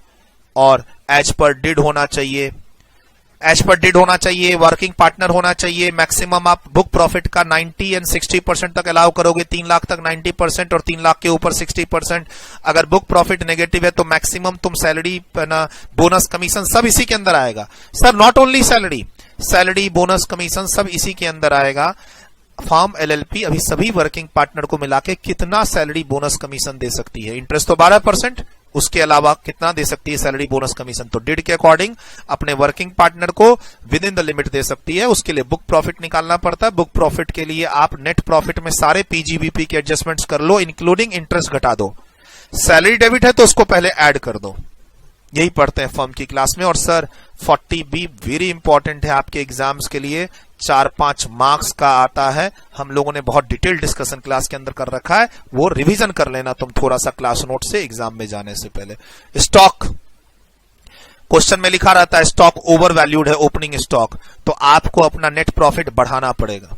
और एज पर डिड होना चाहिए। एज पर डिड होना चाहिए, वर्किंग पार्टनर होना चाहिए। मैक्सिमम आप बुक प्रॉफिट का 90 एंड 60% तक अलाउ करोगे। 3 लाख तक 90% और 3 लाख के ऊपर 60%। अगर बुक प्रॉफिट नेगेटिव है तो मैक्सिमम तुम सैलरी, बोनस, कमीशन सब इसी के अंदर आएगा। Sir not only salary, bonus, commission सब इसी के अंदर आएगा। फर्म एलएलपी अभी सभी वर्किंग पार्टनर को मिला के कितना सैलरी, बोनस, कमीशन दे सकती है? इंटरेस्ट तो 12%, उसके अलावा कितना दे सकती है सैलरी, बोनस, कमीशन? तो डिड के अकॉर्डिंग अपने वर्किंग पार्टनर को विद इन द लिमिट दे सकती है। उसके लिए बुक प्रॉफिट निकालना पड़ता है। बुक प्रॉफिट के लिए आप नेट प्रॉफिट में सारे पीजीबीपी के एडजस्टमेंट्स कर लो, इंक्लूडिंग इंटरेस्ट घटा दो। सैलरी डेबिट है तो उसको पहले ऐड कर दो। यही पढ़ते हैं फर्म की क्लास में। और सर 40B वेरी इंपॉर्टेंट है आपके एग्जाम्स के लिए, 4-5 मार्क्स का आता है। हम लोगों ने बहुत डिटेल डिस्कशन क्लास के अंदर कर रखा है, वो रिवीजन कर लेना तुम थोड़ा सा क्लास नोट से एग्जाम में जाने से पहले। स्टॉक, क्वेश्चन में लिखा रहता है स्टॉक ओवर वैल्यूड है, ओपनिंग स्टॉक, तो आपको अपना नेट प्रॉफिट बढ़ाना पड़ेगा।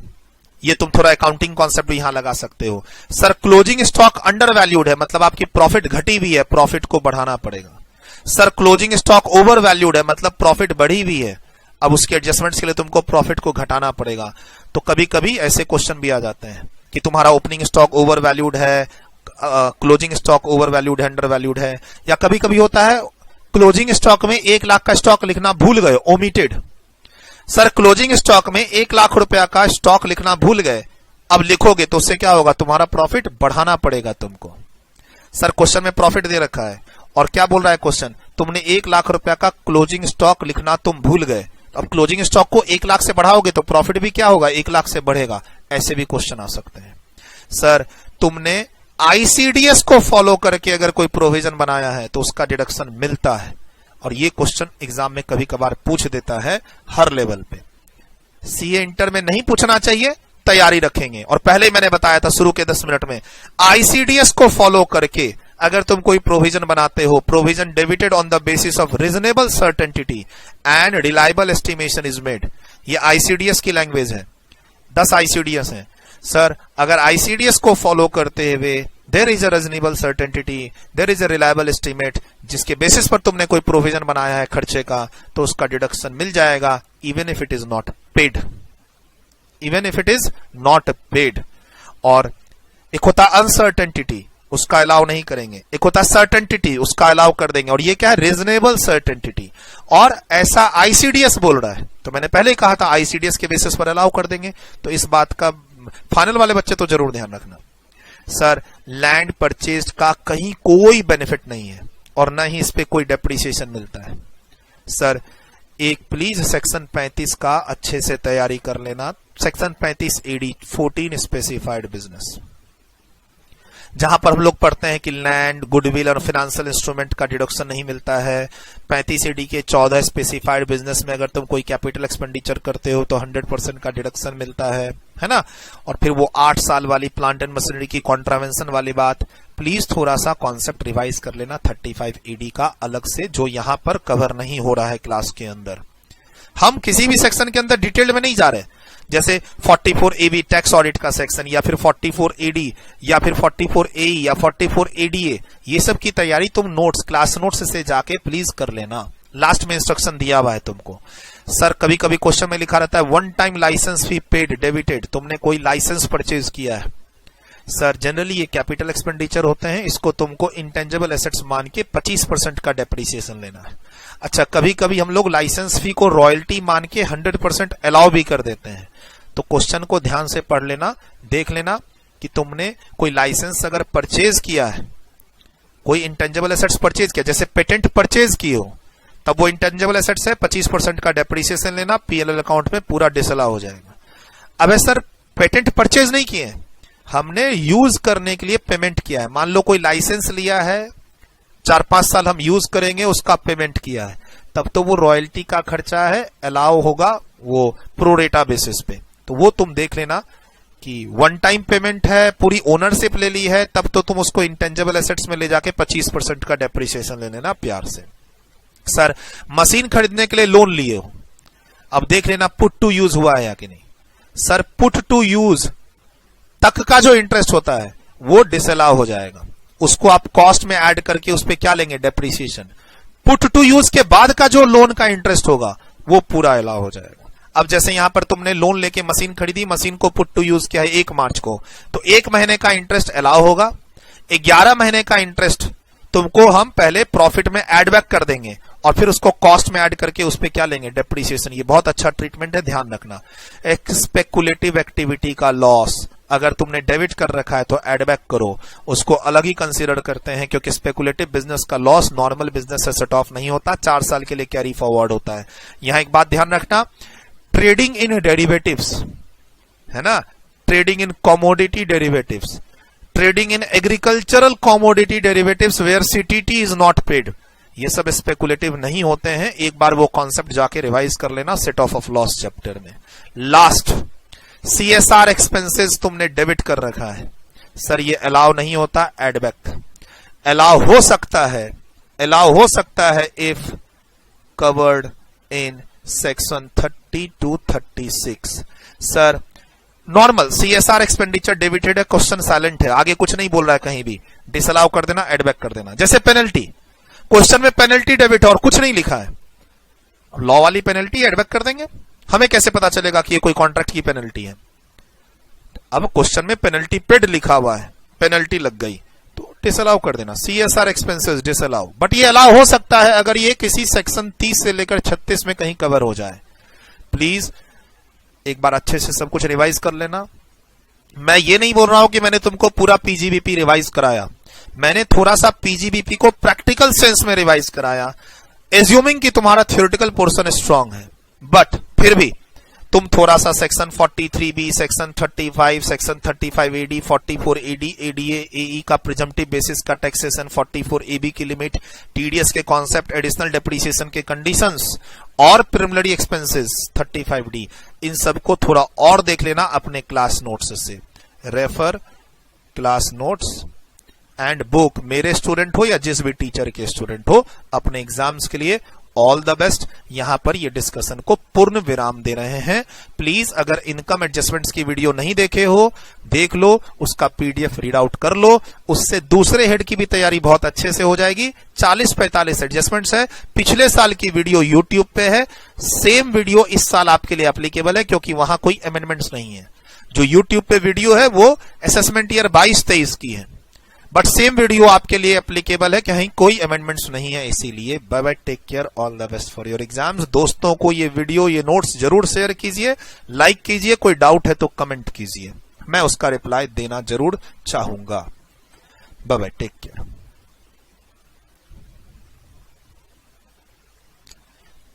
ये तुम थोड़ा अकाउंटिंग कॉन्सेप्ट भी यहां लगा सकते हो। Sir closing stock under valued है, मतलब आपकी प्रॉफिट घटी हुई है, प्रॉफिट को बढ़ाना पड़ेगा। Sir closing stock over valued है, मतलब प्रॉफिट बढ़ी हुई है, अब उसके एडजस्टमेंट्स के लिए तुमको प्रॉफिट को घटाना पड़ेगा। तो कभी कभी ऐसे क्वेश्चन भी आ जाते हैं कि तुम्हारा ओपनिंग स्टॉक ओवर वैल्यूड है, क्लोजिंग स्टॉक ओवर वैल्यूड है, अंडर वैल्यूड है। या कभी कभी होता है क्लोजिंग स्टॉक में 1 लाख का स्टॉक लिखना भूल गए, ओमिटेड। सर क्लोजिंग स्टॉक में 1 लाख रुपया का स्टॉक लिखना भूल गए, अब लिखोगे तो उससे क्या होगा? तुम्हारा प्रॉफिट बढ़ाना पड़ेगा तुमको। सर क्वेश्चन में प्रॉफिट दे रखा है और क्या बोल रहा है क्वेश्चन? तुमने 1 लाख रुपया का क्लोजिंग स्टॉक लिखना तुम भूल गए, अब क्लोजिंग स्टॉक को 1 लाख से बढ़ाओगे तो प्रॉफिट भी क्या होगा? 1 लाख से बढ़ेगा। ऐसे भी क्वेश्चन आ सकते हैं। सर तुमने आईसीडीएस को फॉलो करके अगर कोई प्रोविजन बनाया है तो उसका डिडक्शन मिलता है, और ये क्वेश्चन एग्जाम में कभी कभार पूछ देता है हर लेवल पे। सीए इंटर में नहीं पूछना चाहिए, तैयारी रखेंगे। और पहले मैंने बताया था शुरू के 10 मिनट में, आईसीडीएस को फॉलो करके अगर तुम कोई प्रोविजन बनाते हो, provision debited on the basis of reasonable certainty and reliable estimation is made, ये आईसीडीएस की लैंग्वेज है। 10 आईसीडीएस हैं। सर अगर आईसीडीएस को फॉलो करते हुए there is a reasonable certainty, there is a reliable estimate, जिसके बेसिस पर तुमने कोई प्रोविजन बनाया है खर्चे का, तो उसका डिडक्शन मिल जाएगा, even if it is not paid, even if it is not paid. और एक होता अनसर्टेनिटी, उसका अलाउ नहीं करेंगे। एक होता है सर्टेनिटी, उसका अलाउ कर देंगे। और ये क्या है? Reasonable certainty. और ऐसा आईसीडीएस बोल रहा है, तो मैंने पहले ही कहा था आईसीडीएस के बेसिस पर अलाउ कर देंगे। तो इस बात का फाइनल वाले बच्चे तो जरूर ध्यान रखना। सर लैंड परचेज का कहीं कोई बेनिफिट नहीं है और न ही इस पे कोई डेप्रिसिएशन मिलता है। सर एक प्लीज सेक्शन 35 का अच्छे से तैयारी कर लेना। सेक्शन 35 एडी 14 स्पेसिफाइड बिजनेस, जहां पर हम लोग पढ़ते हैं कि लैंड, गुडविल और फाइनेंशियल इंस्ट्रूमेंट का डिडक्शन नहीं मिलता है। 35 एडी के 14 स्पेसिफाइड बिजनेस में अगर तुम कोई कैपिटल एक्सपेंडिचर करते हो तो 100% का डिडक्शन मिलता है ना। और फिर वो 8 साल वाली प्लांट एंड मशीनरी की कॉन्ट्रावेंशन वाली बात, प्लीज थोड़ा सा कॉन्सेप्ट रिवाइज कर लेना 35 एडी का अलग से, जो यहां पर कवर नहीं हो रहा है क्लास के अंदर। हम किसी भी सेक्शन के अंदर डिटेल में नहीं जा रहे, जैसे 44 AB टैक्स ऑडिट का सेक्शन, या फिर 44 AD, या फिर 44 AE, या 44 ADA, ये सब की तैयारी तुम नोट्स, क्लास नोट्स से जाके प्लीज कर लेना। लास्ट में इंस्ट्रक्शन दिया हुआ है तुमको। सर कभी कभी क्वेश्चन में लिखा रहता है one time licence fee paid debited, तुमने कोई लाइसेंस परचेज किया है। सर जनरली ये कैपिटल एक्सपेंडिचर होते हैं, इसको तुमको इंटेंजिबल एसेट्स मान के 25% का डेप्रिसिएशन लेना है। अच्छा, कभी कभी हम लोग लाइसेंस फी को रॉयल्टी मान के 100% अलाउ भी कर देते हैं। तो क्वेश्चन को ध्यान से पढ़ लेना, देख लेना कि तुमने कोई लाइसेंस अगर परचेज किया है, कोई इंटेंजिबल एसेट्स परचेज किया, जैसे पेटेंट परचेज की हो, तब वो इंटेंजिबल एसेट्स है, 25% का डेप्रिसिएशन लेना, पीएलएल अकाउंट में पूरा डिसअलाउ हो जाएगा। अब सर पेटेंट परचेज नहीं किए, हमने यूज करने के लिए पेमेंट किया है। मान लो कोई लाइसेंस लिया है, 4-5 साल हम यूज करेंगे, उसका पेमेंट किया है, तब तो वो रॉयल्टी का खर्चा है, अलाउ होगा वो प्रोरेटा बेसिस पे। तो वो तुम देख लेना कि वन टाइम पेमेंट है, पूरी ओनरशिप ले ली है, तब तो तुम उसको इंटेंजिबल एसेट्स में ले जाके 25% का डेप्रिसिएशन ले लेना प्यार से। सर मशीन खरीदने के लिए लोन लिए हो, अब देख लेना पुट टू यूज हुआ है या कि नहीं। सर पुट टू यूज तक का जो इंटरेस्ट होता है वो डिसअलाउ हो जाएगा, उसको आप कॉस्ट में ऐड करके उस पे क्या लेंगे, डेप्रिसिएशन। पुट टू यूज के बाद का जो लोन का इंटरेस्ट होगा वो पूरा अलाउ हो जाएगा। अब जैसे यहां पर तुमने लोन लेके मशीन खरीदी, मशीन को पुट टू यूज किया है 1 मार्च को, तो 1 महीने का इंटरेस्ट अलाउ होगा, 11 महीने का इंटरेस्ट तुमको हम पहले प्रॉफिट में ऐड बैक कर देंगे और फिर उसको कॉस्ट में ऐड करके उस पे क्या लेंगे, डेप्रिसिएशन। ये बहुत अच्छा ट्रीटमेंट है, ध्यान रखना। एक स्पेकुलेटिव एक्टिविटी का लॉस अगर तुमने डेबिट कर रखा है तो ऐड बैक करो, उसको अलग ही कंसीडर करते हैं, क्योंकि स्पेकुलेटिव बिजनेस का लॉस नॉर्मल बिजनेस से सेट ऑफ नहीं होता, 4 साल के लिए कैरी फॉरवर्ड होता है। यहां एक बात ध्यान रखना, ट्रेडिंग इन डेरिवेटिव्स है ना, trading in commodity derivatives, trading in agricultural commodity derivatives where CTT is not paid, ये सब स्पेकुलेटिव नहीं होते हैं। एक बार वो कॉन्सेप्ट जाके रिवाइज कर लेना सेट ऑफ लॉस चैप्टर में। लास्ट, सीएसआर एक्सपेंसेस तुमने डेबिट कर रखा है, सर ये अलाउ नहीं होता, एड बैक अलाउ हो सकता है, अलाउ हो सकता है if covered in section 30 to 36। Sir normal CSR expenditure debited है, क्वेश्चन साइलेंट है, आगे कुछ नहीं बोल रहा है कहीं भी, डिसअलाउ कर देना, एड बैक कर देना। जैसे पेनल्टी, क्वेश्चन में पेनल्टी डेबिट है और कुछ नहीं लिखा है, लॉ वाली पेनल्टी एड बैक कर देंगे, हमें कैसे पता चलेगा कि ये कोई कॉन्ट्रैक्ट की पेनल्टी है। अब क्वेश्चन में पेनल्टी पेड लिखा हुआ है, पेनल्टी लग गई तो डिसअलाउ कर देना, सीएसआर एक्सपेंसेस डिसअलाउ। बट ये अलाउ हो सकता है अगर ये किसी सेक्शन 30 से लेकर 36 में कहीं कवर हो जाए। प्लीज एक बार अच्छे से सब कुछ रिवाइज कर लेना। मैं ये नहीं बोल रहा हूं कि मैंने तुमको पूरा पीजीबीपी रिवाइज कराया, मैंने थोड़ा सा पीजीबीपी को प्रैक्टिकल सेंस में रिवाइज कराया, एज्यूमिंग कि तुम्हारा थ्योरेटिकल पोर्शन स्ट्रांग है, बट फिर भी तुम थोड़ा सा section 43B, section 35, section 35 AD, 44 AD, ADA, AE का प्रिजम्पटिव बेसिस का टैक्सेशन, 44 AB की लिमिट, टीडीएस के कॉन्सेप्ट, एडिशनल डेप्रिसिएशन के कंडीशंस और प्रिलिमिनरी एक्सपेंसेस 35D, इन सबको थोड़ा और देख लेना अपने क्लास नोट्स से। Refer class notes and book, मेरे स्टूडेंट हो या जिस भी टीचर के स्टूडेंट हो, अपने एग्जाम्स के लिए ऑल द बेस्ट। यहां पर ये डिस्कशन को पूर्ण विराम दे रहे हैं। प्लीज अगर इनकम एडजस्टमेंट्स की वीडियो नहीं देखे हो, देख लो, उसका पीडीएफ रीड आउट कर लो, उससे दूसरे हेड की भी तैयारी बहुत अच्छे से हो जाएगी। 40-45 एडजस्टमेंट्स है, पिछले साल की वीडियो यूट्यूब पे है, सेम वीडियो इस साल आपके लिए एप्लीकेबल है क्योंकि वहां कोई अमेंडमेंट्स नहीं है। जो यूट्यूब पे वीडियो है वो असेसमेंट ईयर 22-23 की है, बट सेम वीडियो आपके लिए एप्लीकेबल है, कहीं कोई अमेंडमेंट्स नहीं है। इसीलिए bye bye, take care, all the best for your exams. दोस्तों को ये वीडियो, ये नोट्स जरूर शेयर कीजिए, लाइक कीजिए, कोई डाउट है तो कमेंट कीजिए, मैं उसका रिप्लाई देना जरूर चाहूंगा। Bye bye, take care.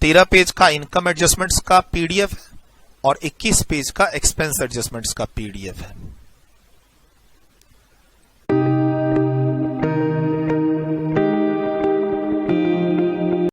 13 page का इनकम एडजस्टमेंट्स का पीडीएफ है और 21 पेज का एक्सपेंस एडजस्टमेंट्स का पीडीएफ है।